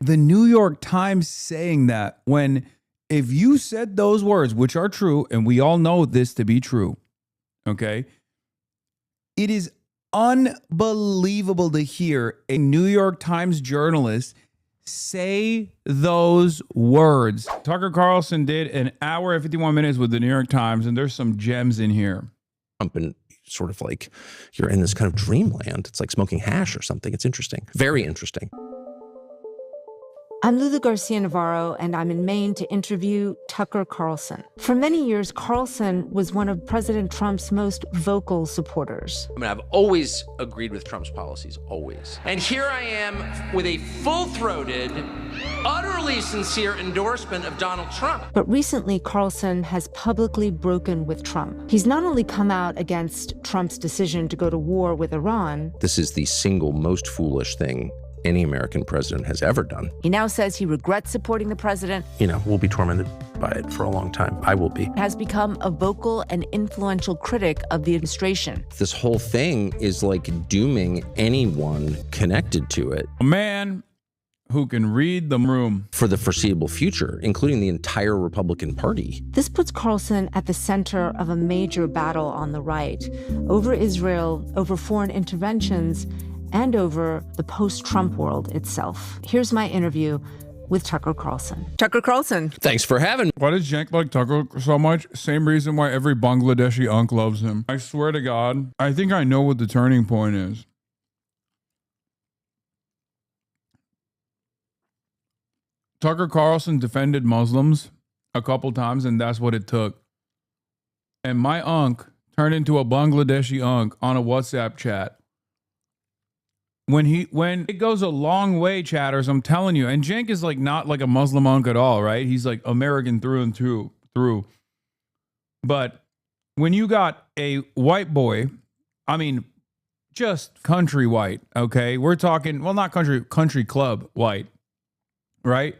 the New York Times saying that when, if you said those words, which are true, and we all know this to be true, okay, it is unbelievable to hear a New York Times journalist say those words. Tucker Carlson did an hour and 51 minutes with the New York Times, and there's some gems in here. And sort of like you're in this kind of dreamland. It's like smoking hash or something. It's interesting. Very interesting. I'm Lulu Garcia-Navarro, and I'm in Maine to interview Tucker Carlson. For many years, Carlson was one of President Trump's most vocal supporters. I mean, I've always agreed with Trump's policies, always. And here I am with a full-throated, utterly sincere endorsement of Donald Trump. But recently, Carlson has publicly broken with Trump. He's not only come out against Trump's decision to go to war with Iran. This is the single most foolish thing any American president has ever done. He now says he regrets supporting the president. You know, we'll be tormented by it for a long time. I will be. Has become a vocal and influential critic of the administration. This whole thing is like dooming anyone connected to it. A man who can read the room for the foreseeable future, including the entire Republican Party. This puts Carlson at the center of a major battle on the right over Israel, over foreign interventions, and over the post-Trump world itself. Here's my interview with Tucker Carlson. Tucker Carlson. Thanks for having me. Why does Cenk like Tucker so much? Same reason why every Bangladeshi unk loves him. I swear to God, I think I know what the turning point is. Tucker Carlson defended Muslims a couple times, and that's what it took. And my unk turned into a Bangladeshi unk on a WhatsApp chat. When it goes a long way, chatters, I'm telling you. And Cenk is like not like a Muslim unk at all, right? He's like American through and through. But when you got a white boy, I mean, just country white, okay? We're talking, well, not country club white, right?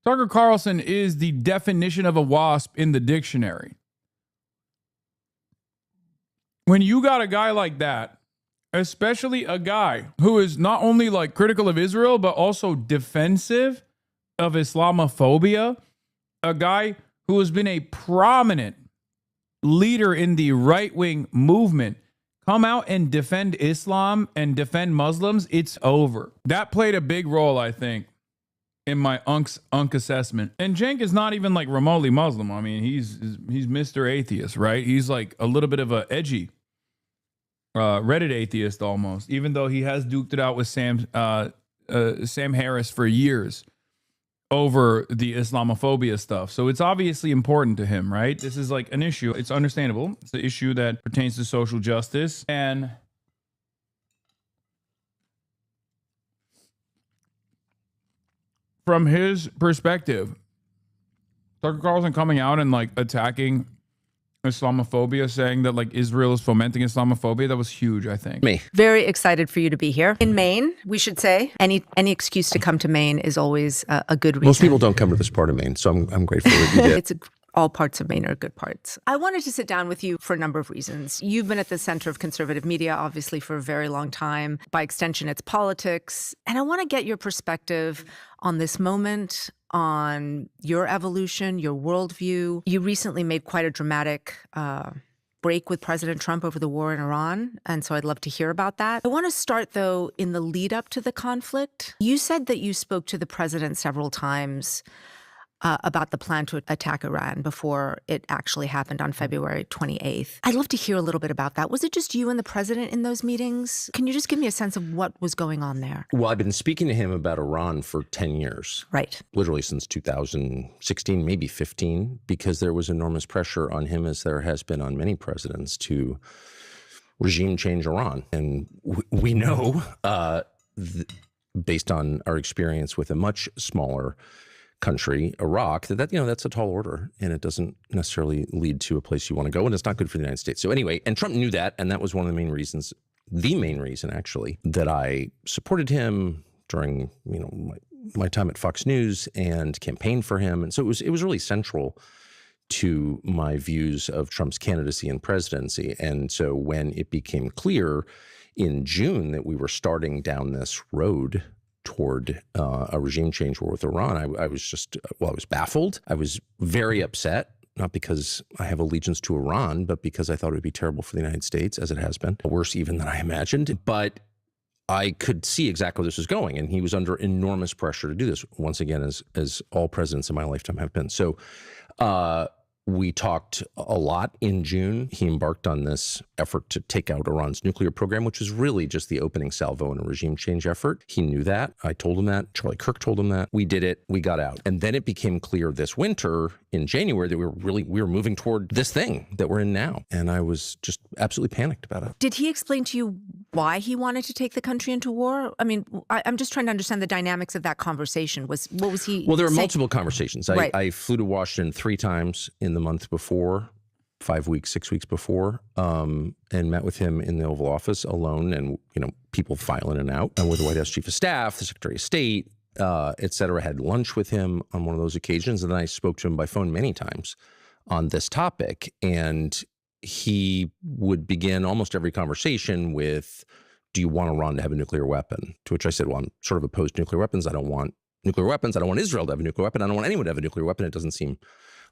Tucker Carlson is the definition of a wasp in the dictionary. When you got a guy like that, especially a guy who is not only like critical of Israel, but also defensive of Islamophobia, a guy who has been a prominent leader in the right-wing movement, come out and defend Islam and defend Muslims, it's over. That played a big role, I think, in my unk assessment. And Cenk is not even like remotely Muslim. I mean, he's Mr. Atheist, right? He's like a little bit of a edgy Reddit atheist almost, even though he has duked it out with Sam Harris for years over the Islamophobia stuff. So it's obviously important to him, right? This is like an issue. It's understandable. It's an issue that pertains to social justice. And from his perspective, Tucker Carlson coming out and like attacking Islamophobia, saying that like Israel is fomenting Islamophobia, that was huge, I think. Me. Very excited for you to be here. In Maine, we should say. Any excuse to come to Maine is always a good reason. Most people don't come to this part of Maine, so I'm grateful that you did. All parts of Maine are good parts. I wanted to sit down with you for a number of reasons. You've been at the center of conservative media, obviously, for a very long time. By extension, it's politics. And I want to get your perspective on this moment, on your evolution, your worldview. You recently made quite a dramatic break with President Trump over the war in Iran, and so I'd love to hear about that. I want to start, though, in the lead up to the conflict. You said that you spoke to the president several times about the plan to attack Iran before it actually happened on February 28th. I'd love to hear a little bit about that. Was it just you and the president in those meetings? Can you just give me a sense of what was going on there? Well, I've been speaking to him about Iran for 10 years. Right. Literally since 2016, maybe 15, because there was enormous pressure on him, as there has been on many presidents, to regime change Iran. And we know, based on our experience with a much smaller country, Iraq, that's a tall order, and it doesn't necessarily lead to a place you want to go, and it's not good for the United States. So anyway, and Trump knew that, and that was one of the main reasons, actually, that I supported him during my time at Fox News and campaigned for him. And so it was really central to my views of Trump's candidacy and presidency. And so when it became clear in June that we were starting down this road toward a regime change war with Iran, I was just, I was baffled. I was very upset, not because I have allegiance to Iran, but because I thought it would be terrible for the United States, as it has been, worse even than I imagined. But I could see exactly where this was going, and he was under enormous pressure to do this, once again, as all presidents in my lifetime have been. So we talked a lot in June. He embarked on this effort to take out Iran's nuclear program, which was really just the opening salvo in a regime change effort. He knew that. I told him that. Charlie Kirk told him that. We did it. We got out. And then it became clear this winter in January that we were moving toward this thing that we're in now. And I was just absolutely panicked about it. Did he explain to you why he wanted to take the country into war? I mean, I'm just trying to understand the dynamics of that conversation. What was he Well, there were saying? multiple conversations. Right. I flew to Washington 3 times in the month before, 5 weeks, 6 weeks before, and met with him in the Oval Office alone, and people file in and out, and with the White House Chief of Staff, the Secretary of State, et cetera. Had lunch with him on one of those occasions, and then I spoke to him by phone many times on this topic, and he would begin almost every conversation with, do you want Iran to have a nuclear weapon? To which I said, well, I'm sort of opposed to nuclear weapons. I don't want nuclear weapons. I don't want Israel to have a nuclear weapon. I don't want anyone to have a nuclear weapon. It doesn't seem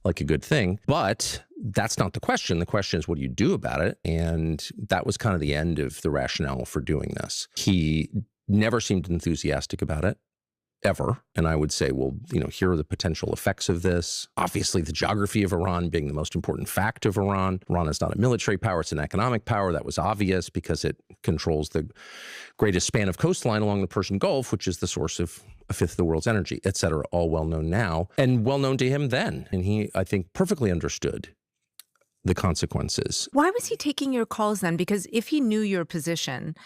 like a good thing. But that's not the question. The question is, what do you do about it? And that was kind of the end of the rationale for doing this. He never seemed enthusiastic about it, ever. And I would say, well, here are the potential effects of this. Obviously, the geography of Iran being the most important fact of Iran. Iran is not a military power, it's an economic power. That was obvious because it controls the greatest span of coastline along the Persian Gulf, which is the source of a fifth of the world's energy, et cetera, all well known now and well known to him then. And he, I think, perfectly understood the consequences. Why was he taking your calls then? Because if he knew your position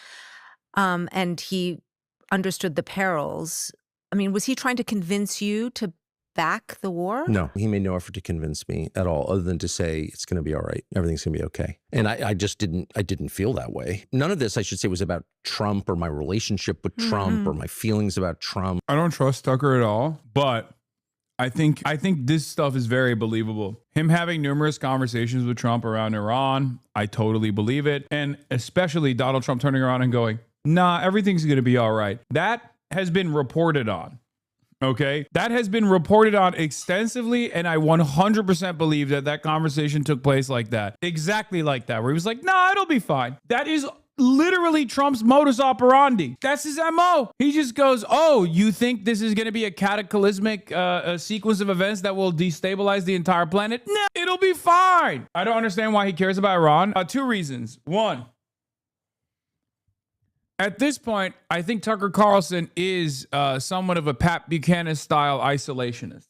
and he understood the perils, I mean, was he trying to convince you to back the war? No, he made no effort to convince me at all, other than to say it's going to be all right. Everything's going to be okay. And I just didn't feel that way. None of this, I should say, was about Trump or my relationship with Trump or my feelings about Trump. I don't trust Tucker at all, but I think this stuff is very believable. Him having numerous conversations with Trump around Iran, I totally believe it. And especially Donald Trump turning around and going, nah, everything's going to be all right. That has been reported on. Okay, that has been reported on extensively, and I 100% believe that conversation took place like that. Exactly like that, where he was like, nah, it'll be fine. That is literally Trump's modus operandi. That's his MO. He just goes, oh, you think this is going to be a cataclysmic sequence of events that will destabilize the entire planet? Nah, it'll be fine. I don't understand why he cares about Iran. 2 reasons. 1, at this point, I think Tucker Carlson is somewhat of a Pat Buchanan-style isolationist,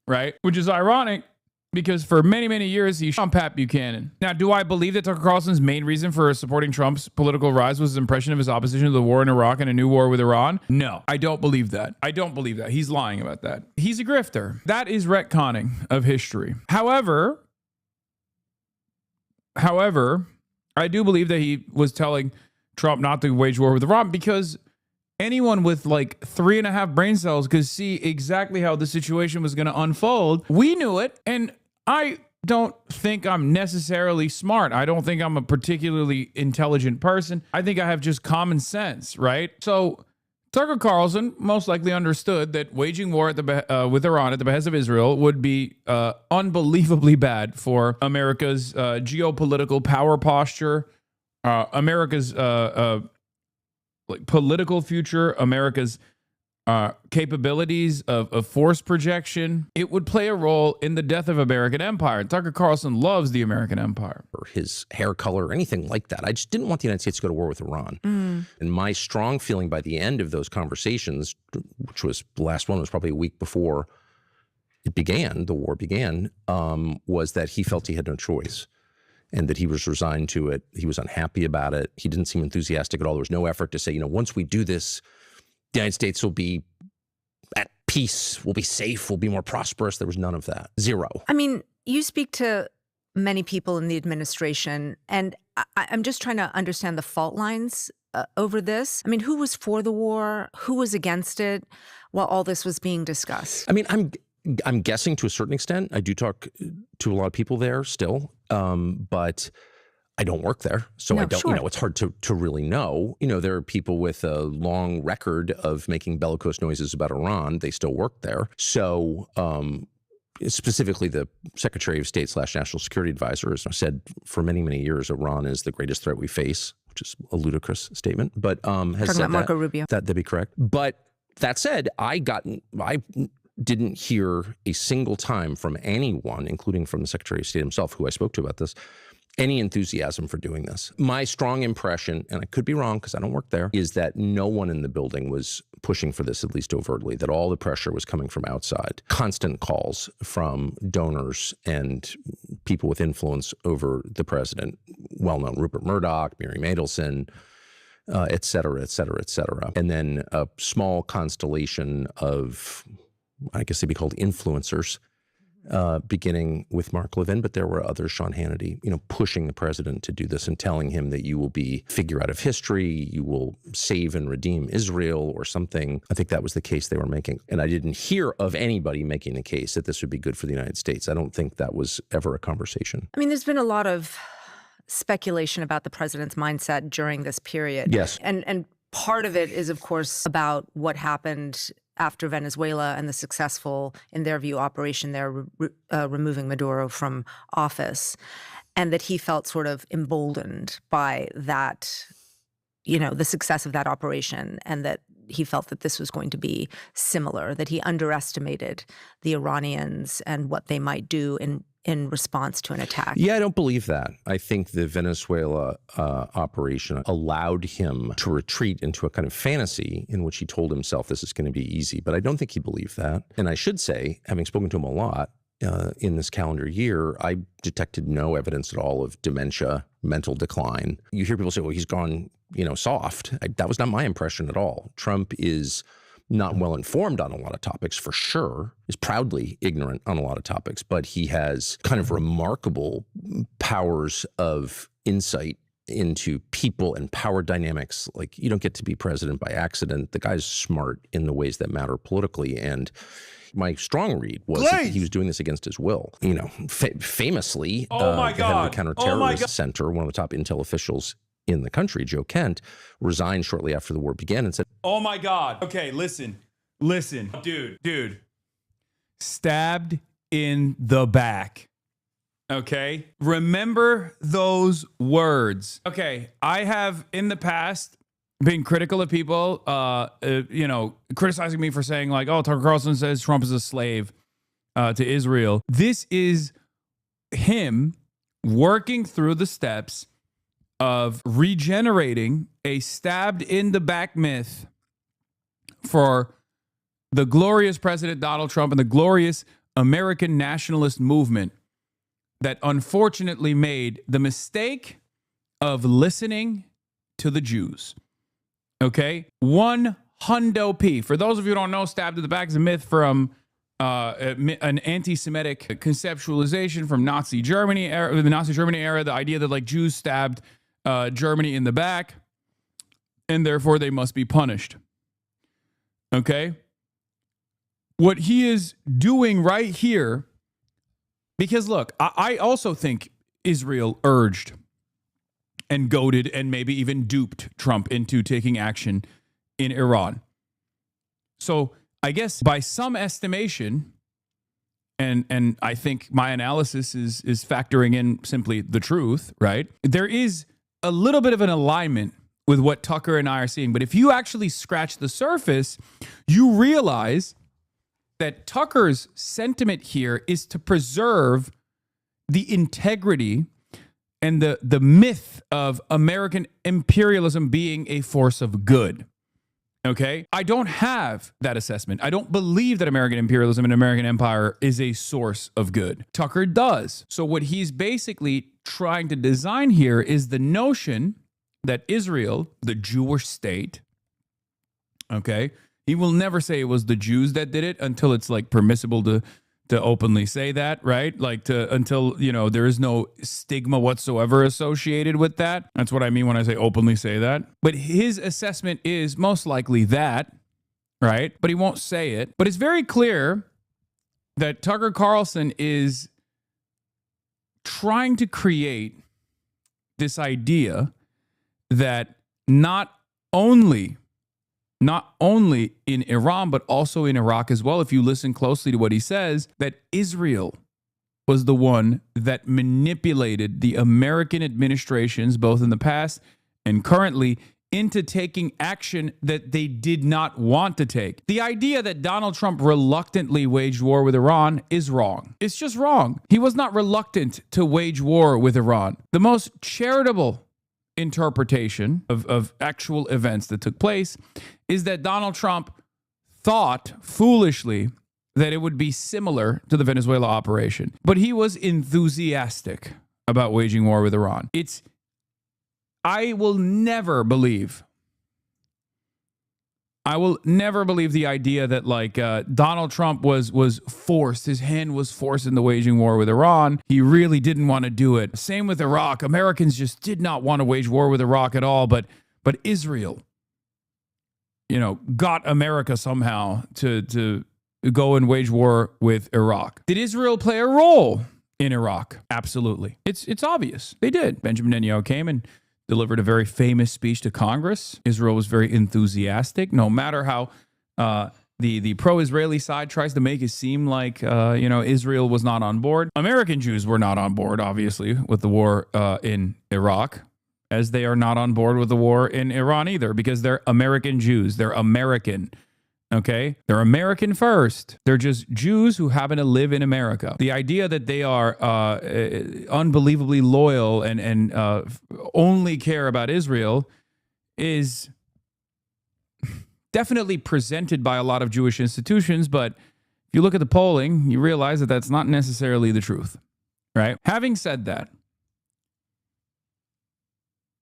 right? Which is ironic because for many, many years, he's on Pat Buchanan. Now, do I believe that Tucker Carlson's main reason for supporting Trump's political rise was his impression of his opposition to the war in Iraq and a new war with Iran? No, I don't believe that. I don't believe that. He's lying about that. He's a grifter. That is retconning of history. However, I do believe that he was telling Trump not to wage war with Iran because anyone with like 3.5 brain cells could see exactly how the situation was going to unfold. We knew it, and I don't think I'm necessarily smart. I don't think I'm a particularly intelligent person. I think I have just common sense, right? So Tucker Carlson most likely understood that waging war with Iran at the behest of Israel would be unbelievably bad for America's geopolitical power posture, America's political future, America's capabilities of force projection. It would play a role in the death of American empire. Tucker Carlson loves the American empire. Or his hair color or anything like that. I just didn't want the United States to go to war with Iran. And my strong feeling by the end of those conversations, which was the last one was probably a week before it began, the war began, was that he felt he had no choice. And that he was resigned to it. He was unhappy about it. He didn't seem enthusiastic at all. There was no effort to say, once we do this, the United States will be at peace, we'll be safe, we'll be more prosperous. There was none of that. Zero. I mean, you speak to many people in the administration, and I'm just trying to understand the fault lines over this. I mean, who was for the war? Who was against it while all this was being discussed? I mean, I'm guessing to a certain extent. I do talk to a lot of people there still, but I don't work there, so No, I don't, sure. it's hard to really know. There are people with a long record of making bellicose noises about Iran. They still work there. So, specifically the Secretary of State / National Security Advisor has said for many, many years, Iran is the greatest threat we face, which is a ludicrous statement, but has Talking said about Marco Rubio. that'd be correct. But that said, I didn't hear a single time from anyone, including from the Secretary of State himself, who I spoke to about this, any enthusiasm for doing this. My strong impression, and I could be wrong because I don't work there, is that no one in the building was pushing for this, at least overtly, that all the pressure was coming from outside. Constant calls from donors and people with influence over the president, well-known Rupert Murdoch, Mary Mandelson, et cetera, et cetera, et cetera. And then a small constellation of, I guess they'd be called influencers, beginning with Mark Levin, but there were others, Sean Hannity, pushing the president to do this and telling him that you will be figure out of history, you will save and redeem Israel or something. I think that was the case they were making. And I didn't hear of anybody making the case that this would be good for the United States. I don't think that was ever a conversation. I mean, there's been a lot of speculation about the president's mindset during this period. Yes. And part of it is, of course, about what happened after Venezuela and the successful, in their view, operation there, removing Maduro from office, and that he felt sort of emboldened by that, the success of that operation, and that he felt that this was going to be similar, that he underestimated the Iranians and what they might do in response to an attack. Yeah, I don't believe that. I think the Venezuela operation allowed him to retreat into a kind of fantasy in which he told himself this is going to be easy. But I don't think he believed that. And I should say, having spoken to him a lot in this calendar year, I detected no evidence at all of dementia, mental decline. You hear people say, well, he's gone, soft. That was not my impression at all. Trump is not well informed on a lot of topics, for sure, is proudly ignorant on a lot of topics, but he has kind of remarkable powers of insight into people and power dynamics. Like, you don't get to be president by accident. The guy's smart in the ways that matter politically. And my strong read was that he was doing this against his will. Famously, the head of the Counterterrorist Center, one of the top intel officials in the country, Joe Kent, resigned shortly after the war began and said, oh my God. Okay, listen. Dude. Stabbed in the back. Okay? Remember those words. Okay, I have in the past been critical of people, criticizing me for saying like, oh, Tucker Carlson says Trump is a slave to Israel. This is him working through the steps of regenerating a stabbed in the back myth for the glorious President Donald Trump and the glorious American nationalist movement that unfortunately made the mistake of listening to the Jews. Okay? 100p. For those of you who don't know, stabbed in the back is a myth from an anti-Semitic conceptualization from Nazi Germany era, the Nazi Germany era, the idea that like Jews stabbed Germany in the back, and therefore they must be punished. Okay? What he is doing right here, because look, I also think Israel urged and goaded and maybe even duped Trump into taking action in Iran. So I guess by some estimation, and I think my analysis is factoring in simply the truth, right? There is a little bit of an alignment with what Tucker and I are seeing. But if you actually scratch the surface, you realize that Tucker's sentiment here is to preserve the integrity and the myth of American imperialism being a force of good. Okay? I don't have that assessment. I don't believe that American imperialism and American empire is a source of good. Tucker does. So what he's basically trying to design here is the notion that Israel, the Jewish state, okay, he will never say it was the Jews that did it until it's like permissible to openly say that, right? Like until, there is no stigma whatsoever associated with that. That's what I mean when I say openly say that. But his assessment is most likely that, right? But he won't say it. But it's very clear that Tucker Carlson is trying to create this idea that not only in Iran, but also in Iraq as well, if you listen closely to what he says, that Israel was the one that manipulated the American administrations, both in the past and currently, into taking action that they did not want to take. The idea that Donald Trump reluctantly waged war with Iran is wrong. It's just wrong. He was not reluctant to wage war with Iran. The most charitable interpretation of actual events that took place is that Donald Trump thought foolishly that it would be similar to the Venezuela operation, but he was enthusiastic about waging war with Iran. I will never believe the idea that Donald Trump was forced, his hand was forced in the waging war with Iran. He really didn't want to do it. Same with Iraq. Americans just did not want to wage war with Iraq at all, but Israel, got America somehow to go and wage war with Iraq. Did Israel play a role in Iraq? Absolutely. It's obvious. They did. Benjamin Netanyahu came and delivered a very famous speech to Congress. Israel was very enthusiastic, no matter how the pro-Israeli side tries to make it seem like, Israel was not on board. American Jews were not on board, obviously, with the war in Iraq, as they are not on board with the war in Iran either, because they're American Jews. They're American. Okay? They're American first. They're just Jews who happen to live in America. The idea that they are unbelievably loyal and only care about Israel is definitely presented by a lot of Jewish institutions, but if you look at the polling, you realize that that's not necessarily the truth, right? Having said that,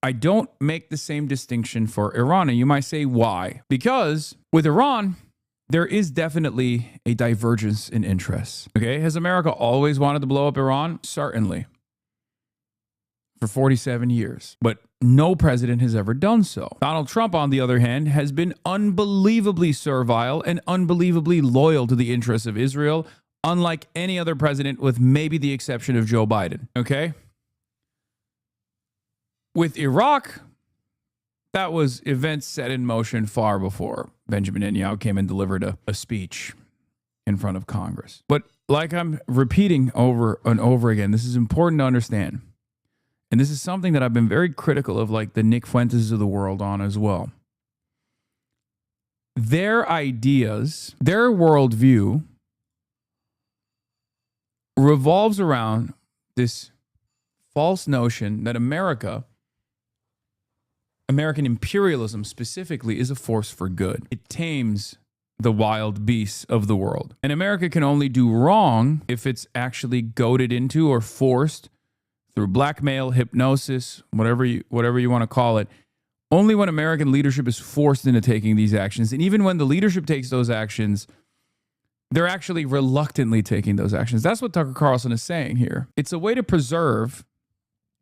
I don't make the same distinction for Iran. And you might say, why? Because with Iran, there is definitely a divergence in interests. Okay. Has America always wanted to blow up Iran? Certainly. For 47 years. But no president has ever done so. Donald Trump, on the other hand, has been unbelievably servile and unbelievably loyal to the interests of Israel, unlike any other president, with maybe the exception of Joe Biden. Okay. With Iraq, that was events set in motion far before Benjamin Netanyahu came and delivered a speech in front of Congress. But like I'm repeating over and over again, this is important to understand. And this is something that I've been very critical of, like the Nick Fuentes of the world on as well. Their ideas, their worldview revolves around this false notion that American imperialism specifically is a force for good. It tames the wild beasts of the world. And America can only do wrong if it's actually goaded into or forced through blackmail, hypnosis, whatever you want to call it. Only when American leadership is forced into taking these actions. And even when the leadership takes those actions, they're actually reluctantly taking those actions. That's what Tucker Carlson is saying here. It's a way to preserve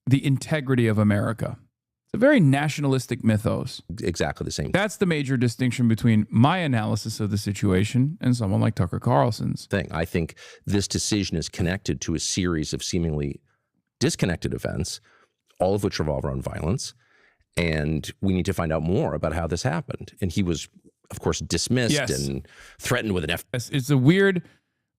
the integrity of America. It's a very nationalistic mythos. Exactly the same That's the major distinction between my analysis of the situation and someone like Tucker Carlson's. thing. I think this decision is connected to a series of seemingly disconnected events, all of which revolve around violence. And we need to find out more about how this happened. And he was, of course, dismissed and threatened with an F. It's a weird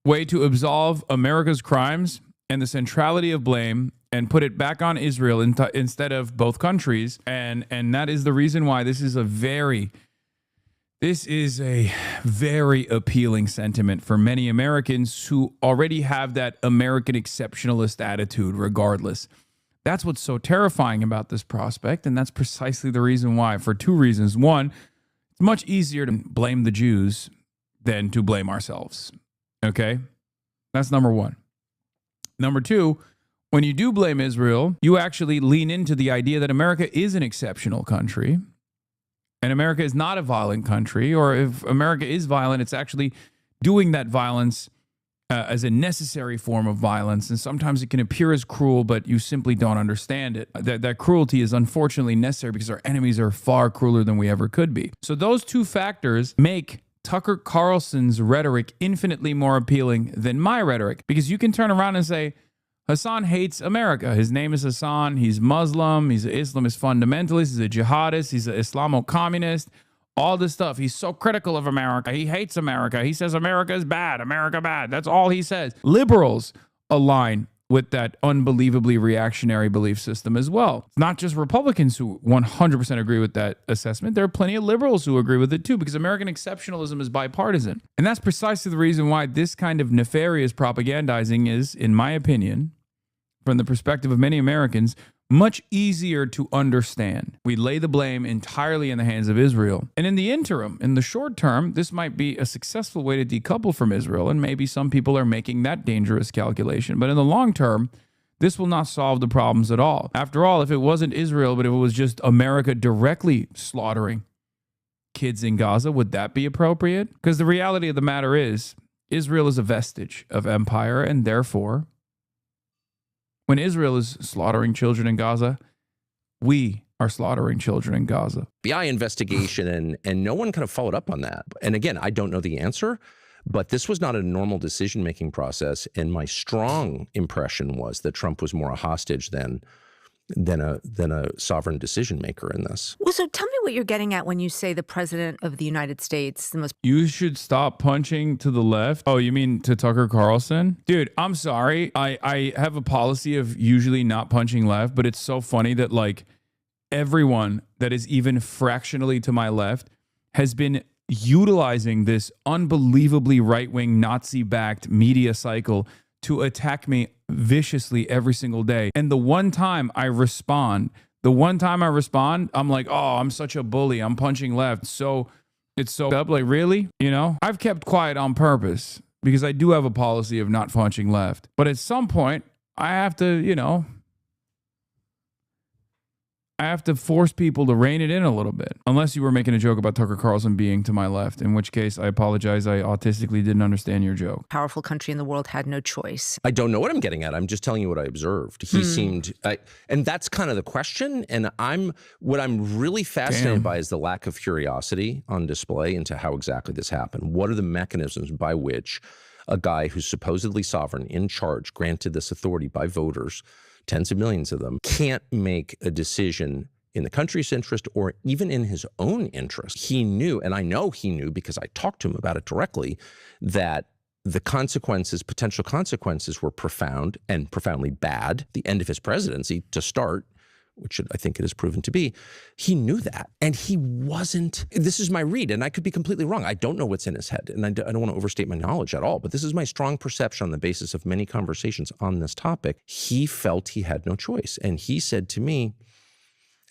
way to absolve America's crimes and the centrality of blame and put it back on Israel instead of both countries. And that is the reason why this is a very appealing sentiment for many Americans who already have that American exceptionalist attitude regardless. That's what's so terrifying about this prospect, and that's precisely the reason why, for two reasons. One, it's much easier to blame the Jews than to blame ourselves, okay? That's number one. Number two, when you do blame Israel, you actually lean into the idea that America is an exceptional country, and America is not a violent country, or if America is violent, it's actually doing that violence as a necessary form of violence. And sometimes it can appear as cruel, but you simply don't understand it. That cruelty is unfortunately necessary because our enemies are far crueler than we ever could be. So those two factors make Tucker Carlson's rhetoric infinitely more appealing than my rhetoric, because you can turn around and say, Hassan hates America. His name is Hassan. He's Muslim. He's an Islamist fundamentalist. He's a jihadist. He's an Islamo-communist. All this stuff. He's so critical of America. He hates America. He says America is bad. America bad. That's all he says. Liberals align with that unbelievably reactionary belief system as well. It's not just Republicans who 100% agree with that assessment. There are plenty of liberals who agree with it too, because American exceptionalism is bipartisan. And that's precisely the reason why this kind of nefarious propagandizing is, in my opinion, from the perspective of many Americans, much easier to understand. We lay the blame entirely in the hands of Israel. And in the interim, in the short term, this might be a successful way to decouple from Israel, and maybe some people are making that dangerous calculation. But in the long term, this will not solve the problems at all. After all, if it wasn't Israel, but if it was just America directly slaughtering kids in Gaza, would that be appropriate? Because the reality of the matter is, Israel is a vestige of empire, and therefore, when Israel is slaughtering children in Gaza, we are slaughtering children in Gaza. FBI investigation, and no one kind of followed up on that. And again, I don't know the answer, but this was not a normal decision-making process. And my strong impression was that Trump was more a hostage than a sovereign decision maker in this. Well, so tell me what you're getting at when you say the president of the United States, the most... You should stop punching to the left. Oh, you mean to Tucker Carlson? Dude, I'm sorry. I have a policy of usually not punching left, but it's so funny that like everyone that is even fractionally to my left has been utilizing this unbelievably right-wing Nazi-backed media cycle to attack me viciously every single day. And the one time I respond, I'm like, oh, I'm such a bully. I'm punching left. So it's so up. Like, really? You know, I've kept quiet on purpose because I do have a policy of not punching left. But at some point, I have to, you know, I have to force people to rein it in a little bit. Unless you were making a joke about Tucker Carlson being to my left, in which case I apologize. I autistically didn't understand your joke. Powerful country in the world had no choice. I don't know what I'm getting at. I'm just telling you what I observed. He seemed, and that's kind of the question. And what I'm really fascinated by is the lack of curiosity on display into how exactly this happened. What are the mechanisms by which a guy who's supposedly sovereign, in charge, granted this authority by voters, tens of millions of them, can't make a decision in the country's interest or even in his own interest? He knew, and I know he knew because I talked to him about it directly, that the consequences, potential consequences, were profound and profoundly bad. The end of his presidency, to start, which I think it has proven to be, he knew that. And he wasn't, this is my read, and I could be completely wrong. I don't know what's in his head, and I don't want to overstate my knowledge at all, but this is my strong perception on the basis of many conversations on this topic. He felt he had no choice. And he said to me,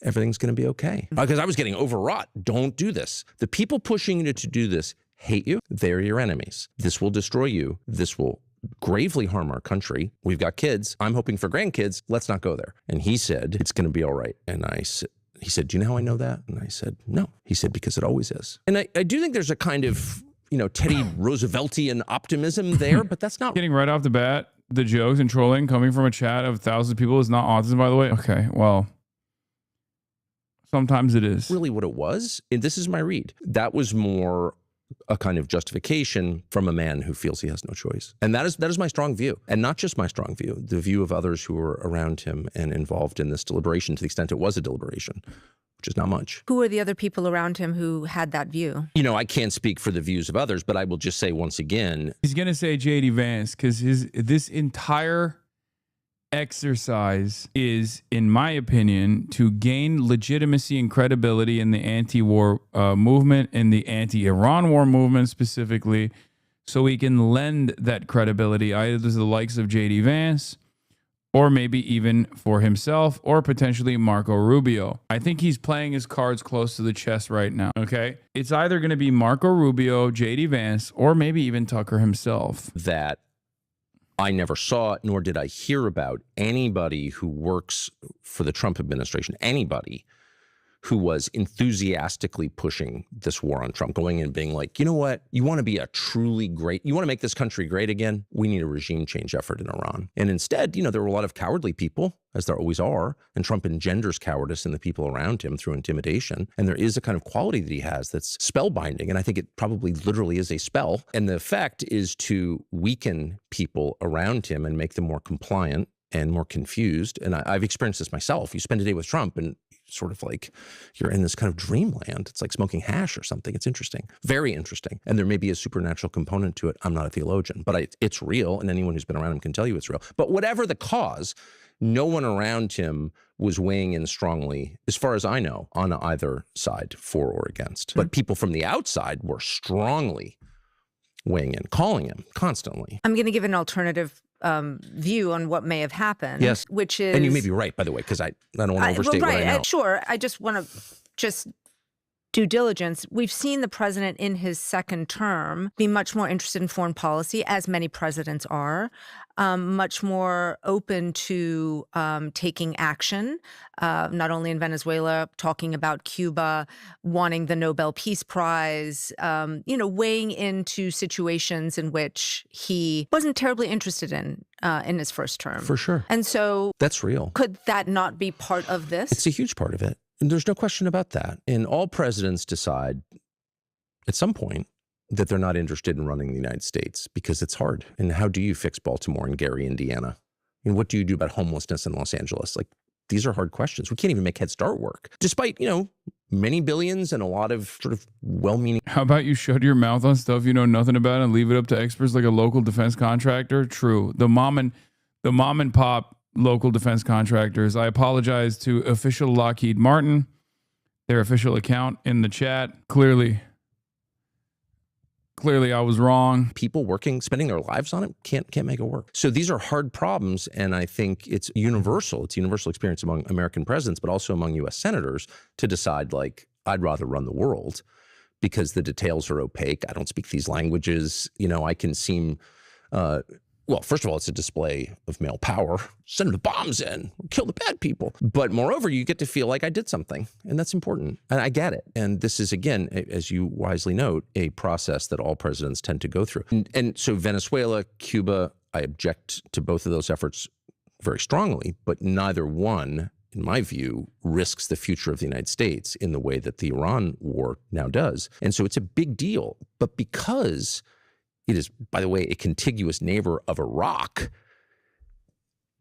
everything's going to be okay. Because I was getting overwrought. Don't do this. The people pushing you to do this hate you. They're your enemies. This will destroy you. This will gravely harm our country. We've got kids. I'm hoping for grandkids. Let's not go there. And he said, it's going to be all right. And he said, do you know how I know that? And I said, no. He said, because it always is. And I do think there's a kind of, you know, Teddy Rooseveltian optimism there, but that's not. Getting right off the bat, the jokes and trolling coming from a chat of thousands of people is not autism, by the way. Okay, well, sometimes it is. Really what it was, and this is my read, that was more a kind of justification from a man who feels he has no choice. And that is my strong view. And not just my strong view, the view of others who were around him and involved in this deliberation, to the extent it was a deliberation, which is not much. Who are the other people around him who had that view? You know, I can't speak for the views of others, but I will just say once again. He's going to say J.D. Vance because this entire exercise is, in my opinion, to gain legitimacy and credibility in the anti-war movement, in the anti-Iran war movement specifically, so he can lend that credibility either to the likes of J.D. Vance or maybe even for himself or potentially Marco Rubio. I think he's playing his cards close to the chest right now, okay? It's either going to be Marco Rubio, J.D. Vance, or maybe even Tucker himself. That I never saw, nor did I hear about anybody who works for the Trump administration, anybody who was enthusiastically pushing this war on Trump, going in and being like, you know what, you want to be a truly great, you want to make this country great again? We need a regime change effort in Iran. And instead, you know, there were a lot of cowardly people, as there always are, and Trump engenders cowardice in the people around him through intimidation. And there is a kind of quality that he has that's spellbinding, and I think it probably literally is a spell. And the effect is to weaken people around him and make them more compliant and more confused. And I've experienced this myself. You spend a day with Trump and sort of like you're in this kind of dreamland. It's like smoking hash or something. It's interesting, very interesting. And there may be a supernatural component to it. I'm not a theologian, but it's real. And anyone who's been around him can tell you it's real. But whatever the cause, no one around him was weighing in strongly, as far as I know, on either side, for or against. But people from the outside were strongly weighing in, calling him constantly. I'm going to give an alternative view on what may have happened. Yes. Which is, and you may be right, by the way, because I don't want to overstate what I know. Sure. I just want to due diligence. We've seen the president in his second term be much more interested in foreign policy, as many presidents are, much more open to taking action, not only in Venezuela, talking about Cuba, wanting the Nobel Peace Prize, weighing into situations in which he wasn't terribly interested in his first term. For sure. And so that's real. Could that not be part of this? It's a huge part of it. And there's no question about that. And all presidents decide at some point that they're not interested in running the United States because it's hard. And how do you fix Baltimore and Gary, Indiana? And what do you do about homelessness in Los Angeles? Like, these are hard questions. We can't even make Head Start work, despite, many billions and a lot of sort of well-meaning. How about you shut your mouth on stuff you know nothing about and leave it up to experts like a local defense contractor? True. The mom and pop local defense contractors. I apologize to official Lockheed Martin, their official account in the chat. Clearly I was wrong. People working, spending their lives on it, can't make it work. So these are hard problems, and I think it's universal. It's a universal experience among American presidents, but also among U.S. senators to decide, like, I'd rather run the world because the details are opaque. I don't speak these languages. I can seem... well, first of all, it's a display of male power. Send the bombs in, kill the bad people. But moreover, you get to feel like I did something, and that's important. And I get it. And this is, again, as you wisely note, a process that all presidents tend to go through. And so Venezuela, Cuba, I object to both of those efforts very strongly, but neither one, in my view, risks the future of the United States in the way that the Iran war now does. And so it's a big deal. But because it is, by the way, a contiguous neighbor of Iraq,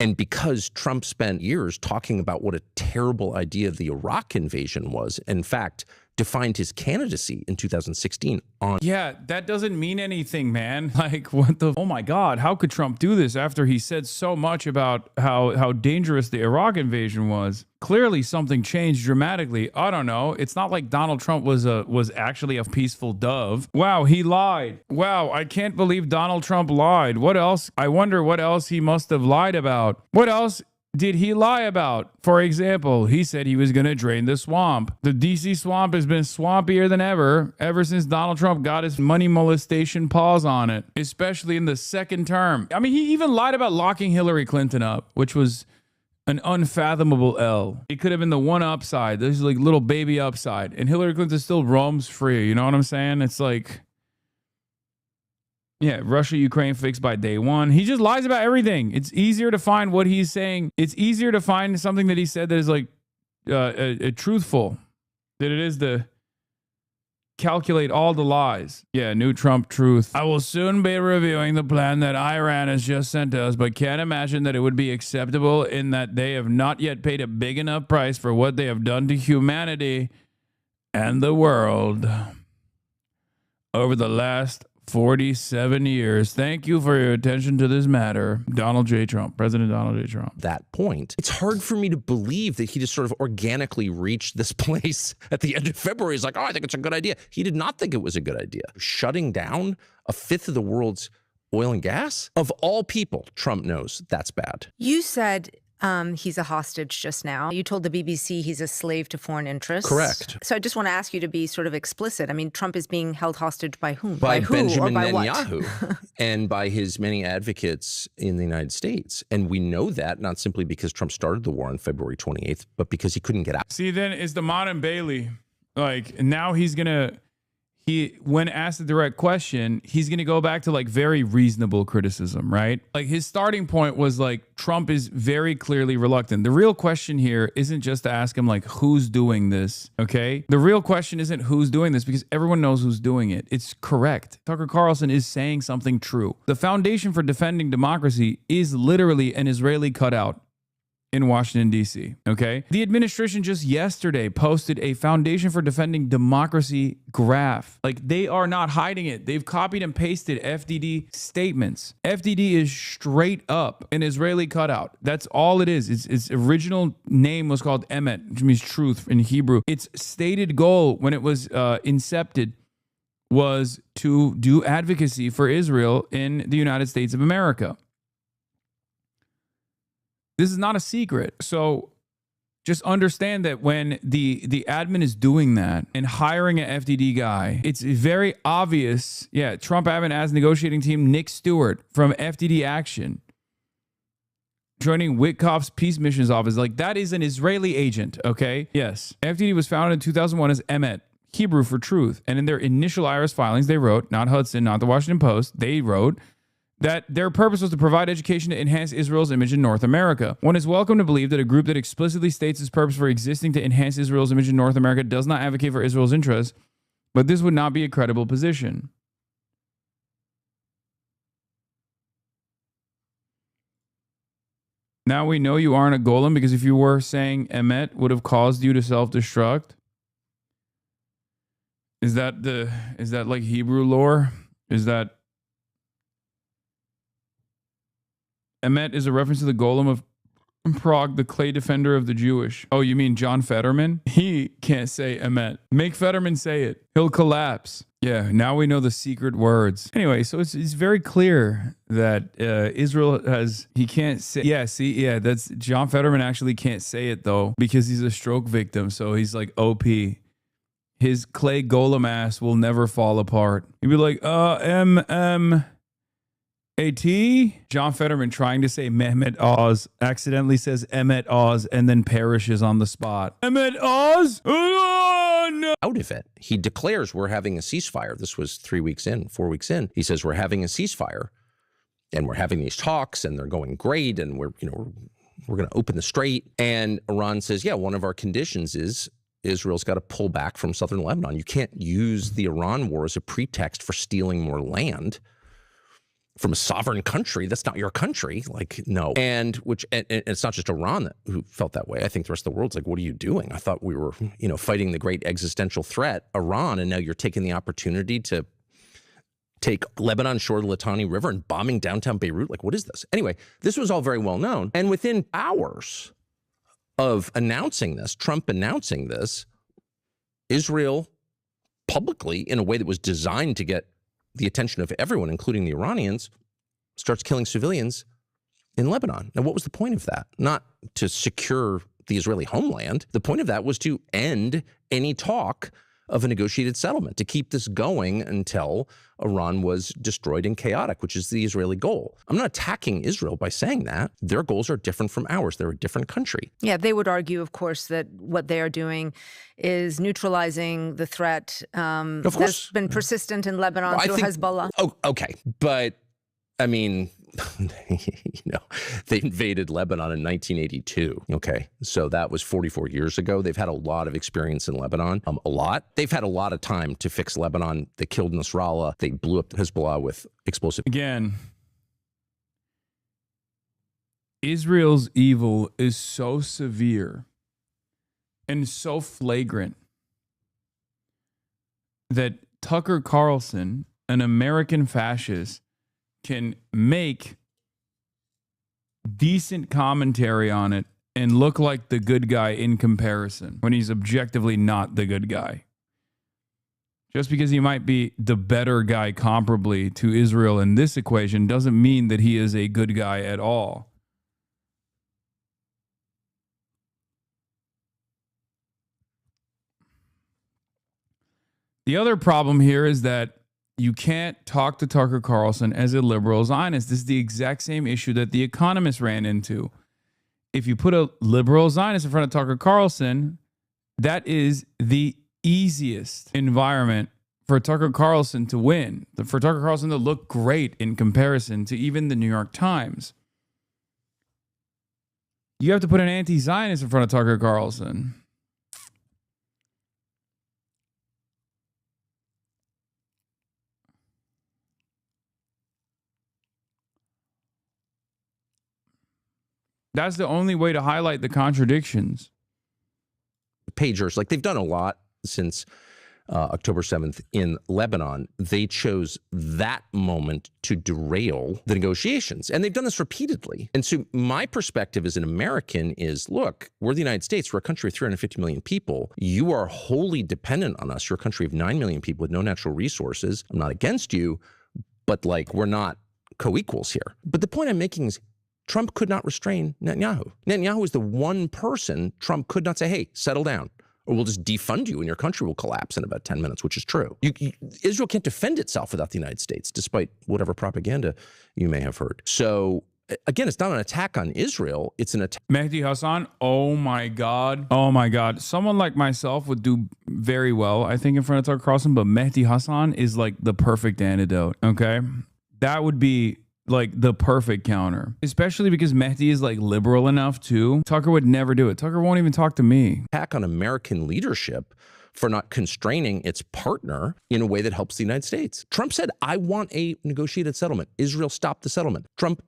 and because Trump spent years talking about what a terrible idea the Iraq invasion was, in fact, defined his candidacy in 2016 on... Yeah, that doesn't mean anything, man. Like, what the... Oh, my God. How could Trump do this after he said so much about how dangerous the Iraq invasion was? Clearly, something changed dramatically. I don't know. It's not like Donald Trump was actually a peaceful dove. Wow, he lied. Wow, I can't believe Donald Trump lied. What else? I wonder what else he must have lied about. What else did he lie about? For example, he said he was going to drain the swamp. The DC swamp has been swampier than ever since Donald Trump got his money molestation paws on it, especially in the second term. I mean, he even lied about locking Hillary Clinton up, which was an unfathomable L. It could have been the one upside. This is like little baby upside. And Hillary Clinton still roams free. You know what I'm saying? It's like... yeah, Russia, Ukraine fixed by day one. He just lies about everything. It's easier to find what he's saying. It's easier to find something that he said that is like truthful than it is to calculate all the lies. Yeah, new Trump truth. I will soon be reviewing the plan that Iran has just sent us, but can't imagine that it would be acceptable in that they have not yet paid a big enough price for what they have done to humanity and the world over the last 47 years. Thank you for your attention to this matter. Donald J. Trump, President Donald J. Trump. That point, it's hard for me to believe that he just sort of organically reached this place at the end of February. He's like, oh, I think it's a good idea. He did not think it was a good idea. Shutting down a fifth of the world's oil and gas? Of all people, Trump knows that's bad. You said he's a hostage just now. You told the BBC he's a slave to foreign interests. Correct. So I just want to ask you to be sort of explicit. I mean, Trump is being held hostage by whom? By who Benjamin or by Netanyahu what? and by his many advocates in the United States. And we know that not simply because Trump started the war on February 28th, but because he couldn't get out. See, then it's the modern Bailey. Like, now he's when asked a direct question, he's going to go back to like very reasonable criticism, right? Like his starting point was like Trump is very clearly reluctant. The real question here isn't just to ask him like who's doing this, okay? The real question isn't who's doing this because everyone knows who's doing it. It's correct. Tucker Carlson is saying something true. The foundation for defending democracy is literally an Israeli cutout in Washington, D.C., okay? The administration just yesterday posted a Foundation for Defending Democracy graph. Like, they are not hiding it. They've copied and pasted FDD statements. FDD is straight up an Israeli cutout. That's all it is. Its original name was called Emet, which means truth in Hebrew. Its stated goal when it was incepted was to do advocacy for Israel in the United States of America. This is not a secret. So just understand that when the admin is doing that and hiring an FDD guy, it's very obvious. Yeah, Trump admin as negotiating team Nick Stewart from FDD Action joining Witkoff's Peace Missions Office. Like, that is an Israeli agent, okay? Yes. FDD was founded in 2001 as Emet, Hebrew for truth. And in their initial IRS filings, they wrote, not Hudson, not the Washington Post, they wrote that their purpose was to provide education to enhance Israel's image in North America. One is welcome to believe that a group that explicitly states its purpose for existing to enhance Israel's image in North America does not advocate for Israel's interests, but this would not be a credible position. Now we know you aren't a golem because if you were, saying Emet would have caused you to self-destruct. Is that like Hebrew lore? Is that Emet is a reference to the golem of Prague, the clay defender of the Jewish. Oh, you mean John Fetterman? He can't say Emet. Make Fetterman say it. He'll collapse. Yeah, now we know the secret words. Anyway, so it's very clear that Israel he can't say, that's John Fetterman actually can't say it though, because he's a stroke victim. So he's like OP. His clay golem ass will never fall apart. He'd be like, A.T. John Fetterman trying to say Mehmet Oz accidentally says Emet Oz and then perishes on the spot. Mehmet Oz? Oh, no. Out of it. He declares we're having a ceasefire. This was 4 weeks in. He says we're having a ceasefire and we're having these talks and they're going great and we're going to open the strait. And Iran says, yeah, one of our conditions is Israel's got to pull back from southern Lebanon. You can't use the Iran war as a pretext for stealing more land from a sovereign country. That's not your country. Like, no. And it's not just Iran who felt that way. I think the rest of the world's like, what are you doing? I thought we were, fighting the great existential threat, Iran, and now you're taking the opportunity to take Lebanon shore of the Litani River and bombing downtown Beirut. Like, what is this? Anyway, this was all very well known. And within hours of announcing this, Trump announcing this, Israel publicly, in a way that was designed to get the attention of everyone, including the Iranians, starts killing civilians in Lebanon. Now, what was the point of that? Not to secure the Israeli homeland. The point of that was to end any talk of a negotiated settlement, to keep this going until Iran was destroyed and chaotic, which is the Israeli goal. I'm not attacking Israel by saying that. Their goals are different from ours. They're a different country. Yeah, they would argue, of course, that what they are doing is neutralizing the threat that's been persistent in Lebanon through Hezbollah. Oh, okay. But, I mean, they invaded Lebanon in 1982. Okay. So that was 44 years ago. They've had a lot of experience in Lebanon, a lot. They've had a lot of time to fix Lebanon. They killed Nasrallah. They blew up Hezbollah with explosive. Again, Israel's evil is so severe and so flagrant that Tucker Carlson, an American fascist, can make decent commentary on it and look like the good guy in comparison when he's objectively not the good guy. Just because he might be the better guy comparably to Israel in this equation doesn't mean that he is a good guy at all. The other problem here is that you can't talk to Tucker Carlson as a liberal Zionist. This is the exact same issue that The Economist ran into. If you put a liberal Zionist in front of Tucker Carlson, that is the easiest environment for Tucker Carlson to win, for Tucker Carlson to look great in comparison to even the New York Times. You have to put an anti-Zionist in front of Tucker Carlson. That's the only way to highlight the contradictions. Pagers, like they've done a lot since October 7th in Lebanon. They chose that moment to derail the negotiations. And they've done this repeatedly. And so my perspective as an American is, look, we're the United States. We're a country of 350 million people. You are wholly dependent on us. You're a country of 9 million people with no natural resources. I'm not against you, but like we're not co-equals here. But the point I'm making is Trump could not restrain Netanyahu. Netanyahu is the one person Trump could not say, hey, settle down, or we'll just defund you and your country will collapse in about 10 minutes, which is true. Israel can't defend itself without the United States, despite whatever propaganda you may have heard. So again, it's not an attack on Israel. It's an attack. Mehdi Hassan, oh my God. Oh my God. Someone like myself would do very well, I think, in front of Tucker Carlson, but Mehdi Hassan is like the perfect antidote, okay? That would be like the perfect counter, especially because Mehdi is like liberal enough too. Tucker would never do it. Tucker won't even talk to me. Attack on American leadership for not constraining its partner in a way that helps the United States. Trump said, I want a negotiated settlement. Israel stopped the settlement. Trump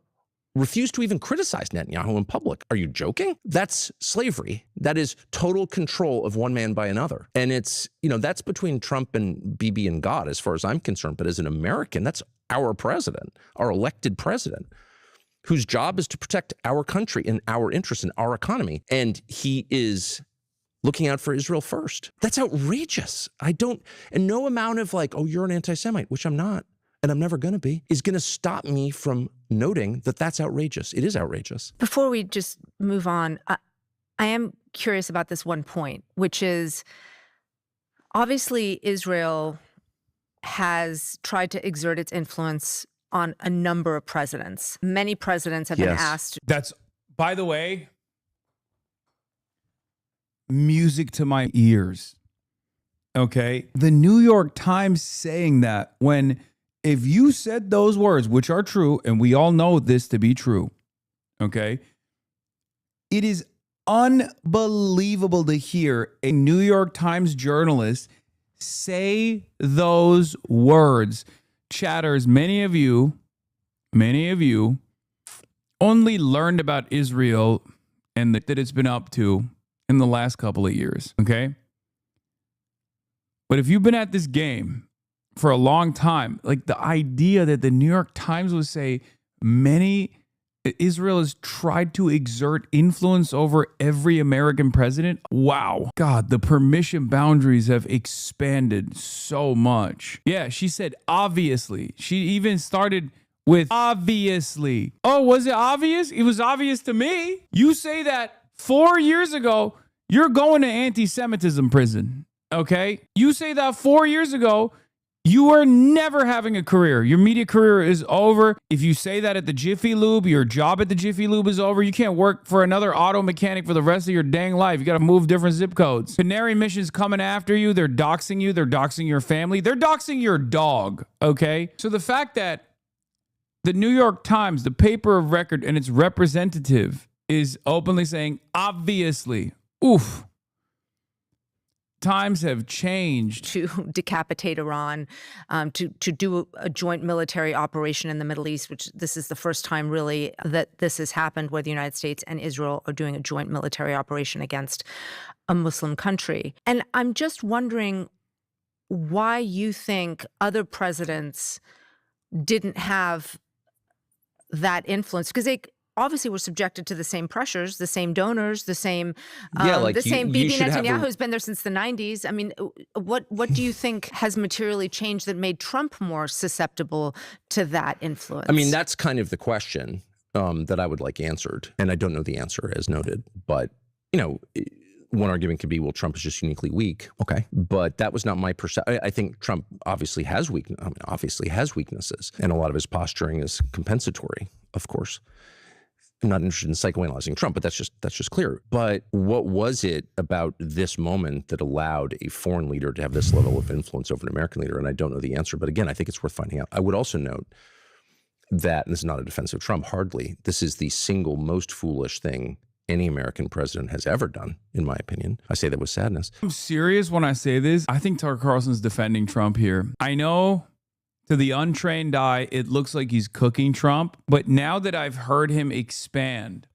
refused to even criticize Netanyahu in public. Are you joking? That's slavery. That is total control of one man by another. And it's, that's between Trump and Bibi and God, as far as I'm concerned. But as an American, that's our president, our elected president, whose job is to protect our country and our interests and our economy. And he is looking out for Israel first. That's outrageous. And no amount of like, oh, you're an anti-Semite, which I'm not, and I'm never going to be, is going to stop me from noting that that's outrageous. It is outrageous. Before we just move on, I am curious about this one point, which is obviously Israel has tried to exert its influence on a number of presidents. Many presidents have been asked. That's, by the way, music to my ears. Okay? The New York Times saying that when, if you said those words, which are true, and we all know this to be true, okay? It is unbelievable to hear a New York Times journalist say those words. Chatters, many of you only learned about Israel and that it's been up to in the last couple of years, okay? But if you've been at this game for a long time, like the idea that the New York Times would say Israel has tried to exert influence over every American president. Wow. God, the permission boundaries have expanded so much. Yeah, she said, obviously. She even started with obviously. Oh, was it obvious? It was obvious to me. You say that 4 years ago, you're going to anti-Semitism prison. Okay? You say that 4 years ago, you are never having a career. Your media career is over. If you say that at the Jiffy Lube, your job at the Jiffy Lube is over. You can't work for another auto mechanic for the rest of your dang life. You got to move different zip codes. Canary Mission's coming after you. They're doxing you. They're doxing your family. They're doxing your dog, okay? So the fact that the New York Times, the paper of record, and its representative is openly saying, obviously, oof. Times have changed. To decapitate Iran, to do a joint military operation in the Middle East, which this is the first time really that this has happened, where the United States and Israel are doing a joint military operation against a Muslim country. And I'm just wondering why you think other presidents didn't have that influence, because they obviously were subjected to the same pressures, the same donors, the same Bibi Netanyahu who's been there since the 90s. I mean, what do you think has materially changed that made Trump more susceptible to that influence? I mean, that's kind of the question that I would like answered. And I don't know the answer, as noted. But, one argument could be, well, Trump is just uniquely weak. Okay. But that was not my perception. I think Trump obviously has weaknesses. And a lot of his posturing is compensatory, of course. I'm not interested in psychoanalyzing Trump, but that's just clear. But what was it about this moment that allowed a foreign leader to have this level of influence over an American leader? And I don't know the answer, but again, I think it's worth finding out. I would also note that, and this is not a defense of Trump, hardly, this is the single most foolish thing any American president has ever done, in my opinion. I say that with sadness. I'm serious when I say this. I think Tucker Carlson's defending Trump here. I know to the untrained eye, it looks like he's cooking Trump. But now that I've heard him expand,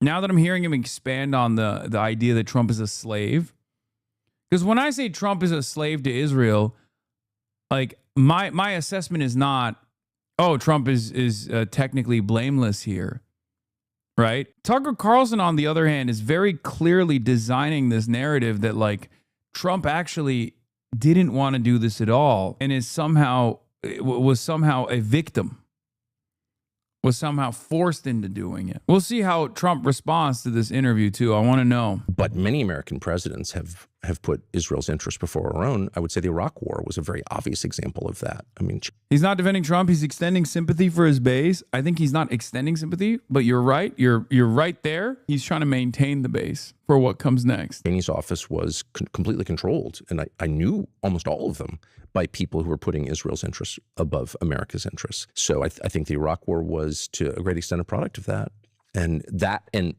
now that I'm hearing him expand on the idea that Trump is a slave, because when I say Trump is a slave to Israel, like my assessment is not, oh, Trump is technically blameless here. Right? Tucker Carlson, on the other hand, is very clearly designing this narrative that like Trump actually didn't want to do this at all and was somehow a victim, was somehow forced into doing it. We'll see how Trump responds to this interview too. I want to know. But many American presidents have put Israel's interests before our own. I would say the Iraq War was a very obvious example of that. I mean, he's not defending Trump. He's extending sympathy for his base. I think he's not extending sympathy, but you're right. You're right there. He's trying to maintain the base for what comes next. Cheney's office was completely controlled, and I knew almost all of them, by people who were putting Israel's interests above America's interests. So I think the Iraq War was, to a great extent, a product of that. And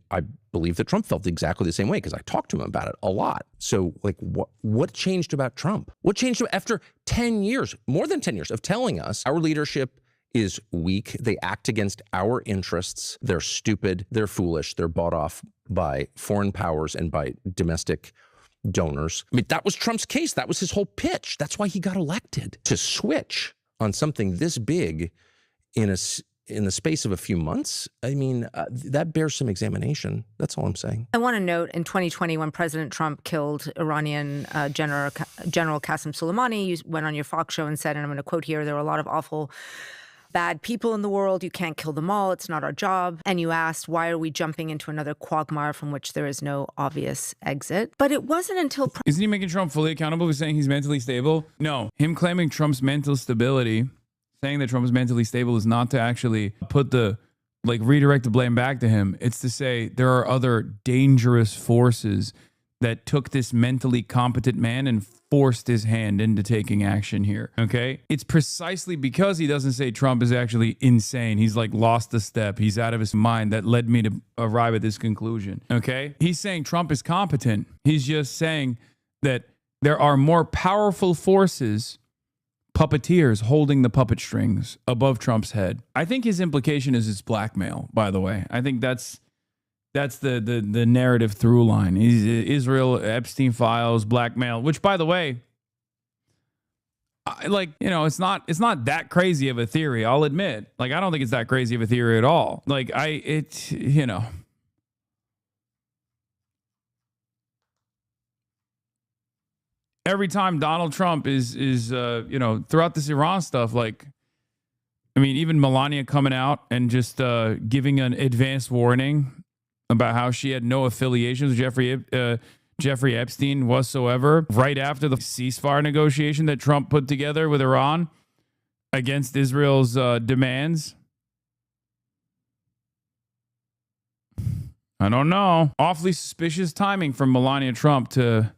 I believe that Trump felt exactly the same way, because I talked to him about it a lot. So like, what changed about Trump? What changed after 10 years, more than 10 years of telling us our leadership is weak, they act against our interests, they're stupid, they're foolish, they're bought off by foreign powers and by domestic donors. I mean, that was Trump's case. That was his whole pitch. That's why he got elected. To switch on something this big in the space of a few months, I mean, that bears some examination. That's all I'm saying. I want to note, in 2020, when President Trump killed Iranian General Qasem Soleimani, you went on your Fox show and said, and I'm going to quote here, there are a lot of awful, bad people in the world. You can't kill them all. It's not our job. And you asked, why are we jumping into another quagmire from which there is no obvious exit? But it wasn't until... Isn't he making Trump fully accountable for saying he's mentally stable? No. Him claiming Trump's mental stability, saying that Trump is mentally stable, is not to actually redirect the blame back to him. It's to say there are other dangerous forces that took this mentally competent man and forced his hand into taking action here. Okay? It's precisely because he doesn't say Trump is actually insane. He's like lost a step. He's out of his mind that led me to arrive at this conclusion. Okay? He's saying Trump is competent. He's just saying that there are more powerful forces, puppeteers holding the puppet strings above Trump's head. I think his implication is it's blackmail, by the way. I think that's the narrative through line. Israel, Epstein files, blackmail, which, by the way, it's not that crazy of a theory, I'll admit. Like, I don't think it's that crazy of a theory at all. Like, every time Donald Trump is throughout this Iran stuff, even Melania coming out and just giving an advanced warning about how she had no affiliations with Jeffrey Epstein whatsoever, right after the ceasefire negotiation that Trump put together with Iran against Israel's demands. I don't know. Awfully suspicious timing from Melania Trump to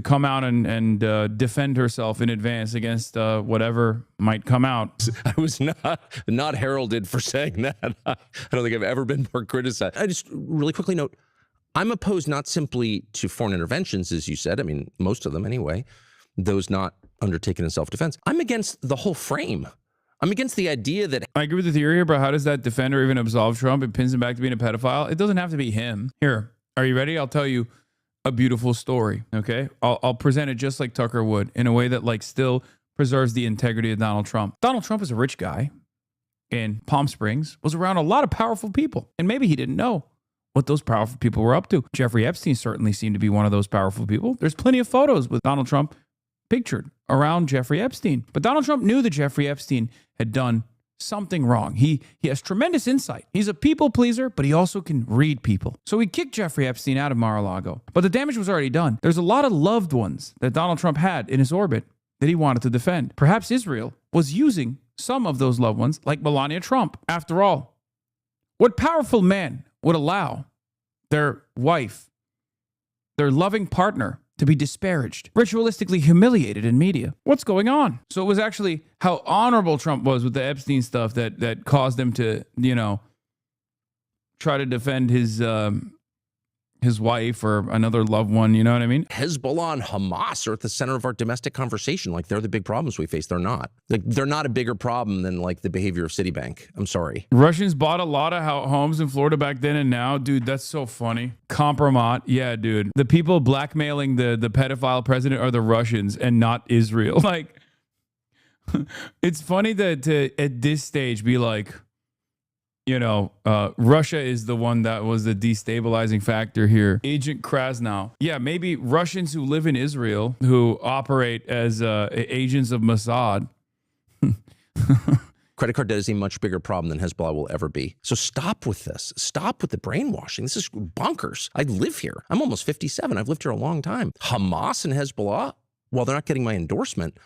come out and defend herself in advance against whatever might come out. I was not heralded for saying that. I don't think I've ever been more criticized. I just really quickly note, I'm opposed not simply to foreign interventions, as you said. I mean, most of them anyway, those not undertaken in self-defense. I'm against the whole frame. I'm against the idea that... I agree with the theory here, but how does that defend or even absolve Trump? It pins him back to being a pedophile. It doesn't have to be him. Here, are you ready? I'll tell you a beautiful story, okay? I'll present it just like Tucker would, in a way that still preserves the integrity of Donald Trump. Donald Trump is a rich guy in Palm Springs, was around a lot of powerful people, and maybe he didn't know what those powerful people were up to. Jeffrey Epstein certainly seemed to be one of those powerful people. There's plenty of photos with Donald Trump pictured around Jeffrey Epstein. But Donald Trump knew that Jeffrey Epstein had done something wrong. He has tremendous insight. He's a people pleaser, but he also can read people. So he kicked Jeffrey Epstein out of Mar-a-Lago. But the damage was already done. There's a lot of loved ones that Donald Trump had in his orbit that he wanted to defend. Perhaps Israel was using some of those loved ones, like Melania Trump. After all, What powerful man would allow their wife, their loving partner, to be disparaged, ritualistically humiliated in media? What's going on? So it was actually how honorable Trump was with the Epstein stuff that caused him to, try to defend his wife or another loved one. You know what I mean? Hezbollah and Hamas are at the center of our domestic conversation. Like, they're the big problems we face. They're not. Like, they're not a bigger problem than like the behavior of Citibank. I'm sorry. Russians bought a lot of homes in Florida back then and now. Dude, that's so funny. Compromat. Yeah, dude. The people blackmailing the pedophile president are the Russians and not Israel. Like, it's funny that to, at this stage, be like, Russia is the one that was the destabilizing factor here. Agent Krasnow. Yeah, maybe Russians who live in Israel, who operate as agents of Mossad. Credit card debt is a much bigger problem than Hezbollah will ever be. So stop with this. Stop with the brainwashing. This is bonkers. I live here. I'm almost 57. I've lived here a long time. Hamas and Hezbollah, while they're not getting my endorsement,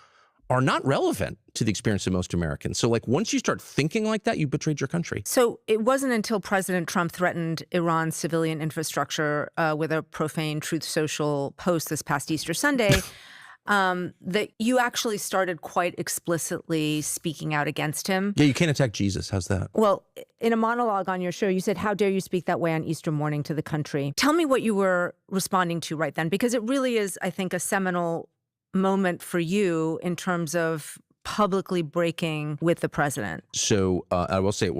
are not relevant to the experience of most Americans. So like, once you start thinking like that, you betrayed your country. So it wasn't until President Trump threatened Iran's civilian infrastructure with a profane Truth Social post this past Easter Sunday that you actually started quite explicitly speaking out against him. Yeah, you can't attack Jesus. How's that? Well, in a monologue on your show, you said, "How dare you speak that way on Easter morning to the country?" Tell me what you were responding to right then, because it really is, I think, a seminal moment for you in terms of publicly breaking with the president. So I will say,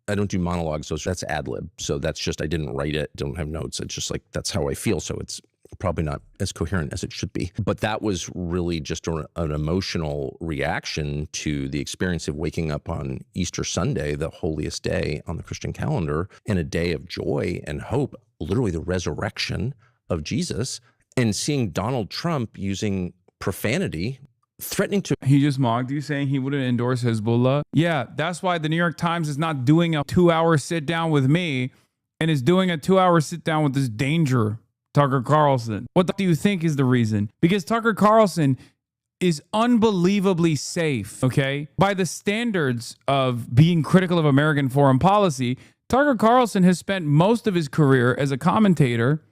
I don't do monologues, so that's ad lib. So that's just, I didn't write it, don't have notes. It's just like, that's how I feel. So it's probably not as coherent as it should be. But that was really just an emotional reaction to the experience of waking up on Easter Sunday, the holiest day on the Christian calendar, and a day of joy and hope, literally the resurrection of Jesus, and seeing Donald Trump using profanity, threatening to... He just mocked you, saying he wouldn't endorse Hezbollah. Yeah, that's why the New York Times is not doing a 2-hour sit down with me and is doing a 2-hour sit down with this danger, Tucker Carlson. What do you think is the reason? Because Tucker Carlson is unbelievably safe, okay? By the standards of being critical of American foreign policy, Tucker Carlson has spent most of his career as a commentator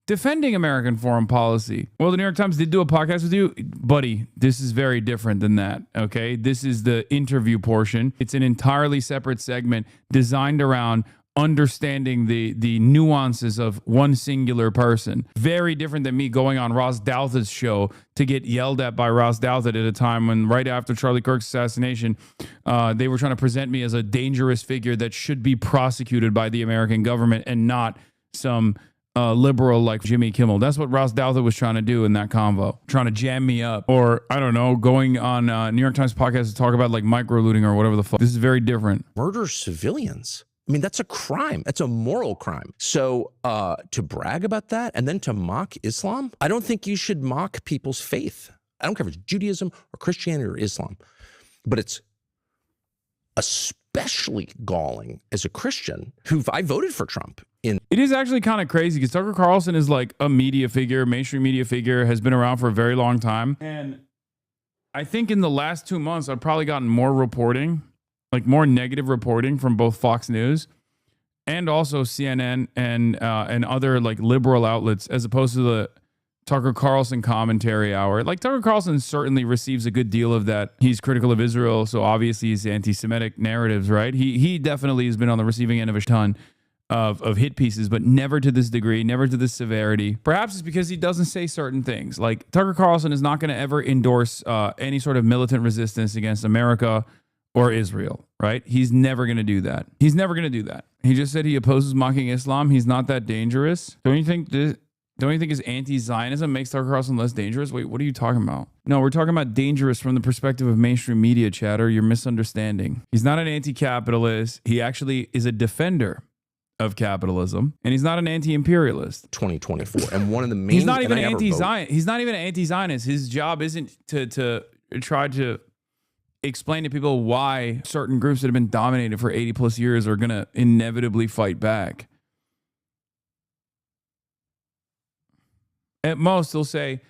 defending American foreign policy. Well, the New York Times did do a podcast with you. Buddy, this is very different than that, okay? This is the interview portion. It's an entirely separate segment designed around understanding the nuances of one singular person. Very different than me going on Ross Douthat's show to get yelled at by Ross Douthat at a time when, right after Charlie Kirk's assassination, they were trying to present me as a dangerous figure that should be prosecuted by the American government and not some liberal like Jimmy Kimmel. That's what Ross Douthat was trying to do in that convo, trying to jam me up. Or, I don't know, going on New York Times podcast to talk about like micro-looting or whatever the fuck. This is very different. Murder civilians. I mean, that's a crime. That's a moral crime. So to brag about that and then to mock Islam, I don't think you should mock people's faith. I don't care if it's Judaism or Christianity or Islam, but it's especially galling as a Christian I voted for Trump. It is actually kind of crazy because Tucker Carlson is like a media figure, mainstream media figure, has been around for a very long time. And I think in the last 2 months, I've probably gotten more reporting, like more negative reporting from both Fox News and also CNN and other like liberal outlets, as opposed to the Tucker Carlson commentary hour. Like, Tucker Carlson certainly receives a good deal of that. He's critical of Israel, so obviously he's anti-Semitic narratives, right? He definitely has been on the receiving end of a ton of hit pieces, but never to this degree, never to this severity. Perhaps it's because he doesn't say certain things. Like, Tucker Carlson is not going to ever endorse any sort of militant resistance against America or Israel, right? He's never going to do that. He's never going to do that. He just said he opposes mocking Islam. He's not that dangerous. Don't you think his anti-Zionism makes Tucker Carlson less dangerous? Wait, what are you talking about? No, we're talking about dangerous from the perspective of mainstream media, chatter. You're misunderstanding. He's not an anti-capitalist. He actually is a defender of capitalism, and he's not an anti-imperialist. 2024, and one of the main... He's not even anti-Zionist. He's not even an anti-Zionist. His job isn't to try to explain to people why certain groups that have been dominated for 80 plus years are going to inevitably fight back. At most, he'll say,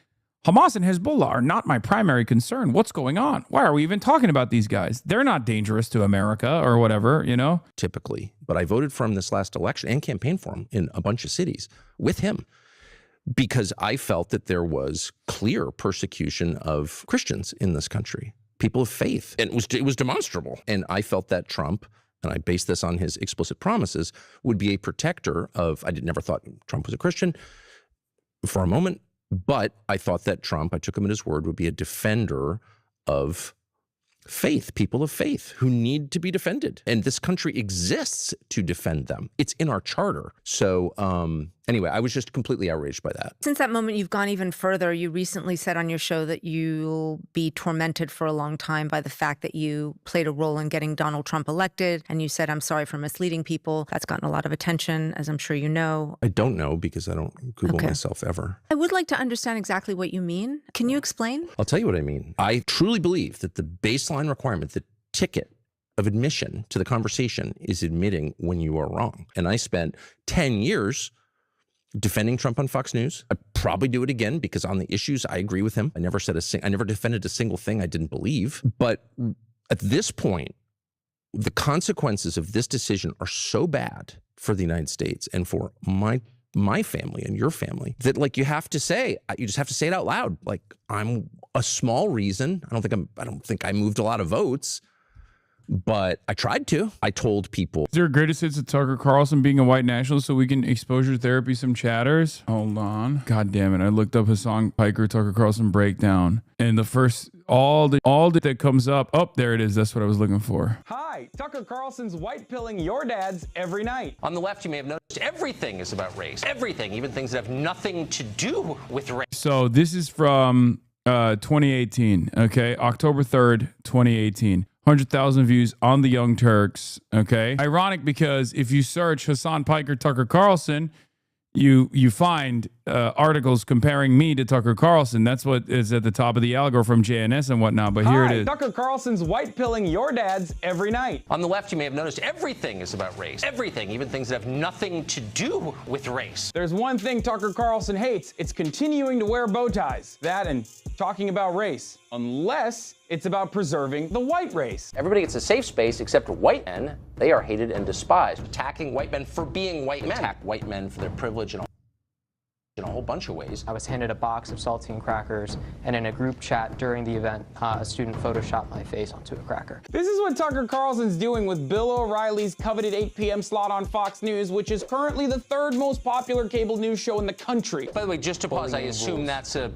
Hamas and Hezbollah are not my primary concern. What's going on? Why are we even talking about these guys? They're not dangerous to America or whatever, you know? Typically. But I voted for him this last election and campaigned for him in a bunch of cities with him because I felt that there was clear persecution of Christians in this country, people of faith. And it was demonstrable. And I felt that Trump, and I based this on his explicit promises, would be a protector of, never thought Trump was a Christian for a moment, but I thought that Trump, I took him at his word, would be a defender of faith, people of faith who need to be defended. And this country exists to defend them. It's in our charter. So anyway, I was just completely outraged by that. Since that moment, you've gone even further. You recently said on your show that you'll be tormented for a long time by the fact that you played a role in getting Donald Trump elected. And you said, I'm sorry for misleading people. That's gotten a lot of attention, as I'm sure you know. I don't know because I don't Google myself ever. I would like to understand exactly what you mean. Can you explain? I'll tell you what I mean. I truly believe that the baseline requirement, the ticket of admission to the conversation is admitting when you are wrong. And I spent 10 years defending Trump on Fox News. I'd probably do it again because on the issues I agree with him. I never defended a single thing I didn't believe. But at this point, the consequences of this decision are so bad for the United States and for my family and your family that you just have to say it out loud. Like, I'm a small reason. I don't think I moved a lot of votes, but I tried to. I told people. Is there a greatest hits of Tucker Carlson being a white nationalist so we can exposure therapy some chatters? Hold on. God damn it. I looked up his song Piker Tucker Carlson breakdown. And the first, all that comes up. Oh, there it is. That's what I was looking for. Hi, Tucker Carlson's white pilling your dads every night. On the left, you may have noticed everything is about race. Everything, even things that have nothing to do with race. So this is from 2018, okay? October 3rd, 2018. 100,000 views on the Young Turks, okay? Ironic because if you search Hassan Piker Tucker Carlson, you find articles comparing me to Tucker Carlson. That's what is at the top of the algo from JNS and whatnot, but here it is. Tucker Carlson's white pilling your dads every night. On the left, you may have noticed everything is about race. Everything, even things that have nothing to do with race. There's one thing Tucker Carlson hates. It's continuing to wear bow ties. That and talking about race. Unless it's about preserving the white race. Everybody gets a safe space except white men. They are hated and despised. Attacking white men for being white men. Attack white men for their privilege in a whole bunch of ways. I was handed a box of saltine crackers, and in a group chat during the event, a student photoshopped my face onto a cracker. This is what Tucker Carlson's doing with Bill O'Reilly's coveted 8 p.m. slot on Fox News, which is currently the third most popular cable news show in the country. By the way, just to pause, I assume that's a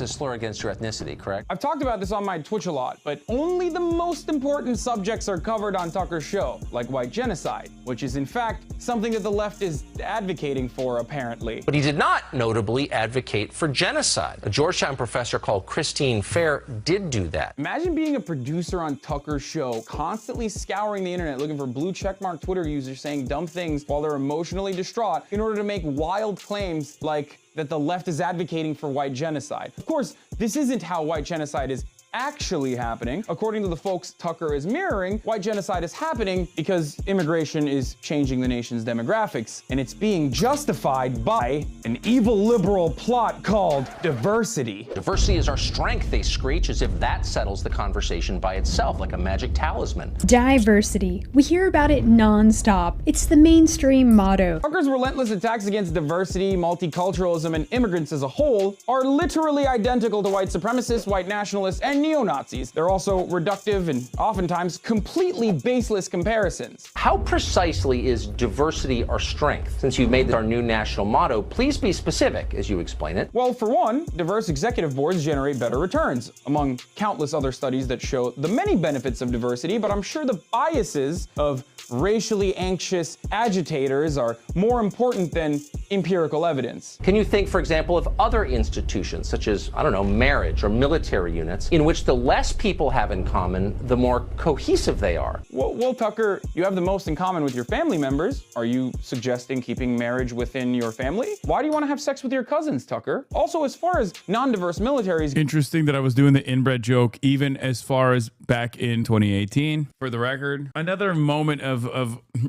slur against your ethnicity, correct? I've talked about this on my Twitch a lot, but only the most important subjects are covered on Tucker's show, like white genocide, which is in fact something that the left is advocating for, apparently. But he did not notably advocate for genocide. A Georgetown professor called Christine Fair did do that. Imagine being a producer on Tucker's show, constantly scouring the internet looking for blue checkmark Twitter users saying dumb things while they're emotionally distraught in order to make wild claims like that the left is advocating for white genocide. Of course, this isn't how white genocide is actually happening. According to the folks Tucker is mirroring, white genocide is happening because immigration is changing the nation's demographics, and it's being justified by an evil liberal plot called diversity. Diversity is our strength, they screech, as if that settles the conversation by itself, like a magic talisman. Diversity. We hear about it nonstop. It's the mainstream motto. Tucker's relentless attacks against diversity, multiculturalism, and immigrants as a whole are literally identical to white supremacists, white nationalists, and neo-Nazis. They're also reductive and oftentimes completely baseless comparisons. How precisely is diversity our strength? Since you've made this our new national motto, please be specific as you explain it. Well, for one, diverse executive boards generate better returns, among countless other studies that show the many benefits of diversity, but I'm sure the biases of racially anxious agitators are more important than empirical evidence. Can you think, for example, of other institutions, such as, I don't know, marriage or military units, in which the less people have in common, the more cohesive they are? Well, Tucker, you have the most in common with your family members. Are you suggesting keeping marriage within your family? Why do you want to have sex with your cousins, Tucker? Also, as far as non-diverse militaries... Interesting that I was doing the inbred joke even as far as back in 2018. For the record, another moment of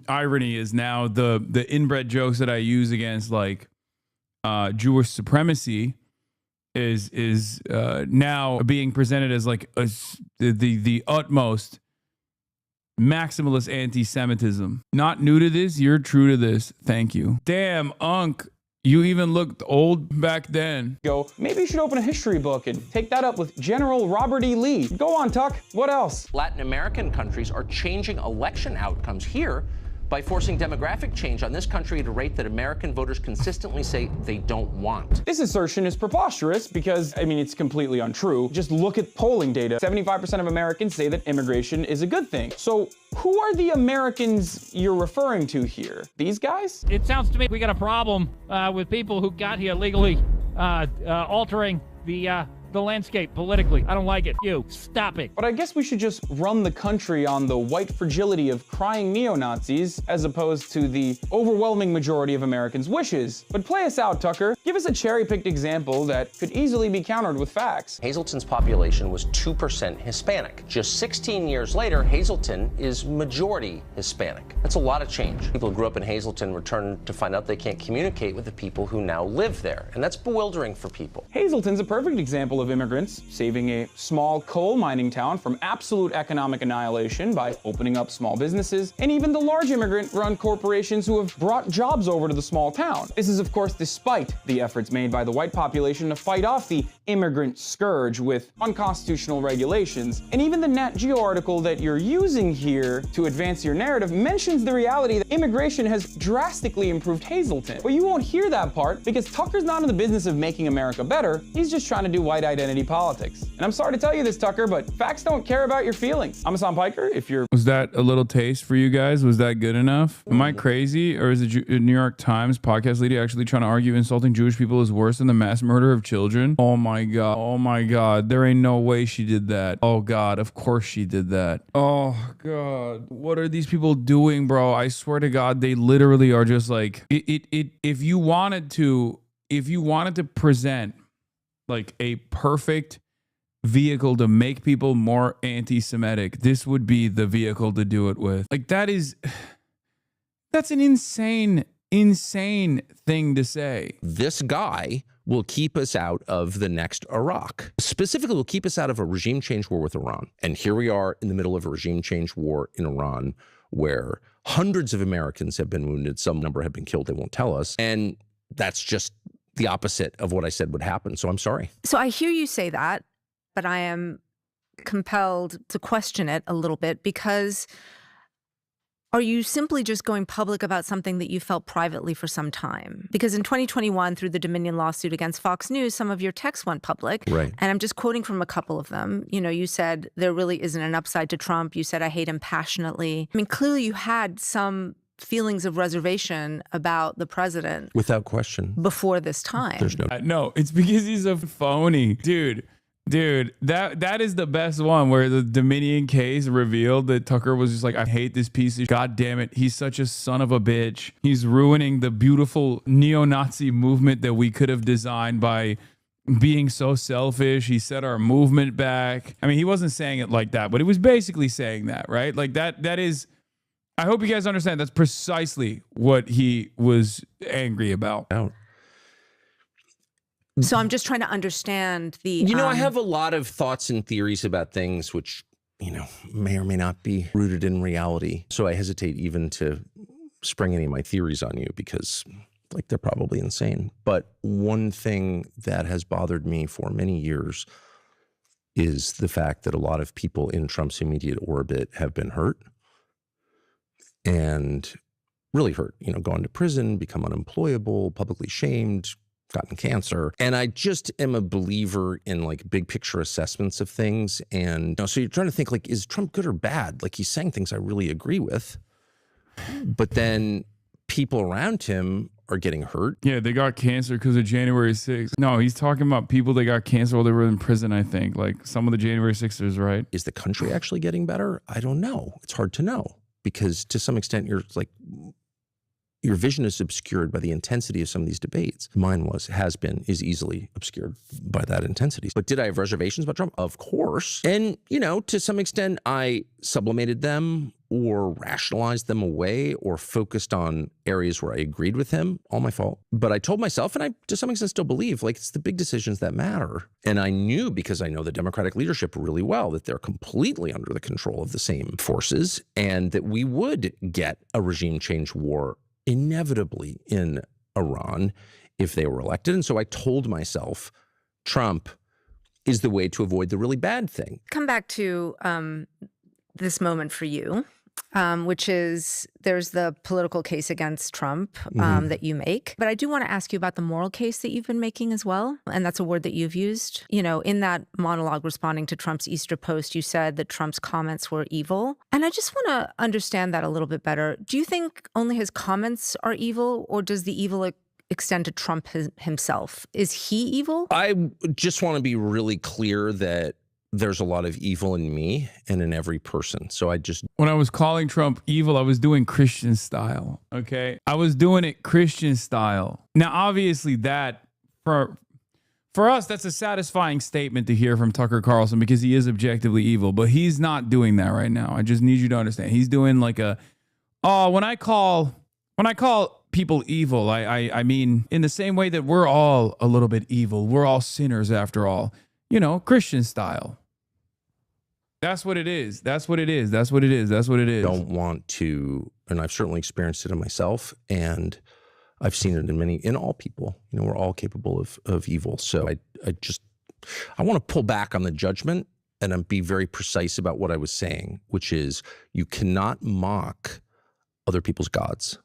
irony is now the inbred jokes that I use against like Jewish supremacy is now being presented as like the utmost maximalist anti-Semitism. Not new to this. You're true to this. Thank you. Damn, Unc. You even looked old back then. Maybe you should open a history book and take that up with General Robert E. Lee. Go on, Tuck. What else? Latin American countries are changing election outcomes here by forcing demographic change on this country at a rate that American voters consistently say they don't want. This assertion is preposterous because, I mean, it's completely untrue. Just look at polling data. 75% of Americans say that immigration is a good thing. So who are the Americans you're referring to here? These guys? It sounds to me we got a problem with people who got here legally altering the landscape politically. I don't like it. You, stop it. But I guess we should just run the country on the white fragility of crying neo-Nazis as opposed to the overwhelming majority of Americans' wishes. But play us out, Tucker. Give us a cherry-picked example that could easily be countered with facts. Hazleton's population was 2% Hispanic. Just 16 years later, Hazleton is majority Hispanic. That's a lot of change. People who grew up in Hazleton return to find out they can't communicate with the people who now live there. And that's bewildering for people. Hazleton's a perfect example of immigrants saving a small coal mining town from absolute economic annihilation by opening up small businesses, and even the large immigrant-run corporations who have brought jobs over to the small town. This is, of course, despite the efforts made by the white population to fight off the immigrant scourge with unconstitutional regulations. And even the Nat Geo article that you're using here to advance your narrative mentions the reality that immigration has drastically improved Hazleton. But you won't hear that part because Tucker's not in the business of making America better. He's just trying to do white identity politics. And I'm sorry to tell you this, Tucker, but facts don't care about your feelings. I'm Hassan Piker. If you're... Was that a little taste for you guys? Was that good enough? Am I crazy? Or is the New York Times podcast lady actually trying to argue insulting Jewish people is worse than the mass murder of children? Oh my God. Oh my God. There ain't no way she did that. Oh God. Of course she did that. Oh God. What are these people doing, bro? I swear to God, they literally are just like, if you wanted to present like a perfect vehicle to make people more anti-Semitic, this would be the vehicle to do it with. Like that's an insane thing to say. This guy will keep us out of the next Iraq. Specifically, will keep us out of a regime change war with Iran. And here we are in the middle of a regime change war in Iran where hundreds of Americans have been wounded. Some number have been killed. They won't tell us. And that's just the opposite of what I said would happen. So I'm sorry. So I hear you say that, but I am compelled to question it a little bit because are you simply just going public about something that you felt privately for some time? Because in 2021, through the Dominion lawsuit against Fox News, some of your texts went public. Right. And I'm just quoting from a couple of them. You know, you said there really isn't an upside to Trump. You said, I hate him passionately. I mean, clearly you had some feelings of reservation about the president. Without question. Before this time. There's no, it's because he's a phony. Dude, that is the best one where the Dominion case revealed that Tucker was just like, I hate this piece of, God damn it, he's such a son of a bitch. He's ruining the beautiful neo-Nazi movement that we could have designed by being so selfish. He set our movement back. I mean, he wasn't saying it like that, but it was basically saying that, right? Like that is, I hope you guys understand that's precisely what he was angry about. So I'm just trying to understand the... You know, I have a lot of thoughts and theories about things which, you know, may or may not be rooted in reality. So I hesitate even to spring any of my theories on you because, like, they're probably insane. But one thing that has bothered me for many years is the fact that a lot of people in Trump's immediate orbit have been hurt. And really hurt, you know, gone to prison, become unemployable, publicly shamed, gotten cancer. And I just am a believer in like big picture assessments of things. And you know, so you're trying to think like, is Trump good or bad? Like he's saying things I really agree with, but then people around him are getting hurt. Yeah, they got cancer because of January 6th. No, he's talking about people that got cancer while they were in prison, I think. Like some of the January 6ers, right? Is the country actually getting better? I don't know. It's hard to know. Because to some extent, your vision is obscured by the intensity of some of these debates. Mine is easily obscured by that intensity. But did I have reservations about Trump? Of course. And, you know, to some extent, I sublimated them or rationalized them away or focused on areas where I agreed with him, all my fault. But I told myself, and I to some extent still believe, like, it's the big decisions that matter. And I knew, because I know the Democratic leadership really well, that they're completely under the control of the same forces, and that we would get a regime change war inevitably in Iran if they were elected. And so I told myself, Trump is the way to avoid the really bad thing. Come back to this moment for you, which is there's the political case against Trump that you make. But I do want to ask you about the moral case that you've been making as well. And that's a word that you've used. You know, in that monologue responding to Trump's Easter post, you said that Trump's comments were evil. And I just want to understand that a little bit better. Do you think only his comments are evil, or does the evil extend to Trump himself? Is he evil? I just want to be really clear that there's a lot of evil in me and in every person. So when I was calling Trump evil, I was doing Christian style. Okay. I was doing it Christian style. Now, obviously that for us, that's a satisfying statement to hear from Tucker Carlson, because he is objectively evil, but he's not doing that right now. I just need you to understand. He's doing like when I call people evil, I mean, in the same way that we're all a little bit evil. We're all sinners after all, you know, Christian style. That's what it is. That's what it is. That's what it is. That's what it is. Don't want to, and I've certainly experienced it in myself, and I've seen it in all people. You know, we're all capable of evil. So I want to pull back on the judgment and be very precise about what I was saying, which is you cannot mock other people's gods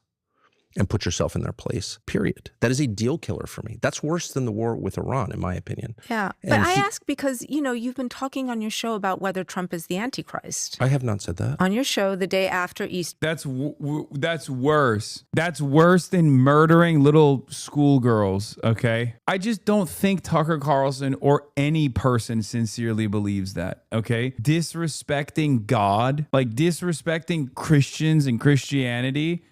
and put yourself in their place, period. That is a deal killer for me. That's worse than the war with Iran, in my opinion. Yeah, but I ask because, you know, you've been talking on your show about whether Trump is the Antichrist. I have not said that. On your show the day after Easter. That's worse. That's worse than murdering little schoolgirls, okay? I just don't think Tucker Carlson or any person sincerely believes that, okay? Disrespecting God, like disrespecting Christians and Christianity,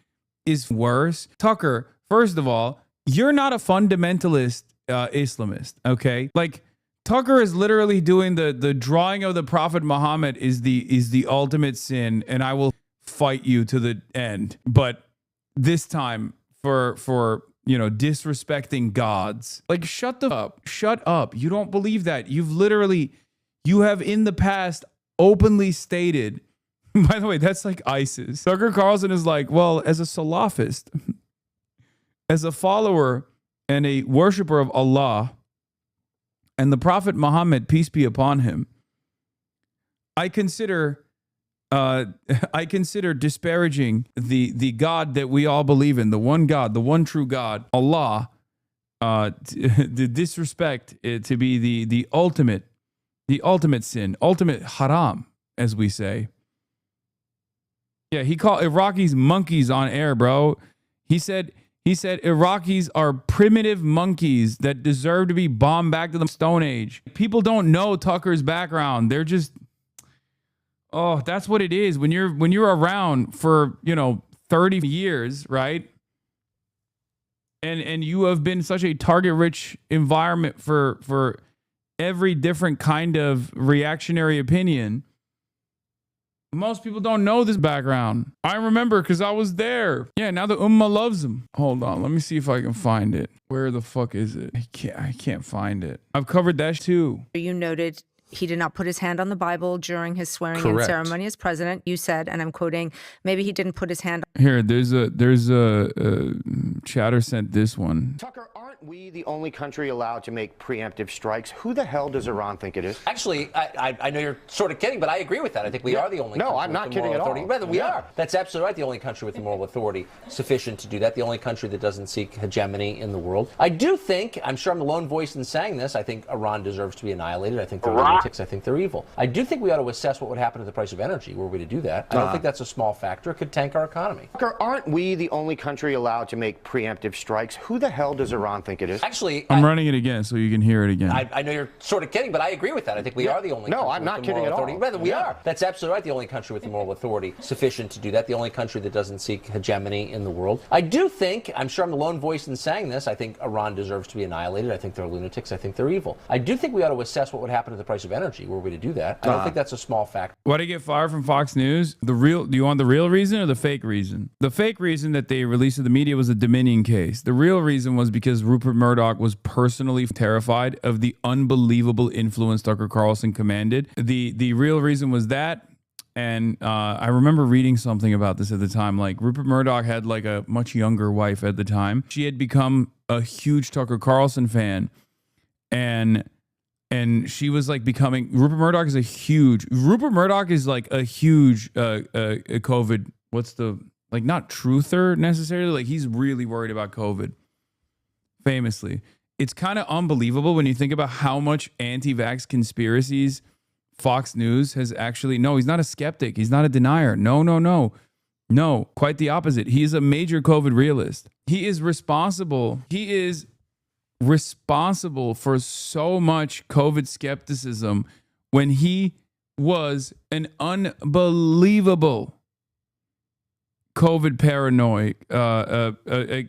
is worse. Tucker, first of all, you're not a fundamentalist Islamist, okay? Like, Tucker is literally doing the drawing of the Prophet Muhammad is the ultimate sin, and I will fight you to the end. But this time for you know, disrespecting gods. Like, shut up. You don't believe that. You have in the past openly stated. By the way, that's like ISIS. Tucker Carlson is like, well, as a Salafist, as a follower and a worshiper of Allah and the Prophet Muhammad, peace be upon him, I consider disparaging the God that we all believe in, the one God, the one true God, Allah, the disrespect to be the ultimate sin, ultimate haram, as we say. Yeah, he called Iraqis monkeys on air, bro. He said Iraqis are primitive monkeys that deserve to be bombed back to the Stone Age. People don't know Tucker's background. They're just, oh, that's what it is. When you're around for, you know, 30 years, right? And you have been such a target-rich environment for every different kind of reactionary opinion. Most people don't know this background. I remember because I was there. Yeah, now the Ummah loves him. Hold on, let me see if I can find it. Where the fuck is it? I can't find it. I've covered that too. You noted he did not put his hand on the Bible during his swearing-in ceremony as president. You said, and I'm quoting, maybe he didn't put his hand. Here, there's a chatter sent this one. Tucker, aren't we the only country allowed to make preemptive strikes? Who the hell does Iran think it is? Actually, I know you're sort of kidding, but I agree with that. I think we are the only country I'm not with the kidding moral at all. authority. Rather, we are. That's absolutely right. The only country with the moral authority sufficient to do that. The only country that doesn't seek hegemony in the world. I do think, I'm sure I'm the lone voice in saying this, I think Iran deserves to be annihilated. I think they're lunatics. I think they're evil. I do think we ought to assess what would happen to the price of energy were we to do that. I don't think that's a small factor. It could tank our economy. Tucker, aren't we the only country allowed to make preemptive strikes? Who the hell does Iran think think it is. Actually, I'm running it again so you can hear it again. I know you're sort of kidding, but I agree with that. I think we are the only country I'm not with the kidding moral at all. authority. Rather, we are. That's absolutely right. The only country with the moral authority sufficient to do that. The only country that doesn't seek hegemony in the world. I do think, I'm sure I'm the lone voice in saying this, I think Iran deserves to be annihilated. I think they're lunatics. I think they're evil. I do think we ought to assess what would happen to the price of energy were we to do that. I don't think that's a small fact. Why did he get fired from Fox News? Do you want the real reason or the fake reason? The fake reason that they released to the media was a Dominion case. The real reason was because Rupert Murdoch was personally terrified of the unbelievable influence Tucker Carlson commanded. The real reason was that. And I remember reading something about this at the time. Like, Rupert Murdoch had like a much younger wife at the time. She had become a huge Tucker Carlson fan. And she was like becoming, Rupert Murdoch is like a huge COVID, not truther necessarily. Like, he's really worried about COVID, famously. It's kind of unbelievable when you think about how much anti-vax conspiracies Fox News has actually, no, he's not a skeptic. He's not a denier. No, quite the opposite. He is a major COVID realist. He is responsible for so much COVID skepticism when he was an unbelievable COVID paranoid, a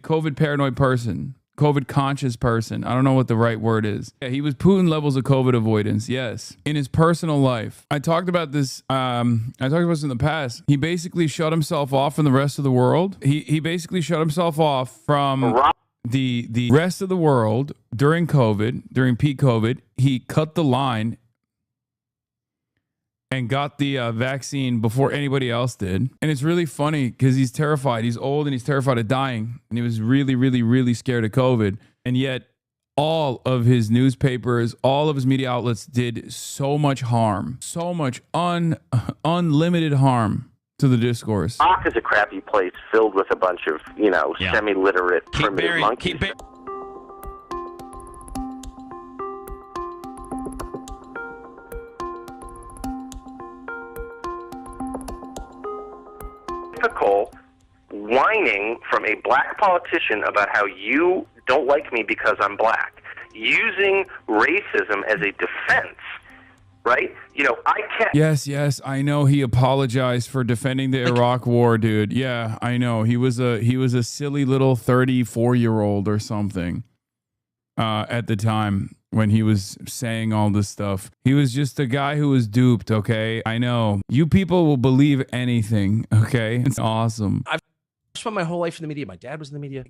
COVID paranoid person, COVID conscious person. I don't know what the right word is. Yeah, he was Putin levels of COVID avoidance. Yes. In his personal life. I talked about this. I talked about this in the past. He basically shut himself off from the rest of the world. He basically shut himself off from the rest of the world during COVID, during peak COVID. He cut the line and got the vaccine before anybody else did. And it's really funny because he's terrified. He's old and he's terrified of dying. And he was really, really, really scared of COVID. And yet all of his newspapers, all of his media outlets did so much harm, so much unlimited harm to the discourse. Iraq is a crappy place filled with a bunch of, semi-literate primitive monkeys. Typical whining from a black politician about how you don't like me because I'm black, using racism as a defense, right? I can't. Yes, I know he apologized for defending the Iraq war, dude. Yeah, I know. He was a silly little 34-year-old or something at the time when he was saying all this stuff. He was just a guy who was duped, okay? I know. You people will believe anything, okay? It's awesome. I've spent my whole life in the media. My dad was in the media.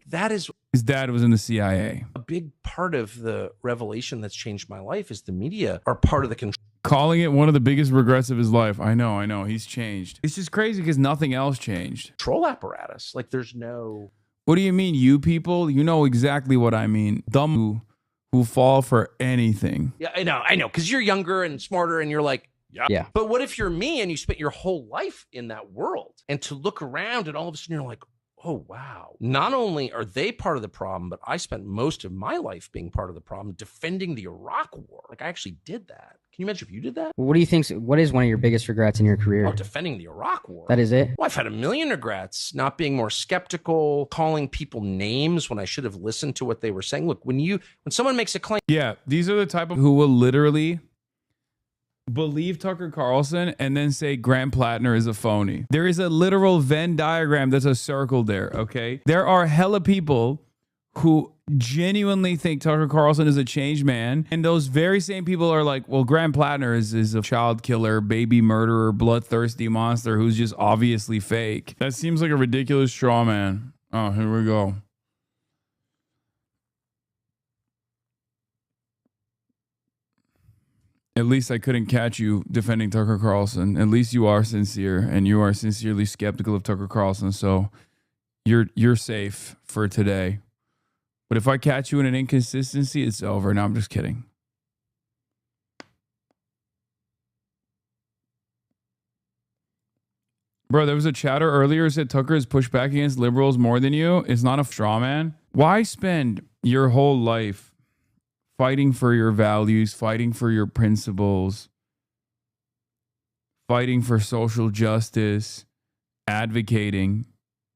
His dad was in the CIA. A big part of the revelation that's changed my life is the media are part of the control. Calling it one of the biggest regrets of his life. I know. He's changed. It's just crazy because nothing else changed. Control apparatus. Like, there's no... What do you mean, you people? You know exactly what I mean. Dumb who fall for anything. Yeah, I know. Because you're younger and smarter and you're like, yeah. But what if you're me and you spent your whole life in that world? And to look around and all of a sudden you're like, oh, wow. Not only are they part of the problem, but I spent most of my life being part of the problem, defending the Iraq war. Like, I actually did that. Can you imagine if you did that? What do you think? What is one of your biggest regrets in your career? Oh, defending the Iraq war. That is it? Well, I've had a million regrets. Not being more skeptical, calling people names when I should have listened to what they were saying. Look, when someone makes a claim. Yeah, these are the type of who will literally believe Tucker Carlson and then say Grant Plattner is a phony. There is a literal Venn diagram that's a circle there, okay? There are hella people who genuinely think Tucker Carlson is a changed man, and those very same people are like, well, Grant Plattner is a child killer, baby murderer, bloodthirsty monster who's just obviously fake. That seems like a ridiculous straw man. Oh, here we go. At least I couldn't catch you defending Tucker Carlson. At least you are sincere, and you are sincerely skeptical of Tucker Carlson, so you're safe for today. But if I catch you in an inconsistency, it's over. No, I'm just kidding. Bro, there was a chatter earlier that said Tucker has pushed back against liberals more than you. It's not a straw man. Why spend your whole life fighting for your values, fighting for your principles, fighting for social justice, advocating,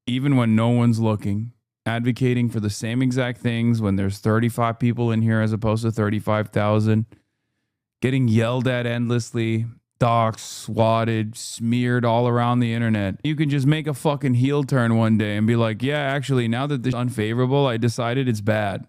even when no one's looking, advocating for the same exact things when there's 35 people in here as opposed to 35,000, getting yelled at endlessly, doxxed, swatted, smeared all around the internet. You can just make a fucking heel turn one day and be like, yeah, actually, now that this is unfavorable, I decided it's bad.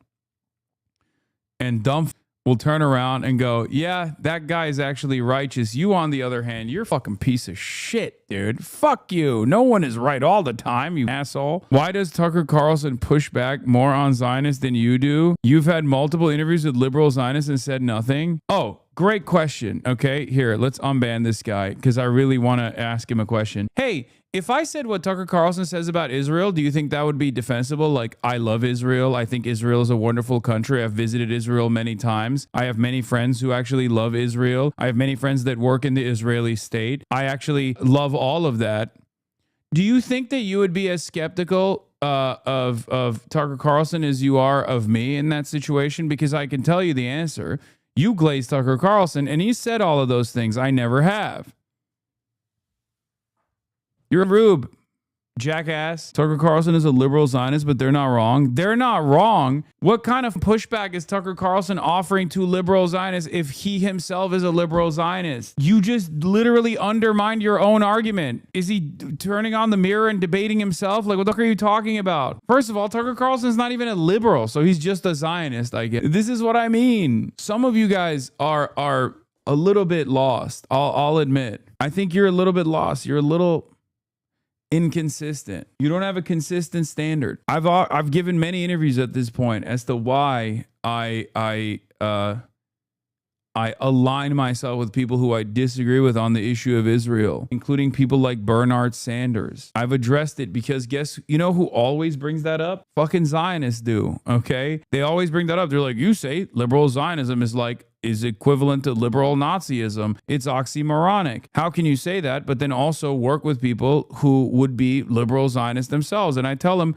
And dumb will turn around and go, yeah, that guy is actually righteous. You, on the other hand, you're a fucking piece of shit, dude. Fuck you. No one is right all the time, you asshole. Why does Tucker Carlson push back more on Zionists than you do? You've had multiple interviews with liberal Zionists and said nothing. Oh, great question. Okay, here, let's unban this guy because I really want to ask him a question. Hey, if I said what Tucker Carlson says about Israel, do you think that would be defensible? Like, I love Israel. I think Israel is a wonderful country. I've visited Israel many times. I have many friends who actually love Israel. I have many friends that work in the Israeli state. I actually love all of that. Do you think that you would be as skeptical of Tucker Carlson as you are of me in that situation? Because I can tell you the answer. You glaze Tucker Carlson, and he said all of those things. I never have. You're a rube, jackass. Tucker Carlson is a liberal Zionist, but they're not wrong. They're not wrong. What kind of pushback is Tucker Carlson offering to liberal Zionists if he himself is a liberal Zionist? You just literally undermined your own argument. Is he turning on the mirror and debating himself? Like, what the fuck are you talking about? First of all, Tucker Carlson is not even a liberal, so he's just a Zionist, I guess. This is what I mean. Some of you guys are a little bit lost. I'll admit. I think you're a little bit lost. You're a little inconsistent. You don't have a consistent standard. I've given many interviews at this point as to why I align myself with people who I disagree with on the issue of Israel, including people like Bernard Sanders. I've addressed it because you know who always brings that up? Fucking Zionists do, okay? They always bring that up. They're like, you say liberal Zionism is equivalent to liberal Nazism. It's oxymoronic. How can you say that, but then also work with people who would be liberal Zionists themselves? And I tell them,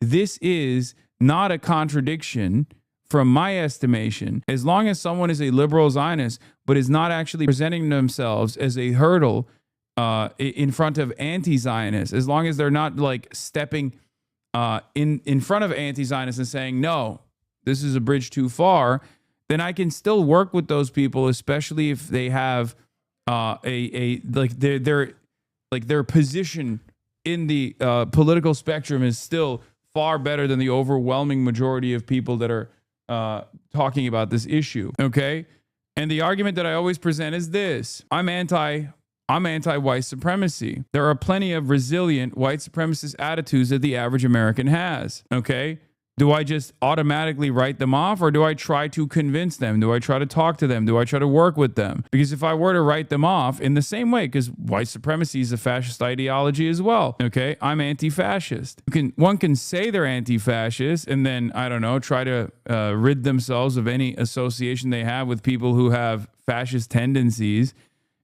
this is not a contradiction from my estimation. As long as someone is a liberal Zionist, but is not actually presenting themselves as a hurdle in front of anti-Zionists, as long as they're not like stepping in front of anti-Zionists and saying, no, this is a bridge too far, then I can still work with those people, especially if they have their position in the political spectrum is still far better than the overwhelming majority of people that are talking about this issue. Okay. And the argument that I always present is this: I'm anti-white supremacy. There are plenty of resilient white supremacist attitudes that the average American has. Okay. Do I just automatically write them off, or do I try to convince them? Do I try to talk to them? Do I try to work with them? Because if I were to write them off in the same way, because white supremacy is a fascist ideology as well, okay? I'm anti-fascist. One can say they're anti-fascist and then, I don't know, try to rid themselves of any association they have with people who have fascist tendencies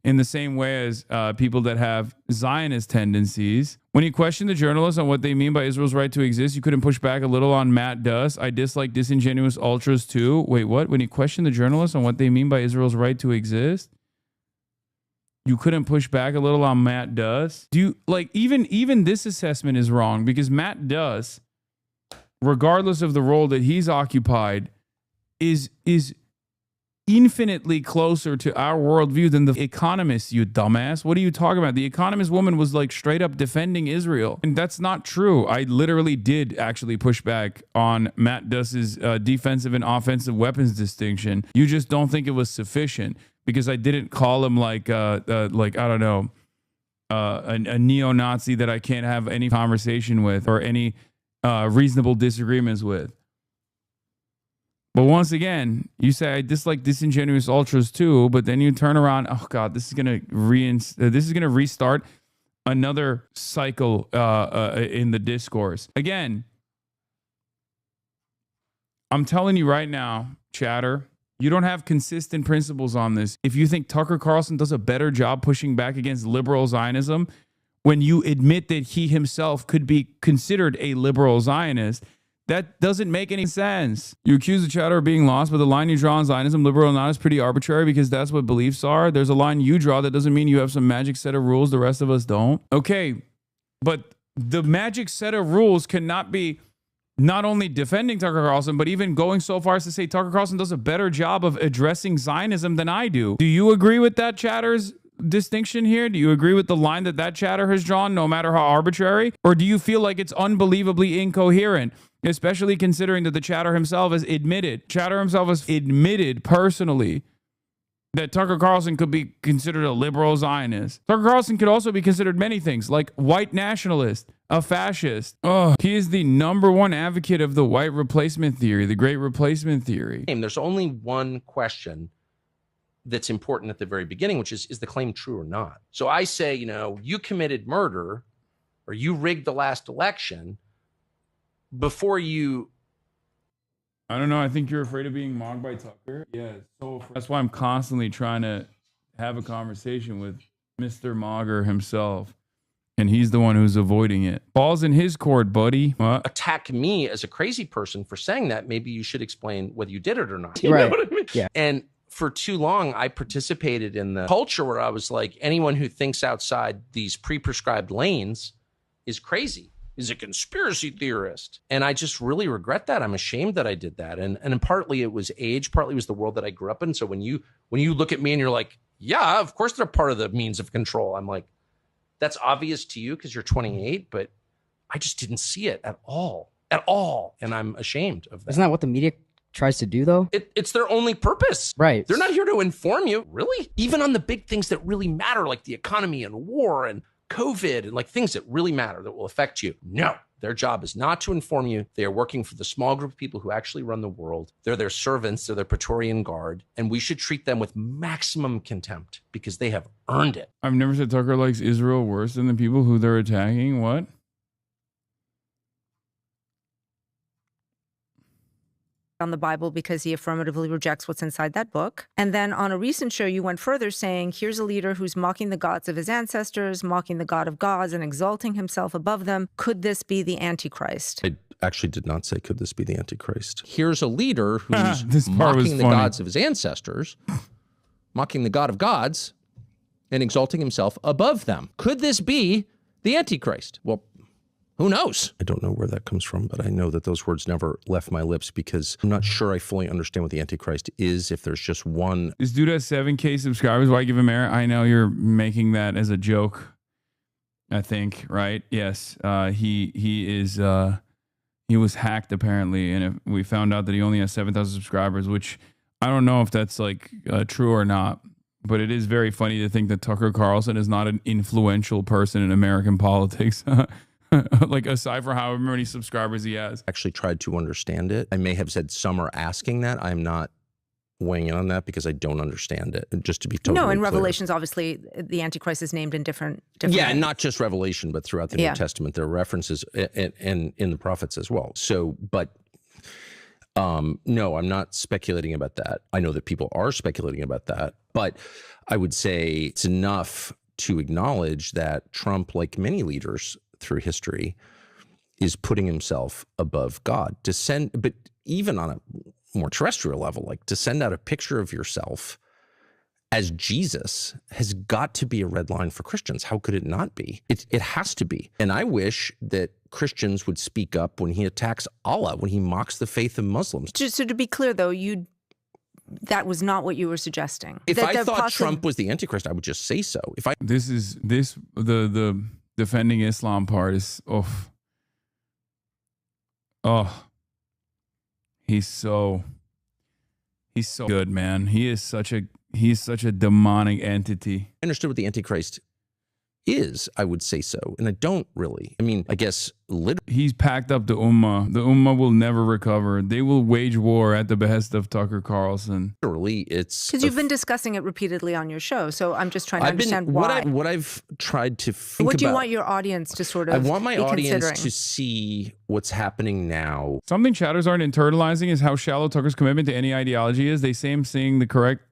in the same way as people that have Zionist tendencies. When you question the journalists on what they mean by Israel's right to exist, you couldn't push back a little on Matt Duss. I dislike disingenuous ultras too. Wait, what? When you question the journalists on what they mean by Israel's right to exist, you couldn't push back a little on Matt Duss? Do you like even this assessment is wrong, because Matt Duss, regardless of the role that he's occupied, is infinitely closer to our worldview than the Economist, you dumbass. What are you talking about? The Economist woman was like straight up defending Israel, and that's not true. I literally did actually push back on Matt Duss's defensive and offensive weapons distinction. You just don't think it was sufficient because I didn't call him like I don't know, a neo-Nazi that I can't have any conversation with or any reasonable disagreements with. But once again, you say I dislike disingenuous ultras too, but then you turn around. Oh God, this is gonna restart another cycle in the discourse. Again, I'm telling you right now, chatter, you don't have consistent principles on this. If you think Tucker Carlson does a better job pushing back against liberal Zionism, when you admit that he himself could be considered a liberal Zionist, that doesn't make any sense. You accuse the chatter of being lost, but the line you draw on Zionism, liberal or not, is pretty arbitrary because that's what beliefs are. There's a line you draw that doesn't mean you have some magic set of rules the rest of us don't. Okay, but the magic set of rules cannot be not only defending Tucker Carlson, but even going so far as to say Tucker Carlson does a better job of addressing Zionism than I do. Do you agree with that chatter's distinction here? Do you agree with the line that chatter has drawn, no matter how arbitrary? Or do you feel like it's unbelievably incoherent, especially considering that the chatter himself has admitted personally that Tucker Carlson could be considered a liberal Zionist? Tucker Carlson could also be considered many things, like white nationalist, a fascist. Oh, he is the #1 advocate of the white replacement theory, the great replacement theory. There's only one question that's important at the very beginning, which is the claim true or not? So I say, you committed murder or you rigged the last election before you... I don't know. I think you're afraid of being mocked by Tucker. Yeah, so that's why I'm constantly trying to have a conversation with Mr. Mogger himself. And he's the one who's avoiding it. Ball's in his court, buddy. What? Attack me as a crazy person for saying that. Maybe you should explain whether you did it or not. You know what I mean? Yeah. And for too long, I participated in the culture where I was like, anyone who thinks outside these pre-prescribed lanes is crazy, is a conspiracy theorist. And I just really regret that. I'm ashamed that I did that. And partly it was age, partly it was the world that I grew up in. So when you look at me and you're like, yeah, of course they're part of the means of control. I'm like, that's obvious to you because you're 28, but I just didn't see it at all. And I'm ashamed of that. Isn't that what the media tries to do, though? It's their only purpose. Right. They're not here to inform you. Really? Even on the big things that really matter, like the economy and war and COVID and like things that really matter that will affect you. No, their job is not to inform you. They are working for the small group of people who actually run the world. They're their servants. They're their Praetorian Guard. And we should treat them with maximum contempt because they have earned it. I've never said Tucker likes Israel worse than the people who they're attacking. What? On the Bible because he affirmatively rejects what's inside that book. And then on a recent show, you went further saying, here's a leader who's mocking the gods of his ancestors, mocking the God of gods and exalting himself above them. Could this be the Antichrist? I actually did not say, could this be the Antichrist? Here's a leader who's mocking the gods of his ancestors, mocking the God of gods, and exalting himself above them. Could this be the Antichrist? Well, who knows? I don't know where that comes from, but I know that those words never left my lips because I'm not sure I fully understand what the Antichrist is if there's just one. This dude has 7K subscribers. Why give him air? I know you're making that as a joke, I think, right? Yes. He was hacked apparently, and we found out that he only has 7,000 subscribers, which I don't know if that's like true or not, but it is very funny to think that Tucker Carlson is not an influential person in American politics. Like aside from however many subscribers he has. Actually tried to understand it. I may have said some are asking that. I'm not weighing in on that because I don't understand it. Just to be totally No, in clear. Revelations, obviously, the Antichrist is named in different Yeah, and not just Revelation, but throughout the New Testament, there are references in the prophets as well. So, but no, I'm not speculating about that. I know that people are speculating about that, but I would say it's enough to acknowledge that Trump, like many leaders through history, is putting himself above God. But even on a more terrestrial level, like to send out a picture of yourself as Jesus has got to be a red line for Christians. How could it not be? It has to be. And I wish that Christians would speak up when he attacks Allah, when he mocks the faith of Muslims. So to be clear, though, that was not what you were suggesting. If I thought Trump was the Antichrist, I would just say so. The defending Islam part is he's so good, man. He's such a demonic entity. I understood what the Antichrist is, I would say so. And I don't really. I mean, I guess he's packed up the Ummah. The Ummah will never recover. They will wage war at the behest of Tucker Carlson. Literally, it's because you've been discussing it repeatedly on your show. So I'm just trying to understand why. What I've tried to think What do you want your audience to sort of? I want my audience to see what's happening now. Something chatters aren't internalizing is how shallow Tucker's commitment to any ideology is. They see him saying the correct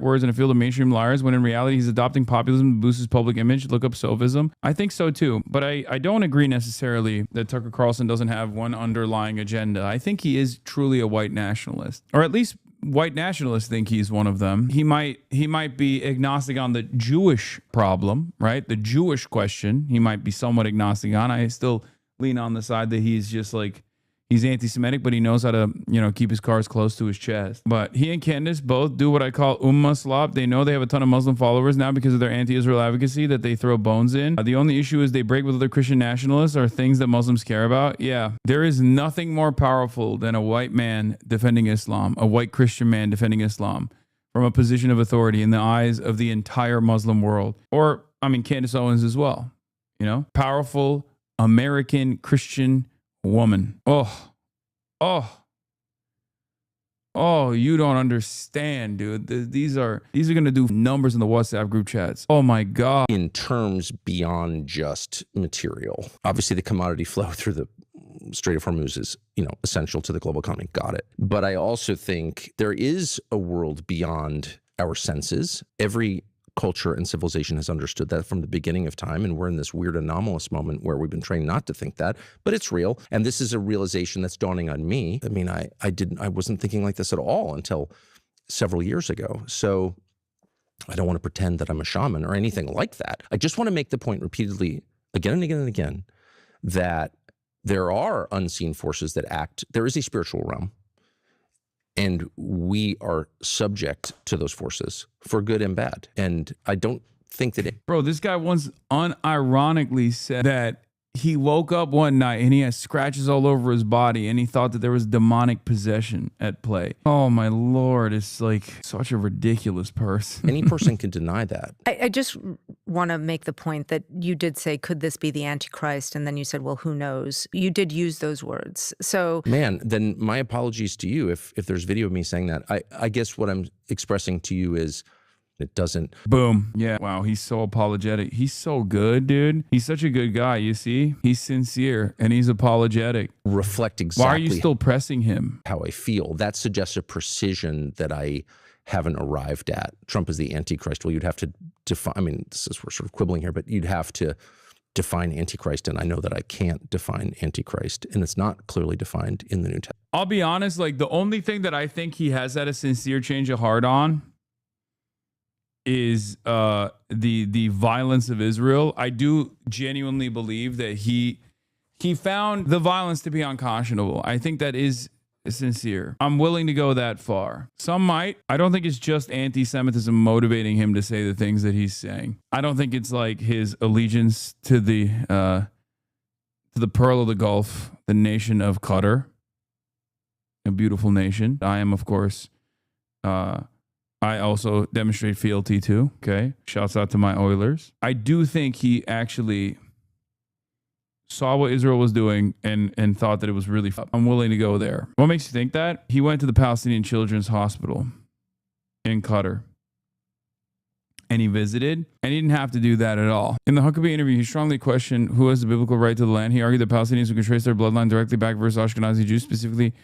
words in a field of mainstream liars, when in reality he's adopting populism to boost his public image. Look up sophism. I think so too, but I don't agree necessarily that Tucker Carlson doesn't have one underlying agenda. I think he is truly a white nationalist, or at least white nationalists think he's one of them. He might be agnostic on the Jewish problem, right? The Jewish question, he might be somewhat agnostic on. I still lean on the side that he's just like, he's anti-Semitic, but he knows how to, keep his cards close to his chest. But he and Candace both do what I call slop. They know they have a ton of Muslim followers now because of their anti-Israel advocacy that they throw bones in. The only issue is they break with other Christian nationalists or things that Muslims care about. Yeah, there is nothing more powerful than a white man defending Islam, a white Christian man defending Islam from a position of authority in the eyes of the entire Muslim world. Or, Candace Owens as well. Powerful American Christian woman. Oh, you don't understand, dude. These are going to do numbers in the WhatsApp group chats. Oh my God. In terms beyond just material. Obviously the commodity flow through the Strait of Hormuz is, essential to the global economy. Got it. But I also think there is a world beyond our senses. Every culture and civilization has understood that from the beginning of time, and we're in this weird anomalous moment where we've been trained not to think that, but it's real. And this is a realization that's dawning on me. I wasn't thinking like this at all until several years ago. So I don't want to pretend that I'm a shaman or anything like that. I just want to make the point repeatedly, again and again and again, that there are unseen forces that act. There is a spiritual realm. And we are subject to those forces for good and bad. And I don't think that Bro, this guy once unironically said that he woke up one night and he has scratches all over his body and he thought that there was demonic possession at play. Oh my Lord, it's like such a ridiculous person. Any person can deny that. I just want to make the point that you did say, could this be the Antichrist? And then you said, well, who knows? You did use those words. So man, then my apologies to you if there's video of me saying that. I guess what I'm expressing to you is it doesn't. Boom. Yeah. Wow. He's so apologetic. He's so good, dude. He's such a good guy. You see, he's sincere and he's apologetic. Reflect exactly. Why are you still pressing him? How I feel. That suggests a precision that I haven't arrived at. Trump is the Antichrist. Well, you'd have to define, we're sort of quibbling here, but you'd have to define Antichrist. And I know that I can't define Antichrist. And it's not clearly defined in the New Testament. I'll be honest, like the only thing that I think he has had a sincere change of heart on is the violence of Israel. I do genuinely believe that he found the violence to be unconscionable. I think that is sincere. I'm willing to go that far. Some might. I don't think it's just anti-Semitism motivating him to say the things that he's saying. I don't think it's like his allegiance to the pearl of the Gulf, the nation of Qatar, a beautiful nation. I am, of course, I also demonstrate fealty to. Okay. Shouts out to my Oilers. I do think he actually saw what Israel was doing and thought that it was really I'm willing to go there. What makes you think that? He went to the Palestinian Children's Hospital in Qatar. And he visited, and he didn't have to do that at all. In the Huckabee interview, he strongly questioned who has the biblical right to the land. He argued that Palestinians who can trace their bloodline directly back versus Ashkenazi Jews, specifically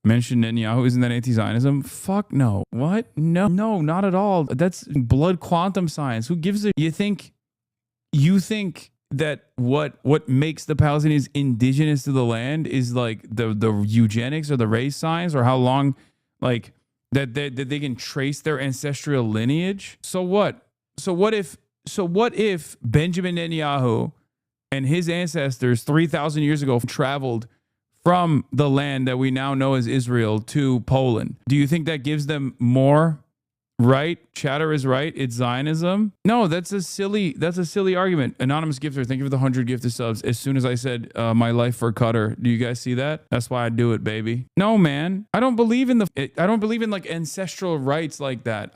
mentioned Netanyahu. Isn't that anti-Zionism? Fuck no. What? No, not at all. That's blood quantum science. Who gives a... You think that what makes the Palestinians indigenous to the land is like the eugenics or the race science or how long, like, that they can trace their ancestral lineage? So what? So what if Benjamin Netanyahu and his ancestors 3,000 years ago traveled from the land that we now know as Israel to Poland? Do you think that gives them more right? Chatter is right. It's Zionism. No, that's a silly argument. Anonymous gifter, thank you for the 100 gifted subs. As soon as I said my life for Qatar, do you guys see that? That's why I do it, baby. No, man. I don't believe in like ancestral rights like that.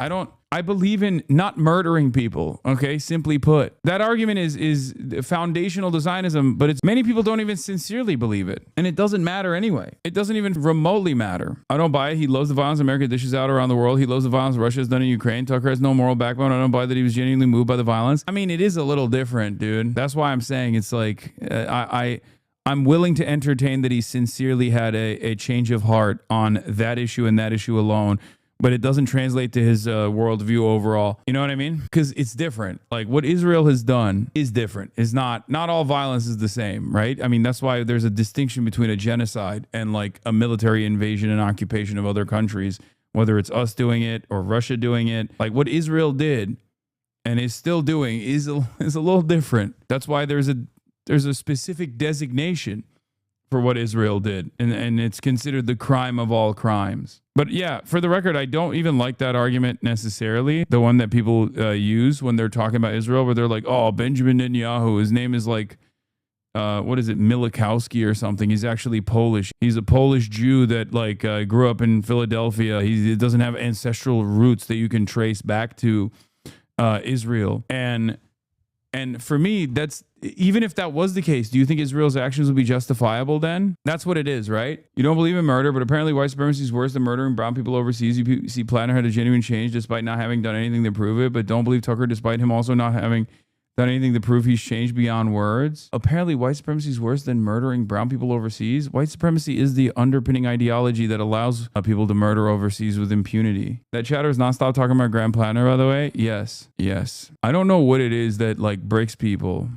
I believe in not murdering people, okay? Simply put. That argument is foundational to Zionism, but many people don't even sincerely believe it. And it doesn't matter anyway. It doesn't even remotely matter. I don't buy it. He loves the violence America dishes out around the world. He loves the violence Russia has done in Ukraine. Tucker has no moral backbone. I don't buy that he was genuinely moved by the violence. I mean, it is a little different, dude. That's why I'm saying it's like, I'm willing to entertain that he sincerely had a change of heart on that issue and that issue alone. But it doesn't translate to his worldview overall. You know what I mean? Because it's different. Like what Israel has done is different. It's not all violence is the same, right? I mean, that's why there's a distinction between a genocide and like a military invasion and occupation of other countries, whether it's us doing it or Russia doing it. Like what Israel did and is still doing is a little different. That's why there's There's a specific designation for what Israel did, and it's considered the crime of all crimes. But yeah, for the record, I don't even like that argument necessarily, the one that people use when they're talking about Israel, where they're like, oh, Benjamin Netanyahu, his name is like, what is it, Milikowski or something. He's actually Polish. He's a Polish Jew that like grew up in Philadelphia. He doesn't have ancestral roots that you can trace back to Israel. And for me, that's, even if that was the case, do you think Israel's actions would be justifiable then? That's what it is, right? You don't believe in murder, but apparently white supremacy is worse than murdering brown people overseas. You see Platter had a genuine change despite not having done anything to prove it, but don't believe Tucker despite him also not having done anything to prove he's changed beyond words. Apparently white supremacy is worse than murdering brown people overseas. White supremacy is the underpinning ideology that allows people to murder overseas with impunity. That chatter is not stop talking about Graham Platter, by the way. Yes. I don't know what it is that like breaks people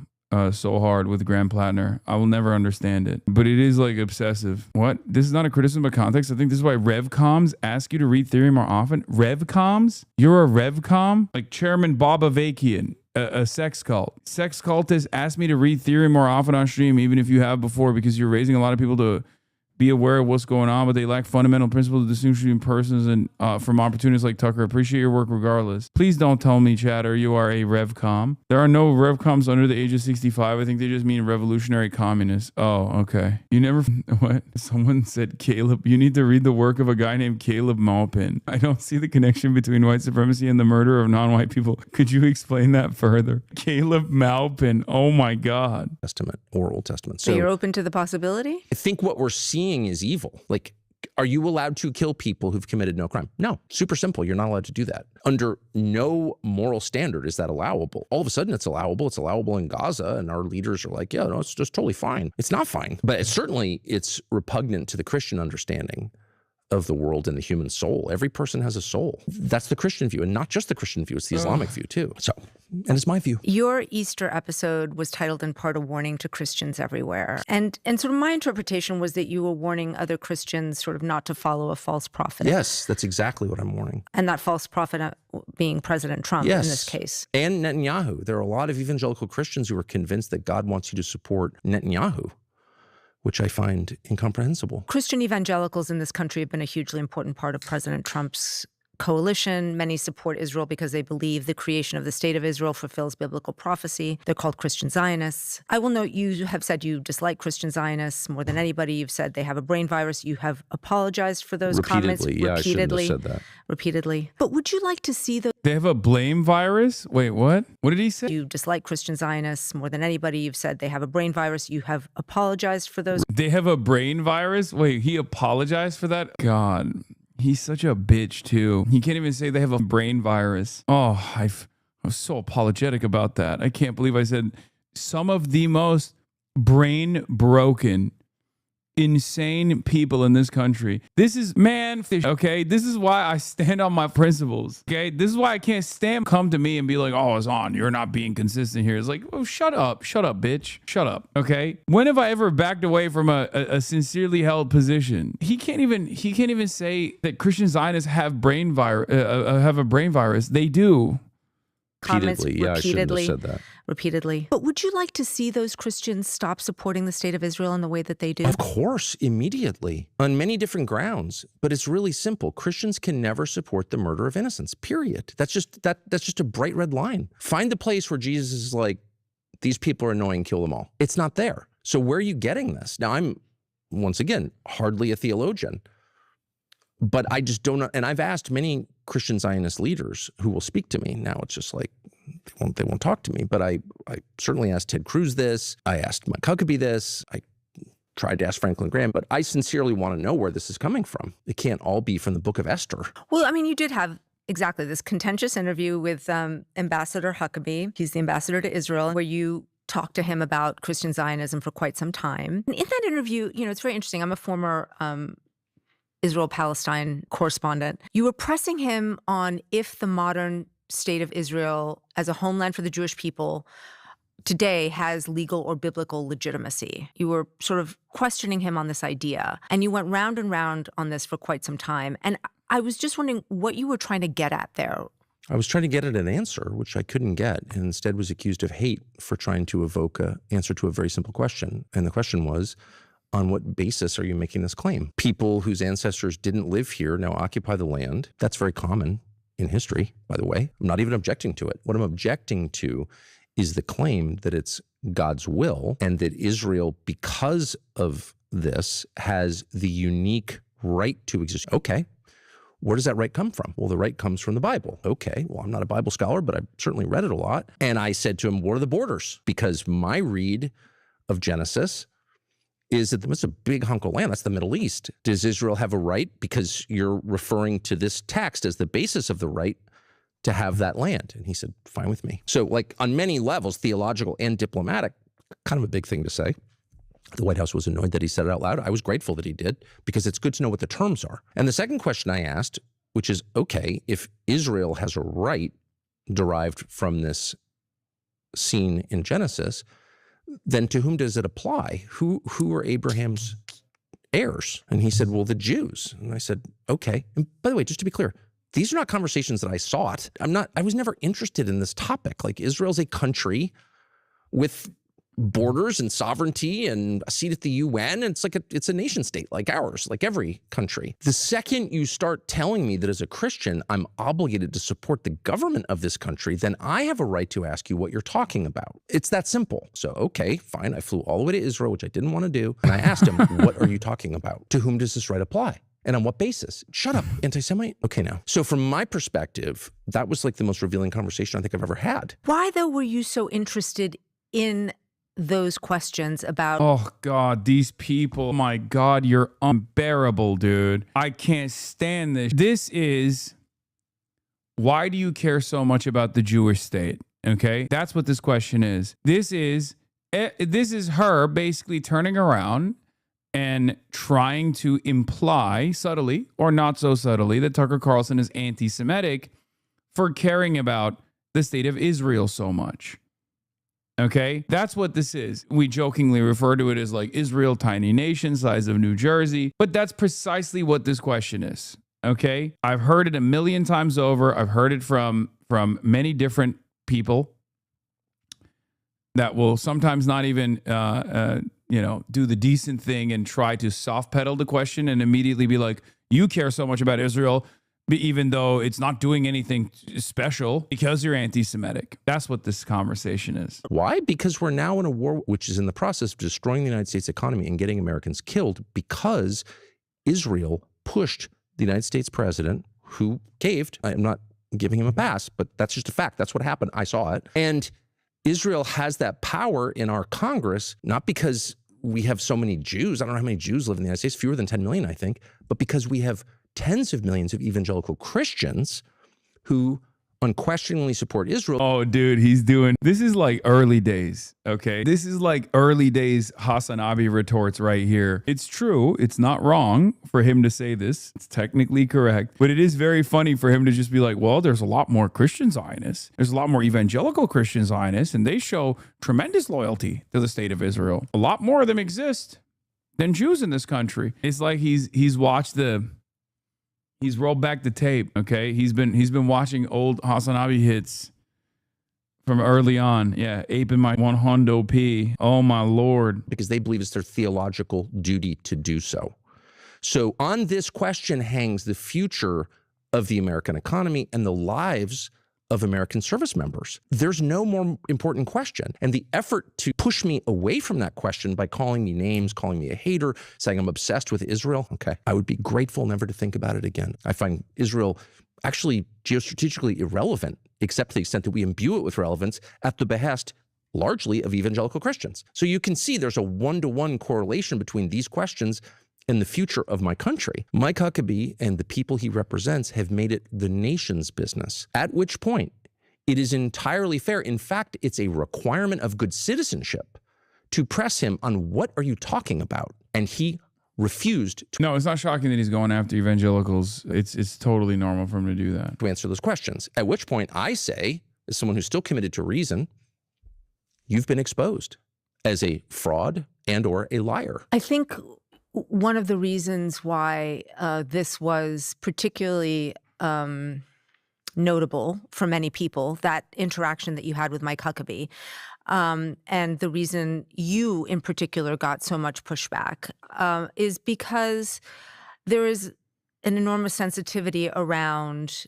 so hard with Graham Plattner. I will never understand it, but it is like obsessive. What? This is not a criticism of context. I think this is why revcoms ask you to read theory more often. Revcoms? You're a revcom? Like Chairman Bob Avakian, a sex cult. Sex cultists ask me to read theory more often on stream, even if you have before, because you're raising a lot of people to be aware of what's going on, but they lack fundamental principles of distinction between persons and from opportunists like Tucker. Appreciate your work regardless. Please don't tell me, chatter, you are a revcom. There are no revcoms under the age of 65. I think they just mean revolutionary communists. Oh, okay. You never, what? Someone said, Caleb, you need to read the work of a guy named Caleb Maupin. I don't see the connection between white supremacy and the murder of non-white people. Could you explain that further? Caleb Maupin. Oh my God. Testament or Old Testament. So you're open to the possibility? I think what we're seeing is evil. Like, are you allowed to kill people who've committed no crime? No. Super simple. You're not allowed to do that. Under no moral standard is that allowable. All of a sudden it's allowable. It's allowable in Gaza, and our leaders are like, yeah, no, it's just totally fine. It's not fine. But it's repugnant to the Christian understanding of the world and the human soul. Every person has a soul. That's the Christian view, and not just the Christian view, it's the Islamic view too. So, and it's my view. Your Easter episode was titled in part a warning to Christians everywhere. And sort of my interpretation was that you were warning other Christians sort of not to follow a false prophet. Yes, that's exactly what I'm warning. And that false prophet being President Trump in this case. And Netanyahu. There are a lot of evangelical Christians who are convinced that God wants you to support Netanyahu, which I find incomprehensible. Christian evangelicals in this country have been a hugely important part of President Trump's coalition. Many support Israel because they believe the creation of the state of Israel fulfills biblical prophecy. They're called Christian Zionists. I will note you have said you dislike Christian Zionists more than anybody. You've said they have a brain virus. You have apologized for those comments repeatedly. I shouldn't have said that. Repeatedly. But would you like to see the... They have a blame virus? Wait, what? What did he say? You dislike Christian Zionists more than anybody. You've said they have a brain virus. You have apologized for those. They have a brain virus? Wait, he apologized for that? God, he's such a bitch too. He can't even say they have a brain virus. Oh, I was so apologetic about that. I can't believe I said some of the most brain broken, insane people in this country. This is okay? This is why I stand on my principles, okay? This is why I can't stand come to me and be like, oh, it's on. You're not being consistent here. It's like, oh, shut up, bitch. Shut up, okay? When have I ever backed away from a sincerely held position? He can't even say that Christian Zionists have a brain virus. They do. Comments I shouldn't have said that. Repeatedly. But would you like to see those Christians stop supporting the state of Israel in the way that they do? Of course, immediately, on many different grounds. But it's really simple. Christians can never support the murder of innocents, period. That's just a bright red line. Find the place where Jesus is like, these people are annoying, kill them all. It's not there. So where are you getting this? Now, I'm, once again, hardly a theologian. But I just don't know. And I've asked many Christian Zionist leaders who will speak to me. Now it's just like, they won't talk to me. But I certainly asked Ted Cruz this. I asked Mike Huckabee this. I tried to ask Franklin Graham. But I sincerely want to know where this is coming from. It can't all be from the book of Esther. Well, I mean, you did have exactly this contentious interview with Ambassador Huckabee. He's the ambassador to Israel, where you talked to him about Christian Zionism for quite some time. And in that interview, it's very interesting. I'm a former Israel-Palestine correspondent. You were pressing him on if the modern state of Israel as a homeland for the Jewish people today has legal or biblical legitimacy. You were sort of questioning him on this idea, and you went round and round on this for quite some time. And I was just wondering what you were trying to get at there. I was trying to get at an answer, which I couldn't get, and instead was accused of hate for trying to evoke an answer to a very simple question. And the question was, on what basis are you making this claim? People whose ancestors didn't live here now occupy the land. That's very common in history, by the way. I'm not even objecting to it. What I'm objecting to is the claim that it's God's will and that Israel, because of this, has the unique right to exist. Okay. Where does that right come from? Well, the right comes from the Bible. Okay, well, I'm not a Bible scholar, but I've certainly read it a lot. And I said to him, what are the borders? Because my read of Genesis is that it's a big hunk of land. That's the Middle East. Does Israel have a right? Because you're referring to this text as the basis of the right to have that land. And he said, fine with me. So like on many levels, theological and diplomatic, kind of a big thing to say. The White House was annoyed that he said it out loud. I was grateful that he did because it's good to know what the terms are. And the second question I asked, which is, okay, if Israel has a right derived from this scene in Genesis, then to whom does it apply? Who are Abraham's heirs? And he said, well, the Jews. And I said, okay. And by the way, just to be clear, these are not conversations that I sought. I was never interested in this topic. Like Israel's a country with borders and sovereignty and a seat at the UN. And it's a nation state like ours, like every country. The second you start telling me that as a Christian, I'm obligated to support the government of this country, then I have a right to ask you what you're talking about. It's that simple. So, okay, fine. I flew all the way to Israel, which I didn't want to do. And I asked him, what are you talking about? To whom does this right apply? And on what basis? Shut up, anti-Semite. Okay, now. So from my perspective, that was like the most revealing conversation I think I've ever had. Why, though, were you so interested in those questions about... Oh, God, these people. Oh, my God, you're unbearable, dude. I can't stand this. This is... Why do you care so much about the Jewish state? Okay? That's what this question is. This is her basically turning around and trying to imply, subtly or not so subtly, that Tucker Carlson is anti-Semitic for caring about the state of Israel so much. Okay, that's what this is. We jokingly refer to it as like Israel, tiny nation, size of New Jersey, but that's precisely what this question is. Okay, I've heard it a million times over. I've heard it from many different people that will sometimes not even, do the decent thing and try to soft pedal the question and immediately be like, you care so much about Israel, even though it's not doing anything special because you're anti-Semitic. That's what this conversation is. Why? Because we're now in a war which is in the process of destroying the United States economy and getting Americans killed because Israel pushed the United States president who caved. I'm not giving him a pass, but that's just a fact. That's what happened. I saw it. And Israel has that power in our Congress, not because we have so many Jews. I don't know how many Jews live in the United States, fewer than 10 million, I think, but because we have tens of millions of evangelical Christians who unquestioningly support Israel. Oh, dude, this is like early days, okay? This is like early days Hasanabi retorts right here. It's true. It's not wrong for him to say this. It's technically correct. But it is very funny for him to just be like, well, there's a lot more Christian Zionists. There's a lot more evangelical Christian Zionists, and they show tremendous loyalty to the state of Israel. A lot more of them exist than Jews in this country. It's like he's rolled back the tape, okay? He's been watching old Hasanabi hits from early on. Yeah, aping my 100p. Oh, my Lord. Because they believe it's their theological duty to do so. So on this question hangs the future of the American economy and the lives of American service members. There's no more important question. And the effort to push me away from that question by calling me names, calling me a hater, saying I'm obsessed with Israel, okay, I would be grateful never to think about it again. I find Israel actually geostrategically irrelevant, except to the extent that we imbue it with relevance at the behest largely of evangelical Christians. So you can see there's a one-to-one correlation between these questions and the future of my country. Mike Huckabee and the people he represents have made it the nation's business, at which point it is entirely fair. In fact, it's a requirement of good citizenship to press him on what are you talking about? And he refused to. No, it's not shocking that he's going after evangelicals. It's totally normal for him to do that. To answer those questions. At which point I say, as someone who's still committed to reason, you've been exposed as a fraud and or a liar. I think one of the reasons why this was particularly notable for many people, that interaction that you had with Mike Huckabee. And the reason you in particular got so much pushback is because there is an enormous sensitivity around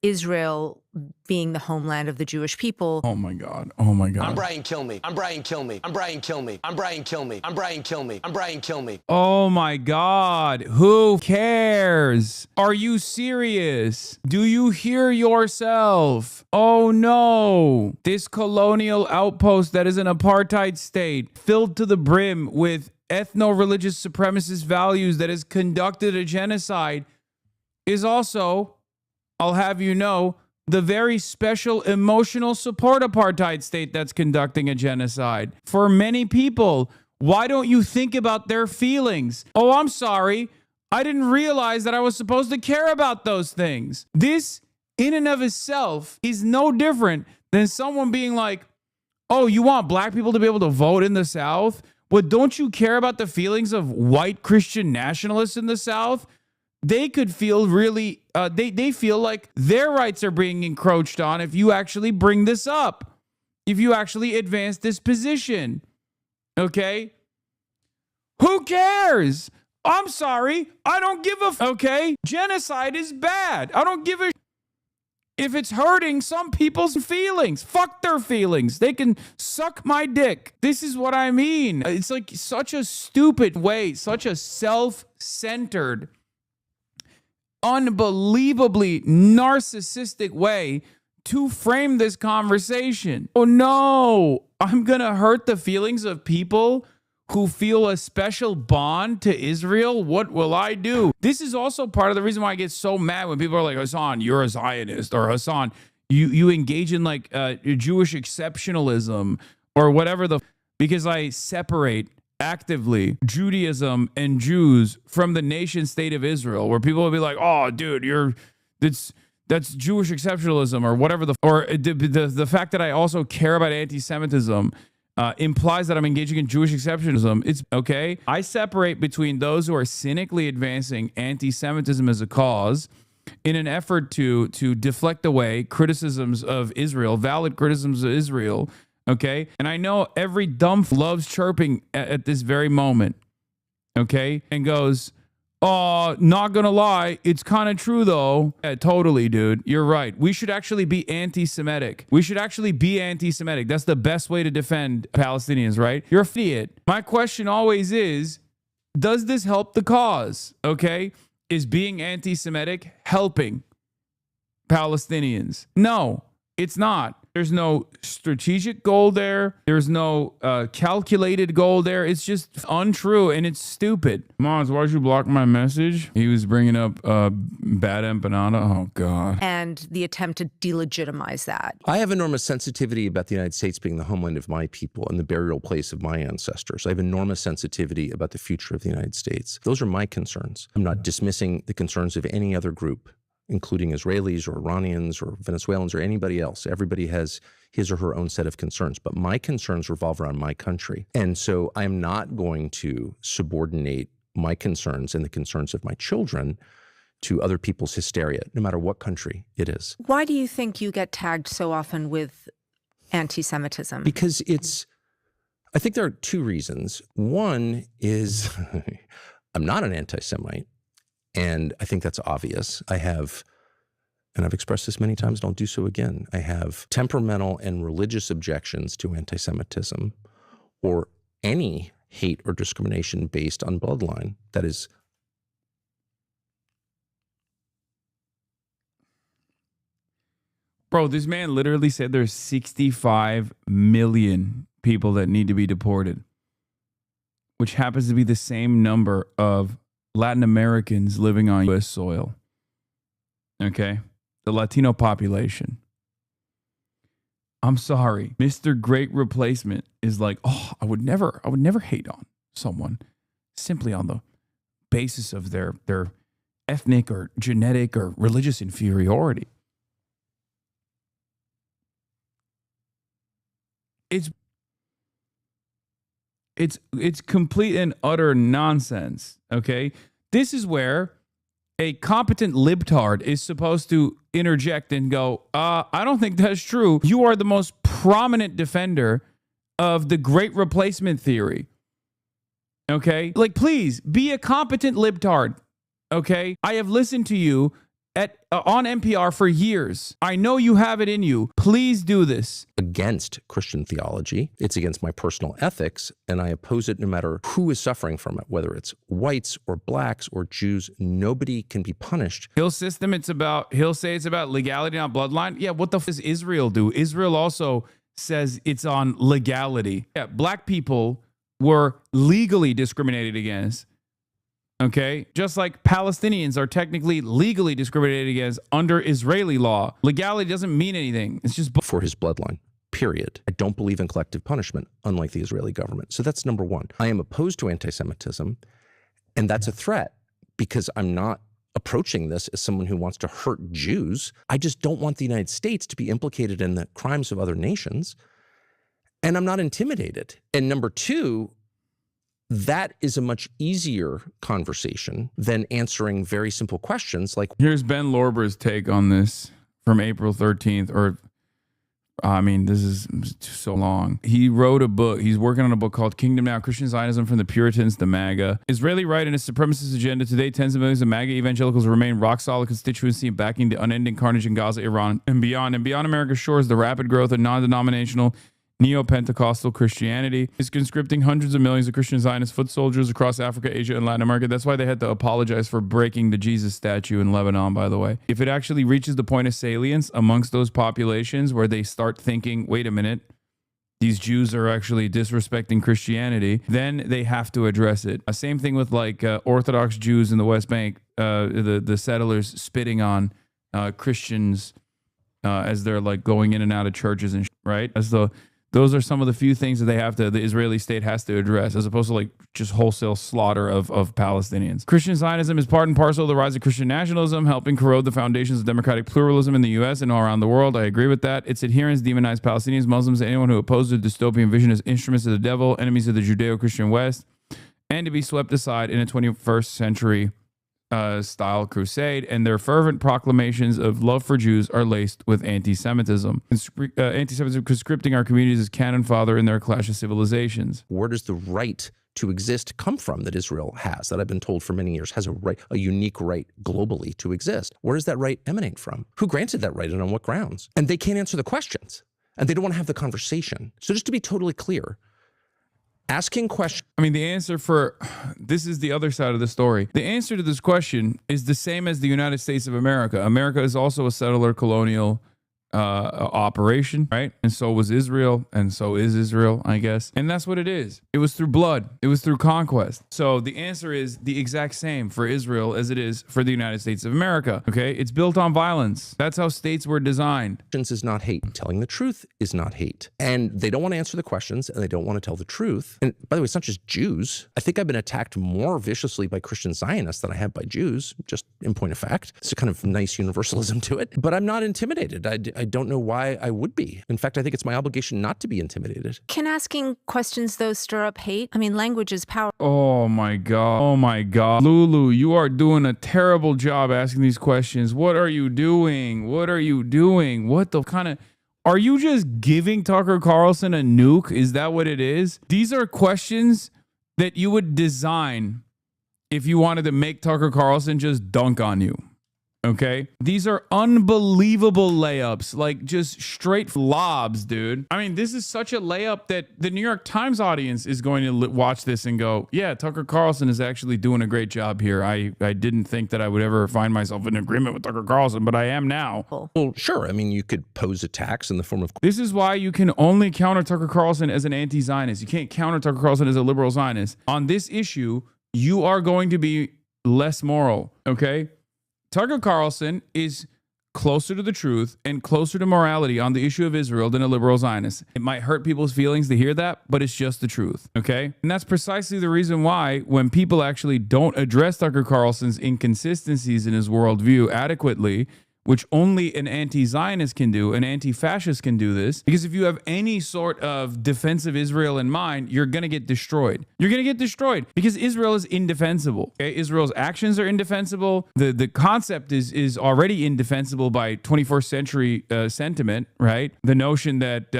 Israel being the homeland of the Jewish people. Oh my God. Oh my God. I'm Brian Kilmeade. I'm Brian Kilmeade. I'm Brian Kilmeade. I'm Brian Kilmeade. I'm Brian Kilmeade. I'm Brian Kilmeade. Oh my God. Who cares? Are you serious? Do you hear yourself? Oh no. This colonial outpost that is an apartheid state filled to the brim with ethno-religious supremacist values that has conducted a genocide is also, I'll have you know, the very special emotional support apartheid state that's conducting a genocide. For many people, why don't you think about their feelings? Oh, I'm sorry. I didn't realize that I was supposed to care about those things. This, in and of itself, is no different than someone being like, oh, you want black people to be able to vote in the South? But don't you care about the feelings of white Christian nationalists in the South? They could feel really, they feel like their rights are being encroached on if you actually bring this up, if you actually advance this position. Okay? Who cares? I'm sorry. I don't give a okay? Genocide is bad. I don't give a if it's hurting some people's feelings. Fuck their feelings. They can suck my dick. This is what I mean. It's like such a stupid way, such a self-centered, unbelievably narcissistic way to frame this conversation. Oh no, I'm gonna hurt the feelings of people who feel a special bond to Israel. What will I do? This is also part of the reason why I get so mad when people are like, Hassan, you're a Zionist, or Hassan, you engage in like Jewish exceptionalism or whatever because I separate actively Judaism and Jews from the nation state of Israel, where people will be like, oh dude, that's Jewish exceptionalism or whatever the fact that I also care about anti-Semitism implies that I'm engaging in Jewish exceptionalism. It's okay. I separate between those who are cynically advancing anti-Semitism as a cause in an effort to deflect away criticisms of Israel, valid criticisms of Israel. Okay. And I know every dumb loves chirping at this very moment. Okay. And goes, oh, not gonna lie, it's kind of true though. Yeah, totally, dude. You're right. We should actually be anti-Semitic. We should actually be anti-Semitic. That's the best way to defend Palestinians, right? You're an idiot. My question always is, does this help the cause? Okay. Is being anti-Semitic helping Palestinians? No, it's not. There's no strategic goal there. There's no calculated goal there. It's just untrue and it's stupid. Mons, why'd you block my message? He was bringing up bad empanada. Oh, God. And the attempt to delegitimize that. I have enormous sensitivity about the United States being the homeland of my people and the burial place of my ancestors. I have enormous sensitivity about the future of the United States. Those are my concerns. I'm not dismissing the concerns of any other group, including Israelis or Iranians or Venezuelans or anybody else. Everybody has his or her own set of concerns, but my concerns revolve around my country. And so I'm not going to subordinate my concerns and the concerns of my children to other people's hysteria, no matter what country it is. Why do you think you get tagged so often with anti-Semitism? Because I think there are two reasons. One is I'm not an anti-Semite. And I think that's obvious. I have, and I've expressed this many times, and I'll do so again, I have temperamental and religious objections to anti-Semitism or any hate or discrimination based on bloodline. That is, bro, this man literally said there's 65 million people that need to be deported, which happens to be the same number of Latin Americans living on U.S. soil. Okay? The Latino population. I'm sorry. Mr. Great Replacement is like, oh, I would never hate on someone simply on the basis of their ethnic or genetic or religious inferiority. It's complete and utter nonsense, okay? This is where a competent libtard is supposed to interject and go, I don't think that's true. You are the most prominent defender of the great replacement theory. Okay? Like, please be a competent libtard. Okay? I have listened to you on NPR for years. I know you have it in you. Please do this. Against Christian theology. It's against my personal ethics, and I oppose it no matter who is suffering from it, whether it's whites or blacks or Jews. Nobody can be punished. He'll say it's about legality, not bloodline. Yeah, what the f does Israel do? Israel also says it's on legality. Yeah, black people were legally discriminated against. Okay, just like Palestinians are technically legally discriminated against under Israeli law. Legality doesn't mean anything. It's just for his bloodline, period. I don't believe in collective punishment, unlike the Israeli government. So that's number one. I am opposed to anti-Semitism, and that's a threat because I'm not approaching this as someone who wants to hurt Jews. I just don't want the United States to be implicated in the crimes of other nations, and I'm not intimidated. And number two, that is a much easier conversation than answering very simple questions like... Here's Ben Lorber's take on this from April 13th, or, I mean, this is so long. He wrote a book. He's working on a book called Kingdom Now, Christian Zionism from the Puritans to MAGA. Israeli right and its supremacist agenda. Today, tens of millions of MAGA evangelicals remain rock-solid constituency backing the unending carnage in Gaza, Iran, and beyond. And beyond America's shores, the rapid growth of non-denominational Neo-Pentecostal Christianity is conscripting hundreds of millions of Christian Zionist foot soldiers across Africa, Asia, and Latin America. That's why they had to apologize for breaking the Jesus statue in Lebanon, by the way. If it actually reaches the point of salience amongst those populations where they start thinking, wait a minute, these Jews are actually disrespecting Christianity, then they have to address it. Same thing with like Orthodox Jews in the West Bank, the settlers spitting on Christians as they're like going in and out of churches and right? Those are some of the few things that the Israeli state has to address, as opposed to like just wholesale slaughter of Palestinians. Christian Zionism is part and parcel of the rise of Christian nationalism, helping corrode the foundations of democratic pluralism in the U.S. and all around the world. I agree with that. Its adherents demonize Palestinians, Muslims, and anyone who opposes the dystopian vision as instruments of the devil, enemies of the Judeo-Christian West, and to be swept aside in a 21st century style crusade, and their fervent proclamations of love for Jews are laced with anti-Semitism. Anti-Semitism conscripting our communities as cannon fodder in their clash of civilizations. Where does the right to exist come from that Israel has, that I've been told for many years has a unique right globally to exist? Where does that right emanate from? Who granted that right and on what grounds? And they can't answer the questions, and they don't want to have the conversation. So just to be totally clear, asking questions. I mean, the answer for this is the other side of the story. The answer to this question is the same as the United States of America. America is also a settler colonial operation, right? And so was Israel, and so is Israel, I guess. And that's what it is. It was through blood. It was through conquest. So the answer is the exact same for Israel as it is for the United States of America, okay? It's built on violence. That's how states were designed. Is not hate. Telling the truth is not hate. And they don't want to answer the questions, and they don't want to tell the truth. And by the way, it's not just Jews. I think I've been attacked more viciously by Christian Zionists than I have by Jews, just in point of fact. It's a kind of nice universalism to it. But I'm not intimidated. I don't know why I would be. In fact, I think it's my obligation not to be intimidated. Can asking questions, though, stir up hate? I mean, language is power. Oh, my God. Oh, my God. Lulu, you are doing a terrible job asking these questions. What are you doing? What are you doing? What the kind of... Are you just giving Tucker Carlson a nuke? Is that what it is? These are questions that you would design if you wanted to make Tucker Carlson just dunk on you. Okay? These are unbelievable layups, like just straight lobs, dude. I mean, this is such a layup that the New York Times audience is going to watch this and go, yeah, Tucker Carlson is actually doing a great job here. I didn't think that I would ever find myself in agreement with Tucker Carlson, but I am now. Well, sure. I mean, you could pose attacks in the form of... This is why you can only counter Tucker Carlson as an anti-Zionist. You can't counter Tucker Carlson as a liberal Zionist. On this issue, you are going to be less moral, okay? Tucker Carlson is closer to the truth and closer to morality on the issue of Israel than a liberal Zionist. It might hurt people's feelings to hear that, but it's just the truth, okay? And that's precisely the reason why when people actually don't address Tucker Carlson's inconsistencies in his worldview adequately, which only an anti-Zionist can do, an anti-fascist can do this, because if you have any sort of defense of Israel in mind, you're going to get destroyed. You're going to get destroyed because Israel is indefensible. Okay? Israel's actions are indefensible. The concept is already indefensible by 21st century sentiment, right? The notion that,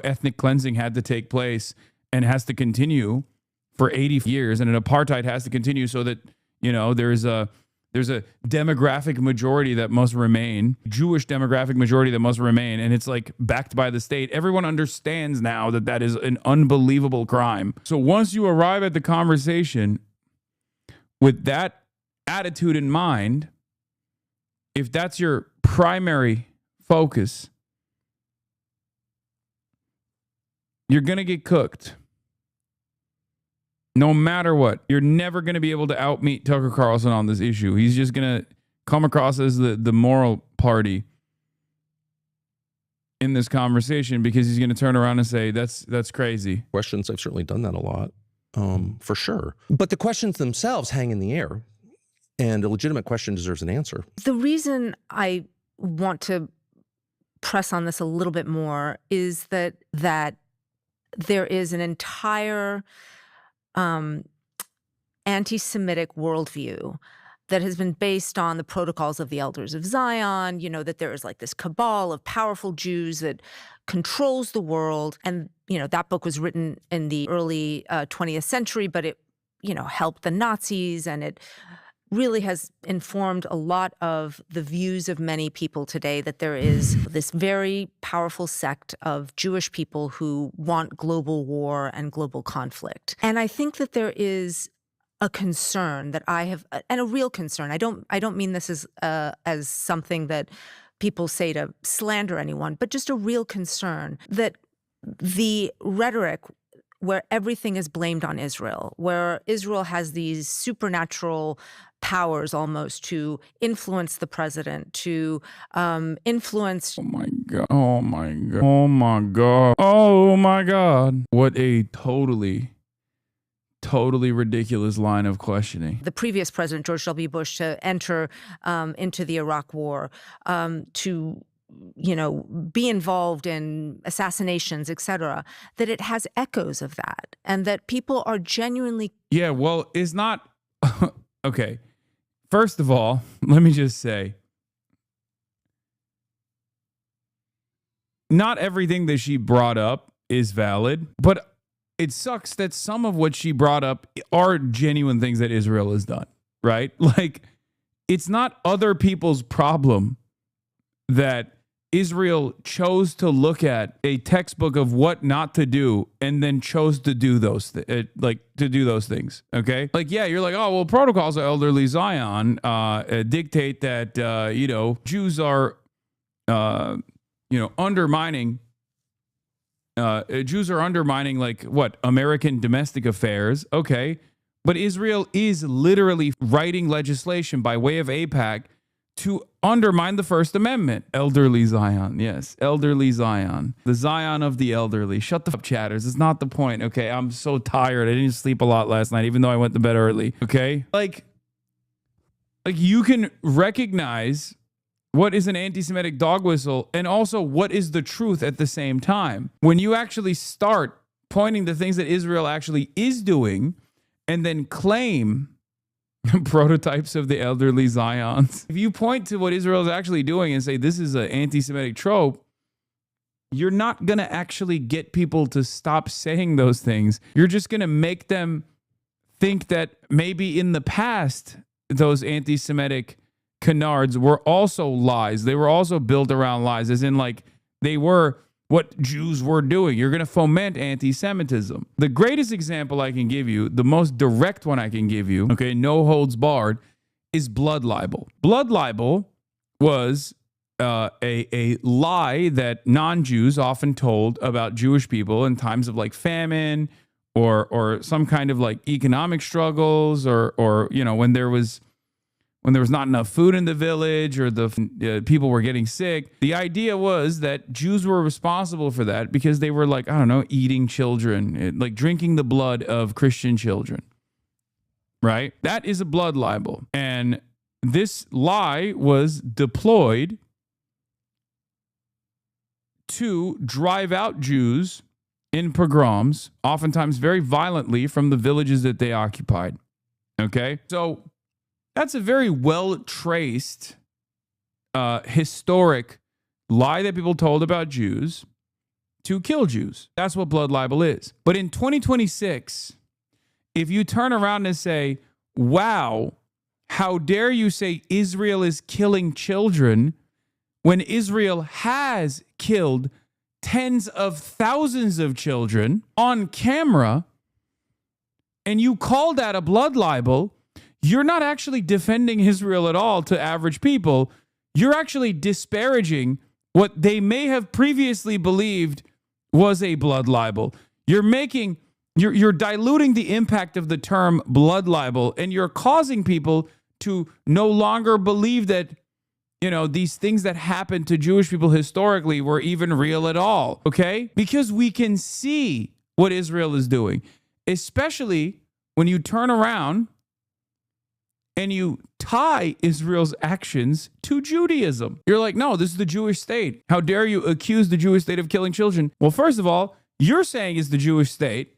ethnic cleansing had to take place and has to continue for 80 years, and an apartheid has to continue so that, there's a demographic majority that must remain, Jewish demographic majority that must remain, and it's like backed by the state. Everyone understands now that that is an unbelievable crime. So once you arrive at the conversation with that attitude in mind, if that's your primary focus, you're going to get cooked. No matter what, you're never going to be able to outmeet Tucker Carlson on this issue. He's just going to come across as the moral party in this conversation because he's going to turn around and say, that's crazy. Questions, I've certainly done that a lot, for sure. But the questions themselves hang in the air, and a legitimate question deserves an answer. The reason I want to press on this a little bit more is that there is an entire anti-Semitic worldview that has been based on the protocols of the elders of Zion, that there is like this cabal of powerful Jews that controls the world. And, that book was written in the early 20th century, but it, helped the Nazis, and it really has informed a lot of the views of many people today that there is this very powerful sect of Jewish people who want global war and global conflict. And I think that there is a concern that I have, and a real concern. I don't mean this as something that people say to slander anyone, but just a real concern that the rhetoric where everything is blamed on Israel, where Israel has these supernatural powers almost to influence the president, to influence. Oh my God. Oh my God. Oh my God. Oh my God. What a totally ridiculous line of questioning. The previous president, George W. Bush, to enter into the Iraq War, to be involved in assassinations, et cetera, that it has echoes of that, and that people are genuinely. Yeah, well, it's not. Okay. First of all, let me just say, not everything that she brought up is valid, but it sucks that some of what she brought up are genuine things that Israel has done, right? Like, it's not other people's problem that Israel chose to look at a textbook of what not to do and then chose to do those things. Okay. Like, yeah, you're like, oh, well, protocols of elderly Zion dictate that, Jews are, undermining. Jews are undermining American domestic affairs. Okay. But Israel is literally writing legislation by way of AIPAC to undermine the First Amendment. Elderly Zion. Yes. Elderly Zion. The Zion of the elderly. Shut the fuck up, chatters. It's not the point. Okay. I'm so tired. I didn't sleep a lot last night, even though I went to bed early. Okay. Like you can recognize what is an anti-Semitic dog whistle and also what is the truth at the same time. When you actually start pointing to things that Israel actually is doing and then claim prototypes of the elderly Zions. If you point to what Israel is actually doing and say this is an anti-Semitic trope, you're not going to actually get people to stop saying those things. You're just going to make them think that maybe in the past, those anti-Semitic canards were also lies. They were also built around lies, as in they were what Jews were doing. You're going to foment anti-Semitism. The greatest example I can give you, the most direct one I can give you, okay, no holds barred, is blood libel. Blood libel was a lie that non-Jews often told about Jewish people in times of famine or some kind of economic struggles or when there was not enough food in the village or the people were getting sick. The idea was that Jews were responsible for that because they were eating children, drinking the blood of Christian children, right? That is a blood libel. And this lie was deployed to drive out Jews in pogroms, oftentimes very violently, from the villages that they occupied. Okay? So that's a very well-traced, historic lie that people told about Jews to kill Jews. That's what blood libel is. But in 2026, if you turn around and say, wow, how dare you say Israel is killing children when Israel has killed tens of thousands of children on camera, and you call that a blood libel, you're not actually defending Israel at all to average people. You're actually disparaging what they may have previously believed was a blood libel. You're diluting the impact of the term blood libel, and you're causing people to no longer believe that, you know, these things that happened to Jewish people historically were even real at all, okay? Because we can see what Israel is doing, especially when you turn around and you tie Israel's actions to Judaism. You're like, no, this is the Jewish state. How dare you accuse the Jewish state of killing children? Well, first of all, you're saying it's the Jewish state,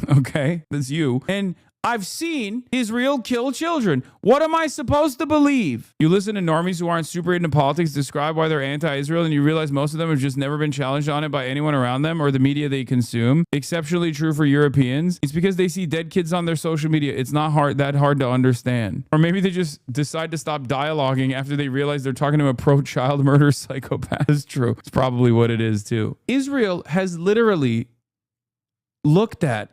okay? That's you. And I've seen Israel kill children. What am I supposed to believe? You listen to normies who aren't super into politics describe why they're anti-Israel, and you realize most of them have just never been challenged on it by anyone around them or the media they consume. Exceptionally true for Europeans. It's because they see dead kids on their social media. It's not that hard to understand. Or maybe they just decide to stop dialoguing after they realize they're talking to a pro-child murder psychopath. It's true. It's probably what it is too. Israel has literally looked at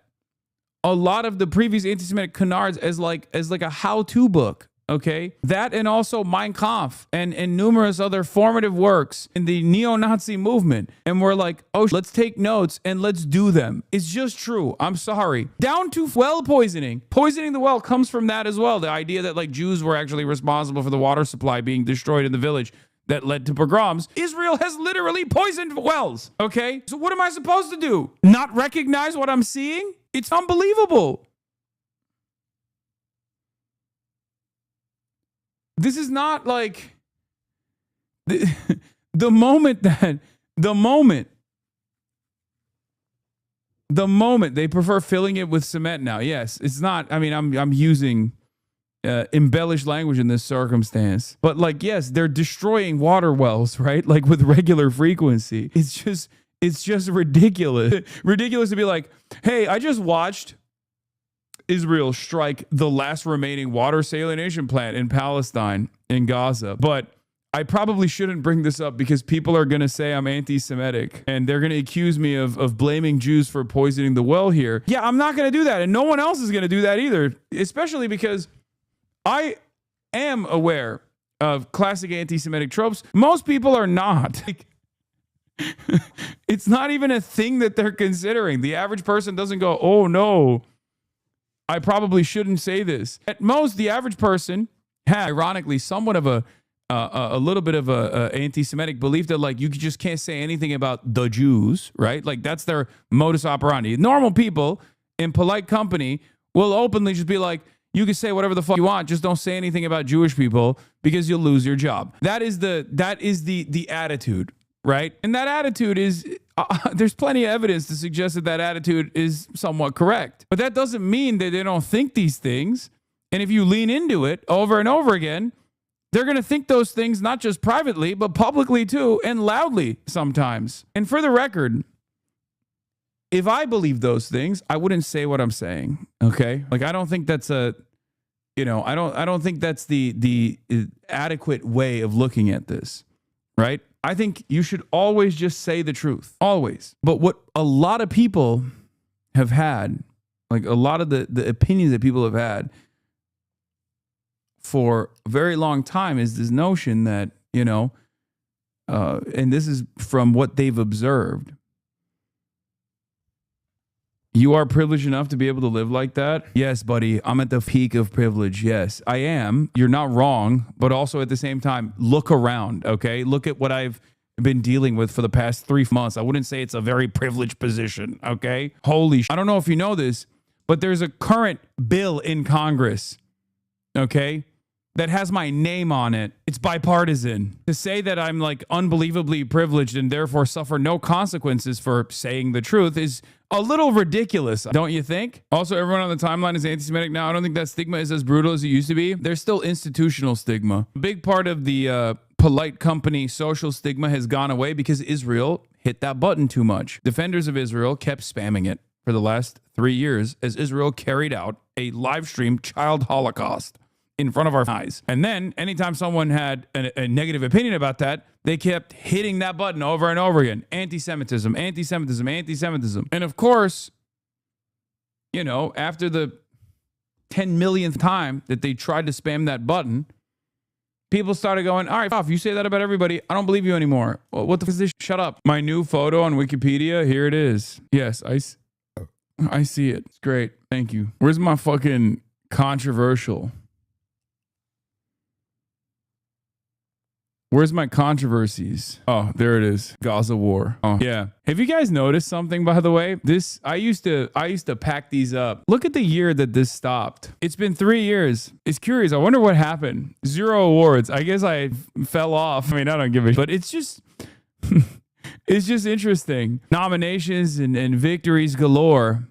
a lot of the previous anti-Semitic canards as like a how-to book, okay? That and also Mein Kampf and numerous other formative works in the neo-Nazi movement. And we're like, oh, let's take notes and let's do them. It's just true. I'm sorry. Down to well poisoning. Poisoning the well comes from that as well. The idea that like Jews were actually responsible for the water supply being destroyed in the village that led to pogroms. Israel has literally poisoned wells, okay? So what am I supposed to do? Not recognize what I'm seeing? It's unbelievable. This is not like the moment they prefer filling it with cement now. Yes, it's not. I mean, I'm using embellished language in this circumstance, but like, yes, they're destroying water wells, right? Like with regular frequency. It's just ridiculous. Ridiculous to be like, hey, I just watched Israel strike the last remaining water salination plant in Palestine, in Gaza. But I probably shouldn't bring this up because people are going to say I'm anti-Semitic and they're going to accuse me of blaming Jews for poisoning the well here. Yeah, I'm not going to do that. And no one else is going to do that either, especially because I am aware of classic anti-Semitic tropes. Most people are not. It's not even a thing that they're considering. The average person doesn't go, oh no, I probably shouldn't say this. At most, the average person has, ironically, somewhat of a little bit of a anti-Semitic belief that like you just can't say anything about the Jews, right? Like that's their modus operandi. Normal people in polite company will openly just be like, you can say whatever the fuck you want, just don't say anything about Jewish people because you'll lose your job. That is the attitude. Right? And that attitude is, there's plenty of evidence to suggest that attitude is somewhat correct. But that doesn't mean that they don't think these things. And if you lean into it over and over again, they're going to think those things not just privately, but publicly too, and loudly sometimes. And for the record, if I believe those things, I wouldn't say what I'm saying. Okay? Like, I don't think that's I don't think that's the adequate way of looking at this. Right? I think you should always just say the truth. Always. But what a lot of people have had, like a lot of the opinions that people have had for a very long time is this notion that, and this is from what they've observed, you are privileged enough to be able to live like that? Yes, buddy. I'm at the peak of privilege. Yes, I am. You're not wrong. But also at the same time, look around, okay? Look at what I've been dealing with for the past 3 months. I wouldn't say it's a very privileged position, okay? Holy I don't know if you know this, but there's a current bill in Congress, okay, that has my name on it, it's bipartisan. To say that I'm like unbelievably privileged and therefore suffer no consequences for saying the truth is a little ridiculous, don't you think? Also, everyone on the timeline is anti-Semitic now. I don't think that stigma is as brutal as it used to be. There's still institutional stigma. A big part of the polite company social stigma has gone away because Israel hit that button too much. Defenders of Israel kept spamming it for the last 3 years as Israel carried out a live stream child holocaust in front of our eyes. And then anytime someone had a negative opinion about that, they kept hitting that button over and over again. Anti-Semitism, anti-Semitism, anti-Semitism. And of course, you know, after the 10 millionth time that they tried to spam that button, people started going, all right, if you say that about everybody, I don't believe you anymore. Well, what the fuck is this? Shut up. My new photo on Wikipedia, here it is. Yes, I see it. It's great. Thank you. Where's my fucking controversial? Where's my controversies? Oh, there it is. Gaza war. Oh, yeah. Have you guys noticed something, by the way? I used to pack these up. Look at the year that this stopped. It's been 3 years. It's curious. I wonder what happened. 0 awards. I guess I fell off. I mean, I don't give a shit. But it's just it's just interesting. Nominations and victories galore.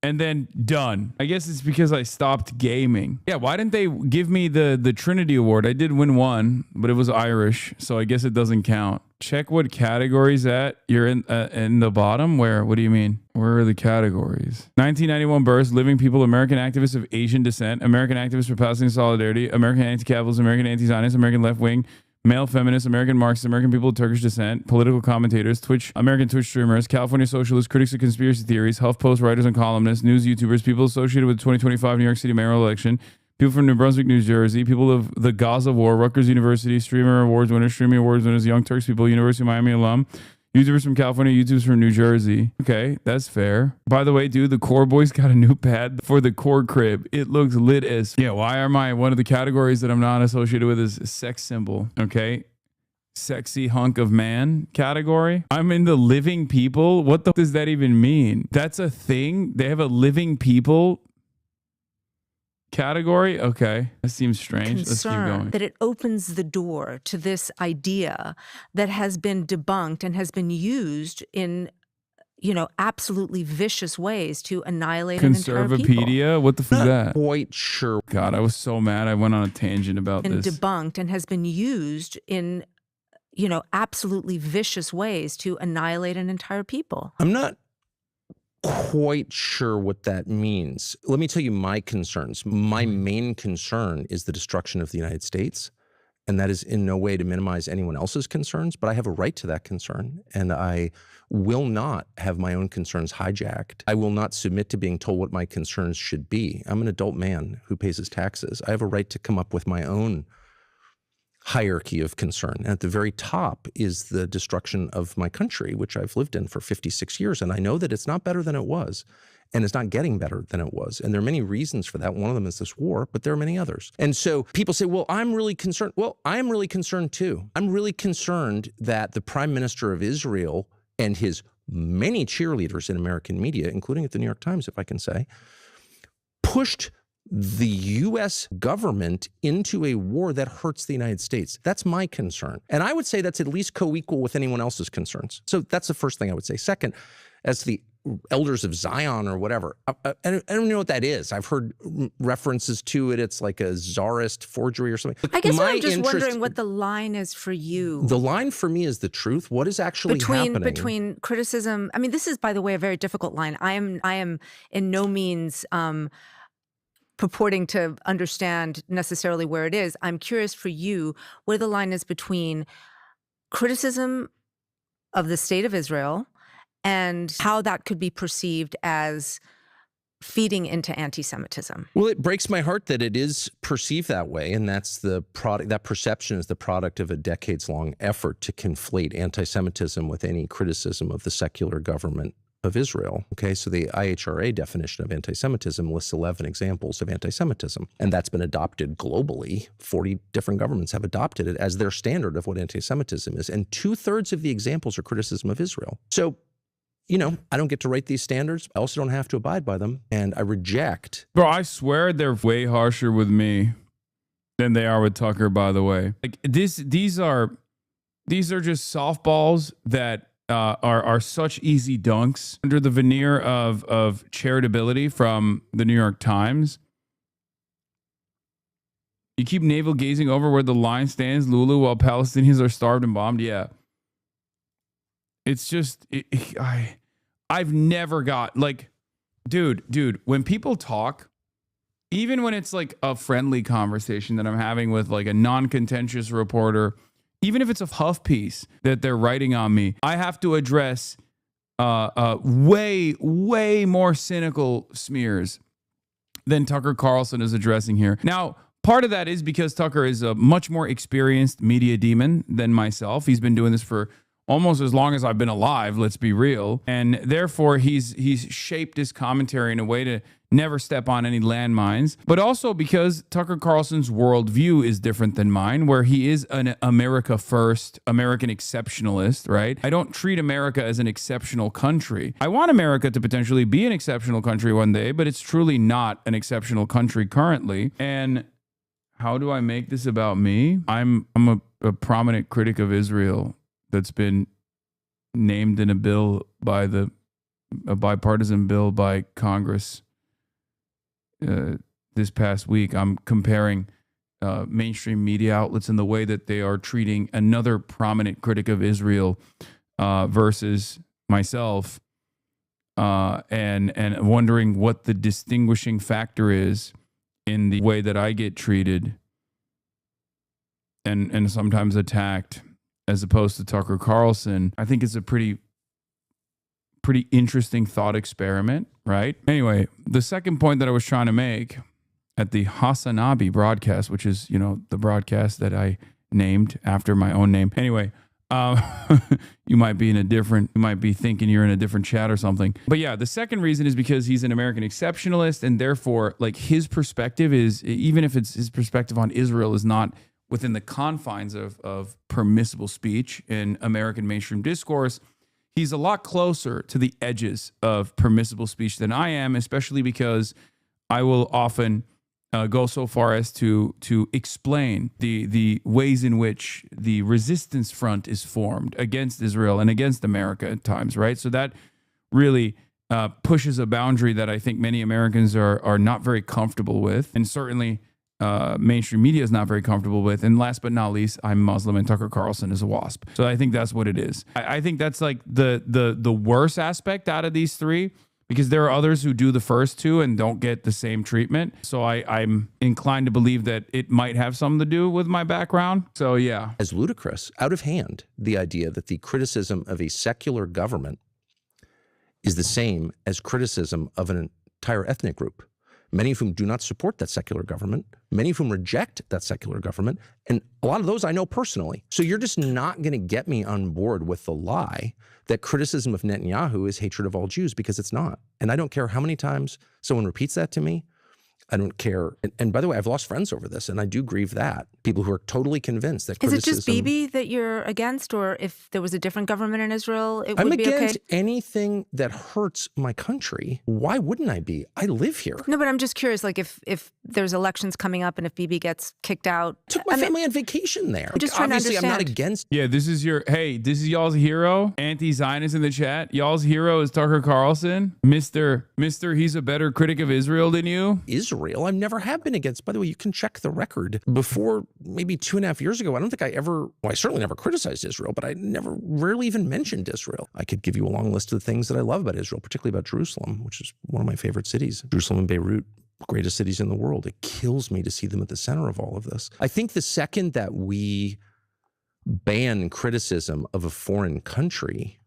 And then done. I guess it's because I stopped gaming. Yeah, why didn't they give me the Trinity Award? I did win one, but it was Irish, so I guess it doesn't count. Check what categories you're in the bottom. Where? What do you mean? Where are the categories? 1991 births, living people, American activists of Asian descent, American activists for Palestinian solidarity, American anti-capitalism, American anti-Zionist, American left wing, male feminists, American Marxists, American people of Turkish descent, political commentators, American Twitch streamers, California socialists, critics of conspiracy theories, HuffPost writers and columnists, news YouTubers, people associated with the 2025 New York City mayoral election, people from New Brunswick, New Jersey, people of the Gaza war, Rutgers University, streamer awards winners, streaming awards winners, Young Turks people, University of Miami alum, YouTubers from California, YouTubers from New Jersey. Okay, that's fair. By the way, dude, the Core Boys got a new pad for the Core Crib. It looks lit as... Yeah, why am I... One of the categories that I'm not associated with is sex symbol. Okay. Sexy hunk of man category. I'm in the living people. What the does that even mean? That's a thing? They have a living people category? Okay. That seems strange. Let's keep going. That it opens the door to this idea that has been debunked and has been used in, you know, absolutely vicious ways to annihilate an entire people. Conservapedia? What the fuck is that? Quite sure. God, I was so mad. I went on a tangent about and this. Debunked and has been used in, you know, absolutely vicious ways to annihilate an entire people. I'm not quite sure what that means. Let me tell you my concerns. My main concern is the destruction of the United States. And that is in no way to minimize anyone else's concerns, but I have a right to that concern. And I will not have my own concerns hijacked. I will not submit to being told what my concerns should be. I'm an adult man who pays his taxes. I have a right to come up with my own hierarchy of concern. And at the very top is the destruction of my country, which I've lived in for 56 years. And I know that it's not better than it was. And it's not getting better than it was. And there are many reasons for that. One of them is this war, but there are many others. And so people say, well, I'm really concerned. Well, I am really concerned too. I'm really concerned that the Prime Minister of Israel and his many cheerleaders in American media, including at the New York Times, if I can say, pushed the U.S. government into a war that hurts the United States. That's my concern. And I would say that's at least co-equal with anyone else's concerns. So that's the first thing I would say. Second, as to the Elders of Zion or whatever, I don't know what that is. I've heard references to it. It's like a czarist forgery or something. I guess I'm just wondering what the line is for you. The line for me is the truth. What is actually happening? Between criticism. I mean, this is, by the way, a very difficult line. I am in no means purporting to understand necessarily where it is. I'm curious for you where the line is between criticism of the state of Israel and how that could be perceived as feeding into anti-Semitism. Well, it breaks my heart that it is perceived that way, and that's the product. That perception is the product of a decades-long effort to conflate anti-Semitism with any criticism of the secular government of Israel. Okay, so the IHRA definition of anti-Semitism lists 11 examples of anti-Semitism, and that's been adopted globally. 40 different governments have adopted it as their standard of what anti-Semitism is, and 2/3 of the examples are criticism of Israel. So, you know, I don't get to write these standards. I also don't have to abide by them, and I reject. Bro, I swear they're way harsher with me. than they are with Tucker, by the way. Like these are just softballs that are such easy dunks under the veneer of charitability from the New York Times. You keep navel gazing over where the line stands, Lulu, while Palestinians are starved and bombed. Yeah. It's just, I've never got, like, dude, when people talk, even when it's like a friendly conversation that I'm having with like a non-contentious reporter, even if it's a huff piece that they're writing on me, I have to address way more cynical smears than Tucker Carlson is addressing here. Now, part of that is because Tucker is a much more experienced media demon than myself. He's been doing this for almost as long as I've been alive, let's be real. And therefore, he's shaped his commentary in a way to never step on any landmines. But also because Tucker Carlson's worldview is different than mine, where he is an America first, American exceptionalist, right? I don't treat America as an exceptional country. I want America to potentially be an exceptional country one day, but it's truly not an exceptional country currently. And how do I make this about me? I'm a prominent critic of Israel that's been named in a bill by a bipartisan bill by Congress this past week. I'm comparing mainstream media outlets in the way that they are treating another prominent critic of Israel versus myself, and wondering what the distinguishing factor is in the way that I get treated and sometimes attacked, as opposed to Tucker Carlson. I think it's a pretty interesting thought experiment, right? Anyway, the second point that I was trying to make at the Hasanabi broadcast, which is, the broadcast that I named after my own name. Anyway, you might be thinking you're in a different chat or something. But yeah, the second reason is because he's an American exceptionalist, and therefore, like, his perspective is, even if it's his perspective on Israel is not within the confines of permissible speech in American mainstream discourse, he's a lot closer to the edges of permissible speech than I am, especially because I will often go so far as to explain the ways in which the resistance front is formed against Israel and against America at times, right? So that really pushes a boundary that I think many Americans are not very comfortable with, and certainly mainstream media is not very comfortable with. And last but not least, I'm Muslim and Tucker Carlson is a WASP. So I think that's what it is. I think that's like the worst aspect out of these three, because there are others who do the first two and don't get the same treatment. So I'm inclined to believe that it might have something to do with my background. So yeah. As ludicrous, out of hand, the idea that the criticism of a secular government is the same as criticism of an entire ethnic group, many of whom do not support that secular government, many of whom reject that secular government, and a lot of those I know personally. So you're just not going to get me on board with the lie that criticism of Netanyahu is hatred of all Jews, because it's not. And I don't care how many times someone repeats that to me. I don't care. And by the way, I've lost friends over this, and I do grieve that. People who are totally convinced that criticism... Is it just Bibi that you're against, or if there was a different government in Israel, it would be okay? I'm against anything that hurts my country. Why wouldn't I be? I live here. No, but I'm just curious, like if there's elections coming up and if Bibi gets kicked out... Took my family on vacation there. I'm just trying Obviously, to understand. I'm not against... Yeah, this is y'all's hero. Anti-Zionist in the chat. Y'all's hero is Tucker Carlson. Mister, he's a better critic of Israel than you. Israel? I've never have been against. By the way, you can check the record. Before maybe 2.5 years ago, I don't think I certainly never criticized Israel, but I rarely even mentioned Israel. I could give you a long list of the things that I love about Israel, particularly about Jerusalem, which is one of my favorite cities. Jerusalem and Beirut, greatest cities in the world. It kills me to see them at the center of all of this. I think the second that we ban criticism of a foreign country,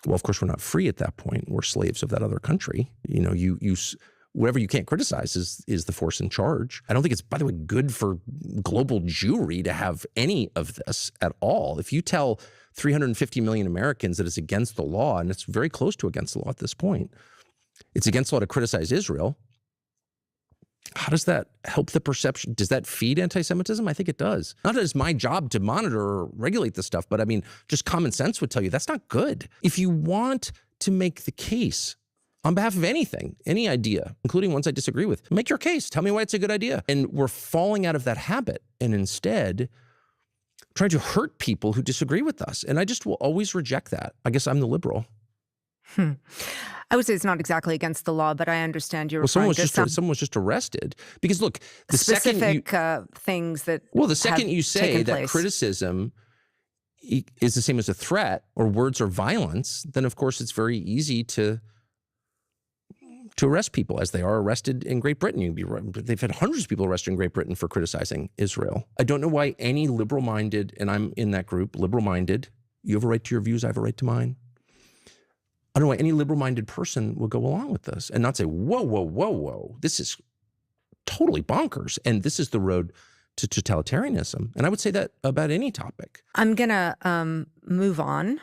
well, of course, we're not free at that point. We're slaves of that other country. Whatever you can't criticize is the force in charge. I don't think it's, by the way, good for global Jewry to have any of this at all. If you tell 350 million Americans that it's against the law, and it's very close to against the law at this point, it's against the law to criticize Israel, how does that help the perception? Does that feed anti-Semitism? I think it does. Not that it's my job to monitor or regulate this stuff, but I mean, just common sense would tell you that's not good. If you want to make the case on behalf of anything, any idea, including ones I disagree with. Make your case. Tell me why it's a good idea. And we're falling out of that habit and instead trying to hurt people who disagree with us. And I just will always reject that. I guess I'm the liberal. I would say it's not exactly against the law, but I understand you're someone referring to someone was just arrested. Because look, the specific second things that the second you say that place. criticism is the same as a threat or words are violence, then of course it's very easy to arrest people, as they are arrested in Great Britain. They've had hundreds of people arrested in Great Britain for criticizing Israel. I don't know why any liberal-minded, and I'm in that group, liberal-minded, you have a right to your views, I have a right to mine. I don't know why any liberal-minded person will go along with this and not say, whoa, whoa, whoa, whoa, this is totally bonkers. And this is the road to totalitarianism. And I would say that about any topic. I'm going to move on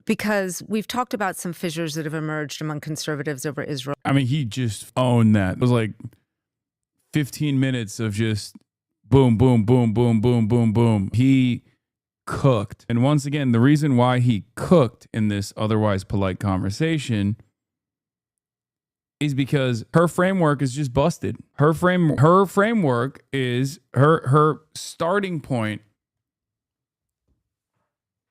because we've talked about some fissures that have emerged among conservatives over Israel. I mean, he just owned that. It was like 15 minutes of just boom, boom, boom, boom, boom, boom, boom. He cooked. And once again, the reason why he cooked in this otherwise polite conversation is because her framework is just busted. Her framework is her starting point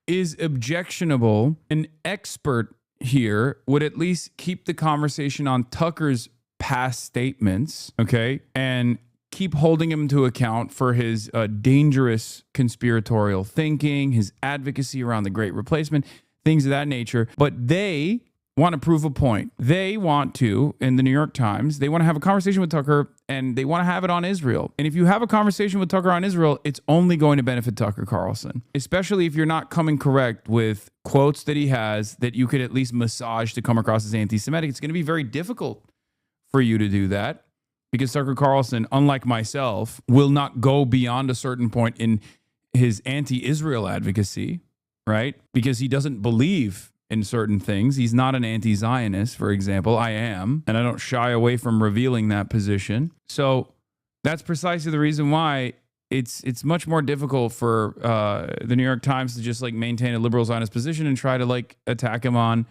is objectionable. An expert here would at least keep the conversation on Tucker's past statements, okay, and keep holding him to account for his dangerous conspiratorial thinking, his advocacy around the Great Replacement, things of that nature. But they want to prove a point. They want to, in the New York Times, they want to have a conversation with Tucker and they want to have it on Israel. And if you have a conversation with Tucker on Israel, it's only going to benefit Tucker Carlson, especially if you're not coming correct with quotes that he has that you could at least massage to come across as anti-Semitic. It's going to be very difficult for you to do that because Tucker Carlson, unlike myself, will not go beyond a certain point in his anti-Israel advocacy, right? Because he doesn't believe in certain things. He's not an anti-Zionist, for example. I am, and I don't shy away from revealing that position. So that's precisely the reason why it's much more difficult for the New York Times to just like maintain a liberal Zionist position and try to like attack him on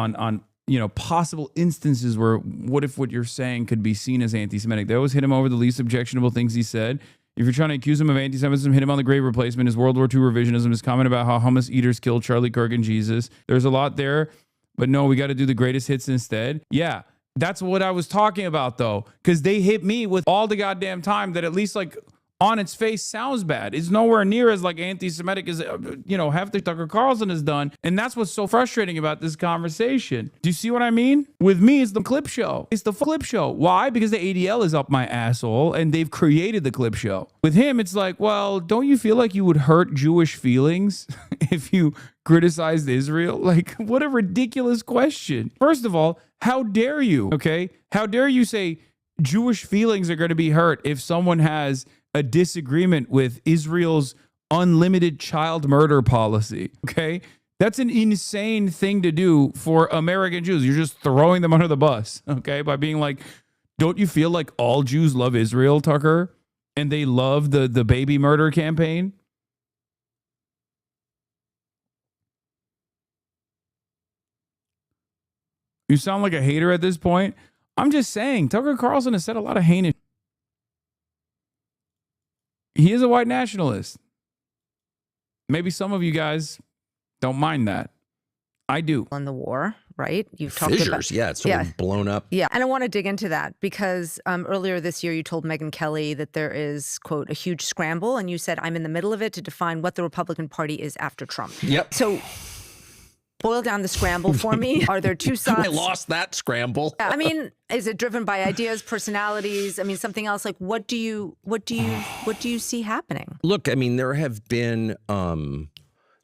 possible instances where what if what you're saying could be seen as anti-Semitic. They always hit him over the least objectionable things he said. If you're trying to accuse him of anti-Semitism, hit him on the Great Replacement, his World War II revisionism, his comment about how hummus eaters killed Charlie Kirk and Jesus. There's a lot there, but no, we got to do the greatest hits instead. Yeah, that's what I was talking about, though, because they hit me with all the goddamn time that at least, like, on its face sounds bad. It's nowhere near as, like, anti-Semitic as, half the Tucker Carlson has done, and that's what's so frustrating about this conversation. Do you see what I mean? With me, it's the clip show. It's the clip show. Why? Because the ADL is up my asshole, and they've created the clip show. With him, it's like, well, don't you feel like you would hurt Jewish feelings if you criticized Israel? Like, what a ridiculous question. First of all, how dare you, okay? How dare you say Jewish feelings are going to be hurt if someone has a disagreement with Israel's unlimited child murder policy, okay? That's an insane thing to do for American Jews. You're just throwing them under the bus, okay? By being like, don't you feel like all Jews love Israel, Tucker? And they love the baby murder campaign? You sound like a hater at this point. I'm just saying, Tucker Carlson has said a lot of heinous. He is a white nationalist. Maybe some of you guys don't mind that. I do. On the war, right? You've talked Fissures, about, yeah, it's sort of blown up. Yeah, and I want to dig into that because earlier this year you told Megyn Kelly that there is, quote, a huge scramble, and you said, I'm in the middle of it to define what the Republican Party is after Trump. Yep. So boil down the scramble for me. Are there two sides? I lost that scramble. I mean, is it driven by ideas, personalities? I mean, something else? Like, what do you see happening? Look, I mean, there have been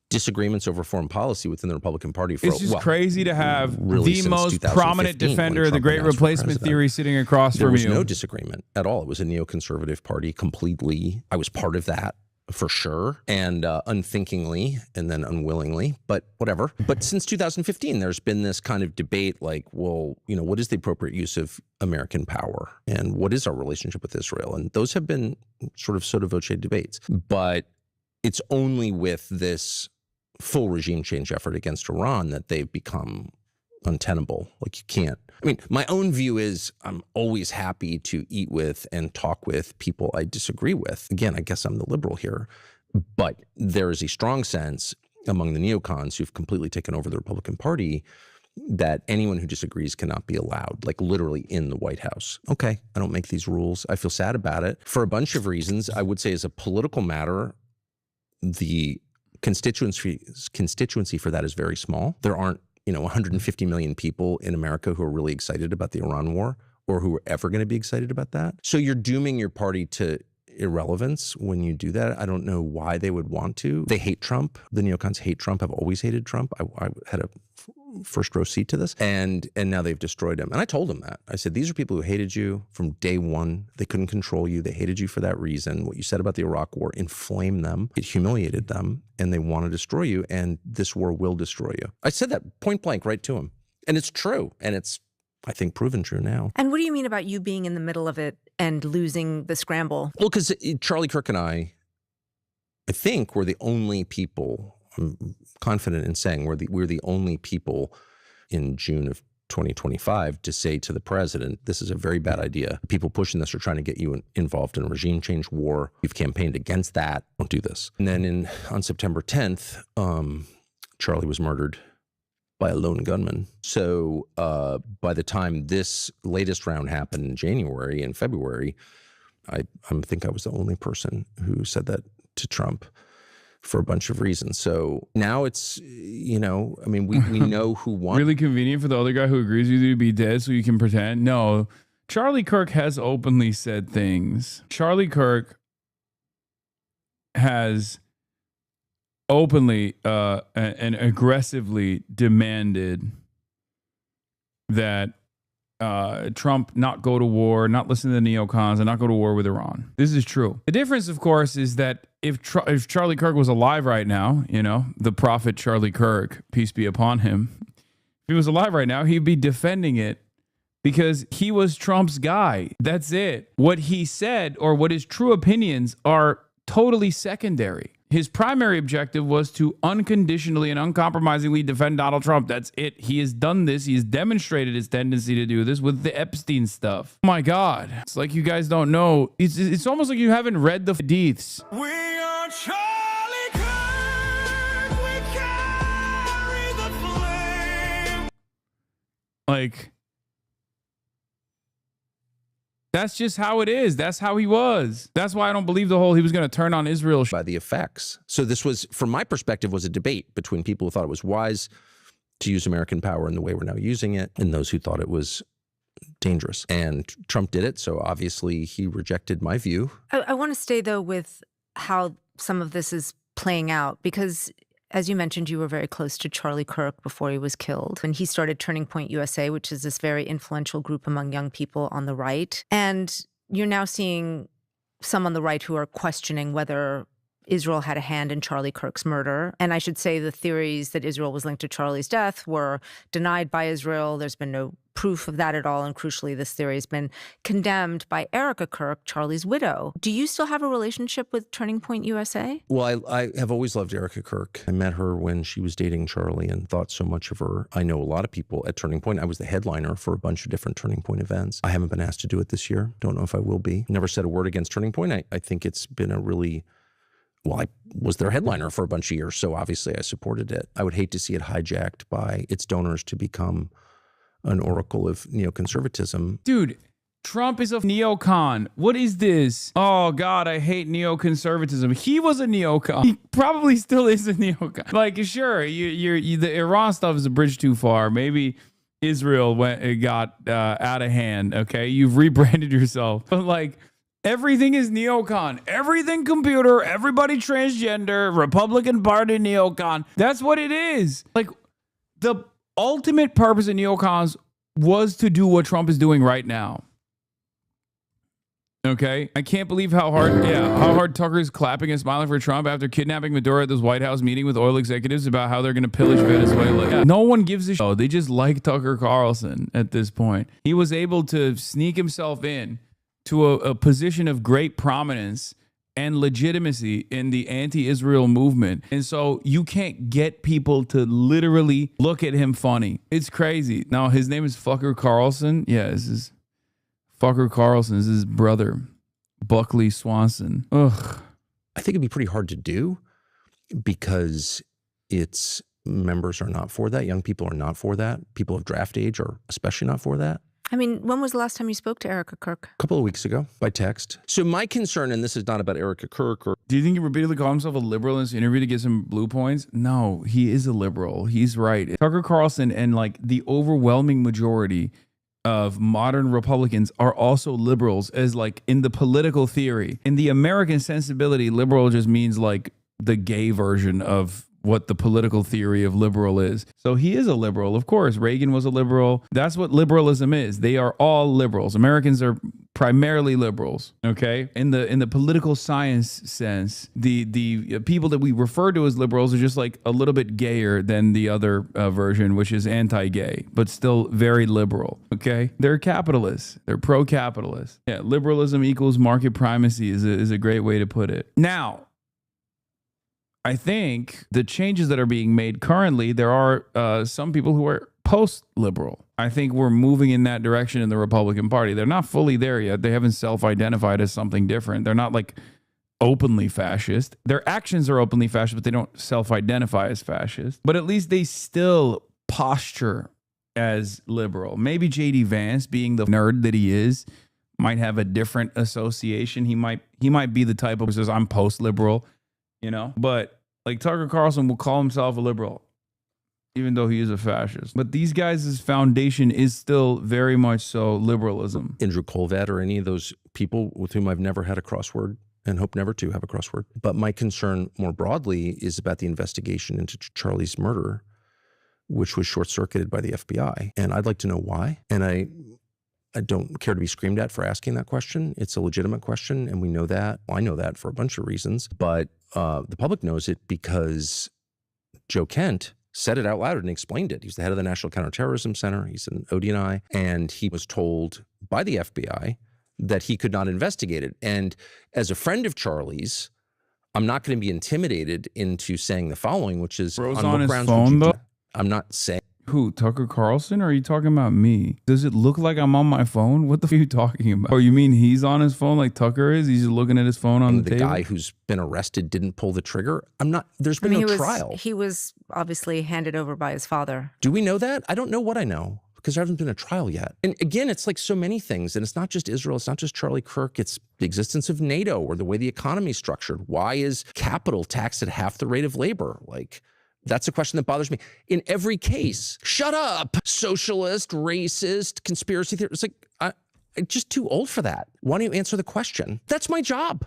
disagreements over foreign policy within the Republican Party for it's just crazy to have really the most prominent defender of the Great Replacement theory sitting across from you. There was no disagreement at all. It was a neoconservative party completely. I was part of that. For sure, and unthinkingly, and then unwillingly, but whatever. But since 2015, there's been this kind of debate like, well, what is the appropriate use of American power? And what is our relationship with Israel? And those have been sort of sotto voce debates. But it's only with this full regime change effort against Iran that they've become untenable. Like you can't. I mean, my own view is I'm always happy to eat with and talk with people I disagree with. Again, I guess I'm the liberal here, but there is a strong sense among the neocons who've completely taken over the Republican Party that anyone who disagrees cannot be allowed, like literally in the White House. Okay, I don't make these rules. I feel sad about it for a bunch of reasons. I would say as a political matter, the constituency for that is very small. There aren't 150 million people in America who are really excited about the Iran war or who are ever going to be excited about that. So you're dooming your party to irrelevance when you do that. I don't know why they would want to. They hate Trump. The neocons hate Trump. I've always hated Trump. I had a first row seat to this, and now they've destroyed him. And I told them that. I said, these are people who hated you from day one. They couldn't control you. They hated you for that reason. What you said about the Iraq war inflamed them. It humiliated them, and they want to destroy you, and this war will destroy you. I said that point blank right to him. And it's true, and it's, I think, proven true now. And what do you mean about you being in the middle of it and losing the scramble? Well, because Charlie Kirk and I think we're the only people, I'm confident in saying we're the only people in June of 2025 to say to the president, this is a very bad idea. People pushing this are trying to get you involved in a regime change war. You've campaigned against that. Don't do this. And then on September 10th, Charlie was murdered by a lone gunman. So by the time this latest round happened in January and February, I think I was the only person who said that to Trump for a bunch of reasons. So now it's, we know who won. Really convenient for the other guy who agrees with you to be dead so you can pretend. No, Charlie Kirk has openly said things. Charlie Kirk has openly and aggressively demanded that Trump not go to war, not listen to the neocons, and not go to war with Iran. This is true. The difference, of course, is that if Charlie Kirk was alive right now, the prophet Charlie Kirk, peace be upon him, if he was alive right now, he'd be defending it because he was Trump's guy. That's it. What he said or what his true opinions are totally secondary. His primary objective was to unconditionally and uncompromisingly defend Donald Trump. That's it. He has done this. He has demonstrated his tendency to do this with the Epstein stuff. Oh my God. It's like you guys don't know. It's almost like you haven't read the deets. We are Charlie Kirk. We carry the flame. Like, that's just how it is. That's how he was. That's why I don't believe the whole he was going to turn on Israel by the effects. So this was, from my perspective, was a debate between people who thought it was wise to use American power in the way we're now using it and those who thought it was dangerous. And Trump did it. So obviously he rejected my view. I want to stay, though, with how some of this is playing out, because as you mentioned, you were very close to Charlie Kirk before he was killed. And he started Turning Point USA, which is this very influential group among young people on the right. And you're now seeing some on the right who are questioning whether Israel had a hand in Charlie Kirk's murder. And I should say the theories that Israel was linked to Charlie's death were denied by Israel. There's been no proof of that at all. And crucially, this theory has been condemned by Erica Kirk, Charlie's widow. Do you still have a relationship with Turning Point USA? Well, I have always loved Erica Kirk. I met her when she was dating Charlie and thought so much of her. I know a lot of people at Turning Point. I was the headliner for a bunch of different Turning Point events. I haven't been asked to do it this year. Don't know if I will be. Never said a word against Turning Point. I think it's been a really... Well, I was their headliner for a bunch of years, so obviously I supported it. I would hate to see it hijacked by its donors to become an oracle of neoconservatism. Dude, Trump is a neocon. What is this? Oh, God, I hate neoconservatism. He was a neocon. He probably still is a neocon. Like, sure, the Iran stuff is a bridge too far. Maybe Israel got out of hand, okay? You've rebranded yourself. But, like... everything is neocon. Everything computer, everybody transgender, Republican Party neocon. That's what it is. Like, the ultimate purpose of neocons was to do what Trump is doing right now. Okay? I can't believe how hard Tucker's clapping and smiling for Trump after kidnapping Maduro at this White House meeting with oil executives about how they're going to pillage Venezuela. Yeah, no one gives a shit. They just like Tucker Carlson at this point. He was able to sneak himself in to a position of great prominence and legitimacy in the anti-Israel movement. And so you can't get people to literally look at him funny. It's crazy. Now, his name is Tucker Carlson. Yeah, this is Tucker Carlson. This is his brother, Buckley Swanson. Ugh. I think it'd be pretty hard to do because its members are not for that. Young people are not for that. People of draft age are especially not for that. I mean, when was the last time you spoke to Erica Kirk? A couple of weeks ago by text. So my concern, and this is not about Erica Kirk or... Do you think he repeatedly called himself a liberal in this interview to get some blue points? No, he is a liberal. He's right. Tucker Carlson and like the overwhelming majority of modern Republicans are also liberals, as like in the political theory. In the American sensibility, liberal just means like the gay version of what the political theory of liberal is. So he is a liberal. Of course, Reagan was a liberal. That's what liberalism is. They are all liberals. Americans are primarily liberals, okay? In the political science sense, the people that we refer to as liberals are just like a little bit gayer than the other version, which is anti-gay, but still very liberal, okay? They're capitalists. They're pro-capitalist. Yeah, liberalism equals market primacy is a great way to put it. Now, I think the changes that are being made currently, there are some people who are post-liberal. I think we're moving in that direction in the Republican Party. They're not fully there yet. They haven't self-identified as something different. They're not like openly fascist. Their actions are openly fascist, but they don't self-identify as fascist. But at least they still posture as liberal. Maybe J.D. Vance, being the nerd that he is, might have a different association. He might be the type of who says, I'm post-liberal. You know, but like Tucker Carlson will call himself a liberal, even though he is a fascist. But these guys' foundation is still very much so liberalism. Andrew Colvat or any of those people with whom I've never had a crossword and hope never to have a crossword. But my concern more broadly is about the investigation into Charlie's murder, which was short-circuited by the FBI. And I'd like to know why. And I don't care to be screamed at for asking that question. It's a legitimate question, and we know that. Well, I know that for a bunch of reasons, but the public knows it because Joe Kent said it out loud and explained it. He's the head of the National Counterterrorism Center. He's an ODNI, and he was told by the FBI that he could not investigate it. And as a friend of Charlie's, I'm not going to be intimidated into saying the following, which is on his phone, though? I'm not saying. Who, Tucker Carlson, or are you talking about me? Does it look like I'm on my phone? What the f are you talking about? Oh, you mean he's on his phone like Tucker is? He's just looking at his phone on the table? The guy who's been arrested didn't pull the trigger? There's been no trial. He was obviously handed over by his father. Do we know that? I don't know what I know because there hasn't been a trial yet. And again, it's like so many things. And it's not just Israel. It's not just Charlie Kirk. It's the existence of NATO or the way the economy is structured. Why is capital taxed at half the rate of labor? Like, that's a question that bothers me. In every case, shut up, socialist, racist, conspiracy theorist. It's like, I'm just too old for that. Why don't you answer the question? That's my job.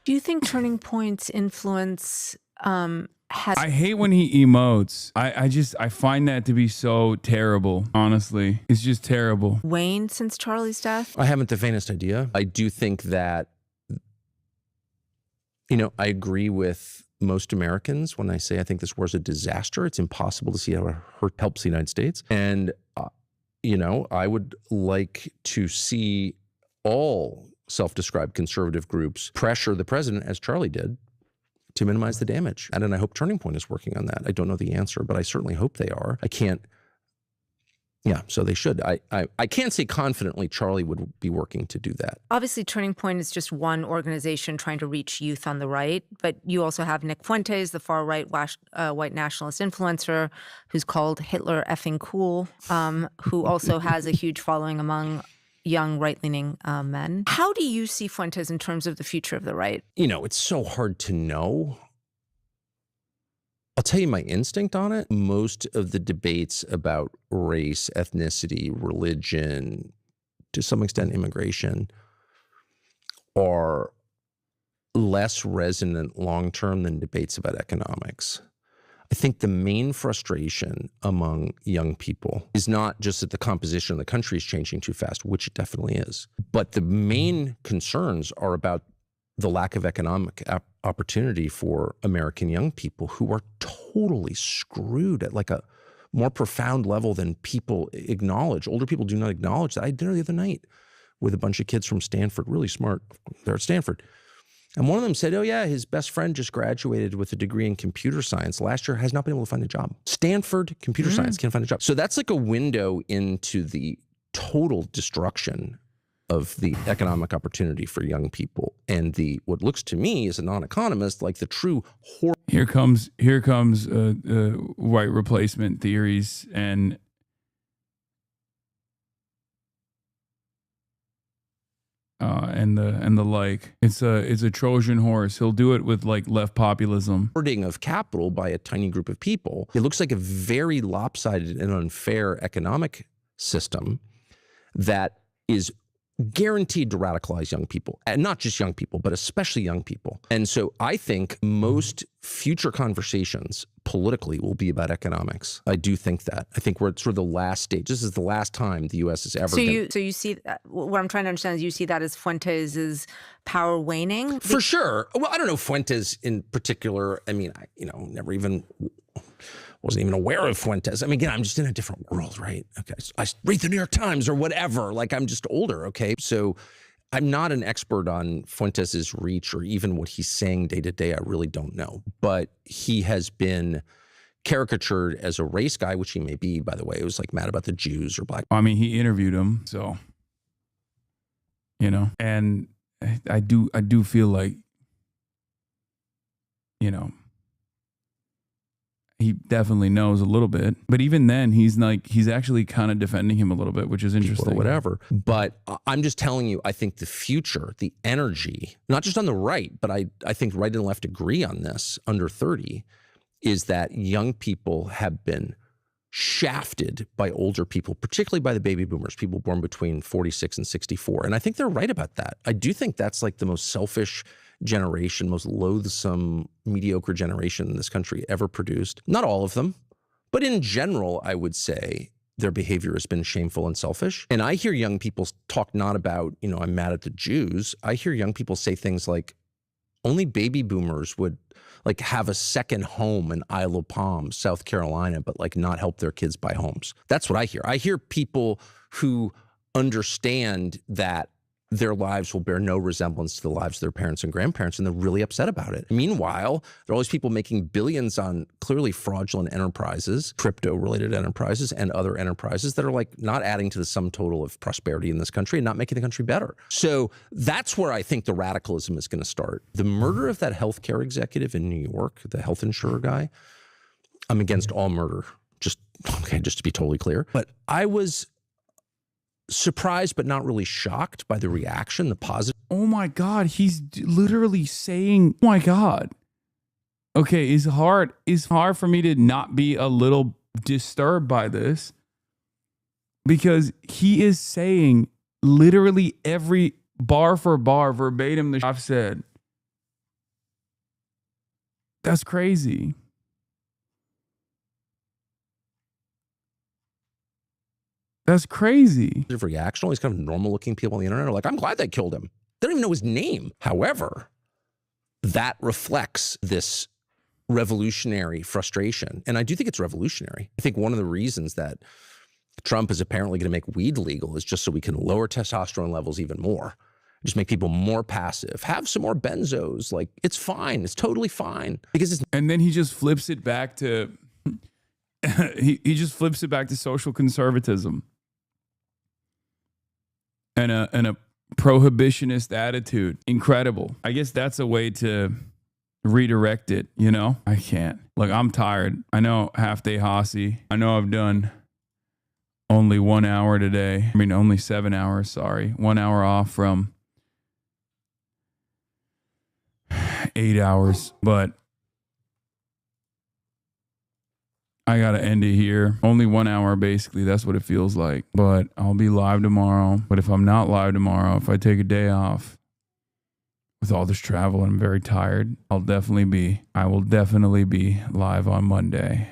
Do you think Turning Point's influence has... I hate when he emotes. I find that to be so terrible, honestly. It's just terrible. Waned since Charlie's death? I haven't the faintest idea. I do think that, I agree with most Americans when I say I think this war is a disaster. It's impossible to see how it helps the United States. And, I would like to see all self-described conservative groups pressure the president, as Charlie did, to minimize the damage. And I hope Turning Point is working on that. I don't know the answer, but I certainly hope they are. I can't. Yeah, so they should. I can't say confidently Charlie would be working to do that. Obviously, Turning Point is just one organization trying to reach youth on the right, but you also have Nick Fuentes, the far-right white nationalist influencer who's called Hitler effing cool, who also has a huge following among young right-leaning men. How do you see Fuentes in terms of the future of the right? It's so hard to know. I'll tell you my instinct on it. Most of the debates about race, ethnicity, religion, to some extent immigration, are less resonant long-term than debates about economics. I think the main frustration among young people is not just that the composition of the country is changing too fast, which it definitely is, but the main concerns are about the lack of economic opportunity for American young people who are totally screwed at like a more profound level than people acknowledge. Older people do not acknowledge that. I had dinner the other night with a bunch of kids from Stanford, really smart. They're at Stanford. And one of them said, oh yeah, his best friend just graduated with a degree in computer science last year, has not been able to find a job. Stanford computer science can't find a job. So that's like a window into the total destruction of the economic opportunity for young people. And the what looks to me as a non-economist like the true horror. Here comes white replacement theories and the like. It's a Trojan horse. He'll do it with like left populism. Hoarding of capital by a tiny group of people. It looks like a very lopsided and unfair economic system that is guaranteed to radicalize young people, and not just young people, but especially young people. And so I think most future conversations politically will be about economics. I do think that. I think we're at sort of the last stage. This is the last time the U.S. is ever. So you see that, what I'm trying to understand is you see that as Fuentes' power waning? For sure. Well, I don't know Fuentes in particular. I mean, never even. Wasn't even aware of Fuentes. I mean, again, I'm just in a different world, right? Okay, so I read the New York Times or whatever. Like, I'm just older, okay? So I'm not an expert on Fuentes' reach or even what he's saying day to day. I really don't know. But he has been caricatured as a race guy, which he may be, by the way. It was like mad about the Jews or black. I mean, he interviewed him, so, and I do feel like, he definitely knows a little bit, but even then he's actually kind of defending him a little bit, which is interesting. Or whatever. But I'm just telling you, I think the future, the energy, not just on the right, but I think right and left agree on this under 30, is that young people have been shafted by older people, particularly by the baby boomers, people born between 46 and 64. And I think they're right about that. I do think that's like the most selfish generation, most loathsome, mediocre generation this country ever produced. Not all of them, but in general, I would say their behavior has been shameful and selfish. And I hear young people talk not about, I'm mad at the Jews. I hear young people say things like, only baby boomers would like have a second home in Isle of Palm, South Carolina, but like not help their kids buy homes. That's what I hear. I hear people who understand that their lives will bear no resemblance to the lives of their parents and grandparents, and they're really upset about it. Meanwhile, there are all these people making billions on clearly fraudulent enterprises, crypto-related enterprises, and other enterprises that are like not adding to the sum total of prosperity in this country and not making the country better. So that's where I think the radicalism is going to start. The murder of that healthcare executive in New York, the health insurer guy, I'm against all murder, just to be totally clear. But I was surprised but not really shocked by the reaction, the positive. Oh my God, he's literally saying, oh my God. Okay, it's hard for me to not be a little disturbed by this because he is saying literally every bar for bar, verbatim, the I've said. That's crazy. That's crazy. Reaction. All these kind of normal looking people on the internet are like, I'm glad they killed him. They don't even know his name. However, that reflects this revolutionary frustration. And I do think it's revolutionary. I think one of the reasons that Trump is apparently going to make weed legal is just so we can lower testosterone levels even more. Just make people more passive. Have some more benzos. Like, it's fine. It's totally fine. And then he just flips it back to he just flips it back to social conservatism. And a prohibitionist attitude. Incredible. I guess that's a way to redirect it, I can't. Look, I'm tired. I know half day Hasi. I know I've done only 1 hour today. I mean, only 7 hours, sorry. 1 hour off from 8 hours. But I got to end it here. Only 1 hour, basically. That's what it feels like. But I'll be live tomorrow. But if I'm not live tomorrow, if I take a day off with all this travel and I'm very tired, I will definitely be live on Monday.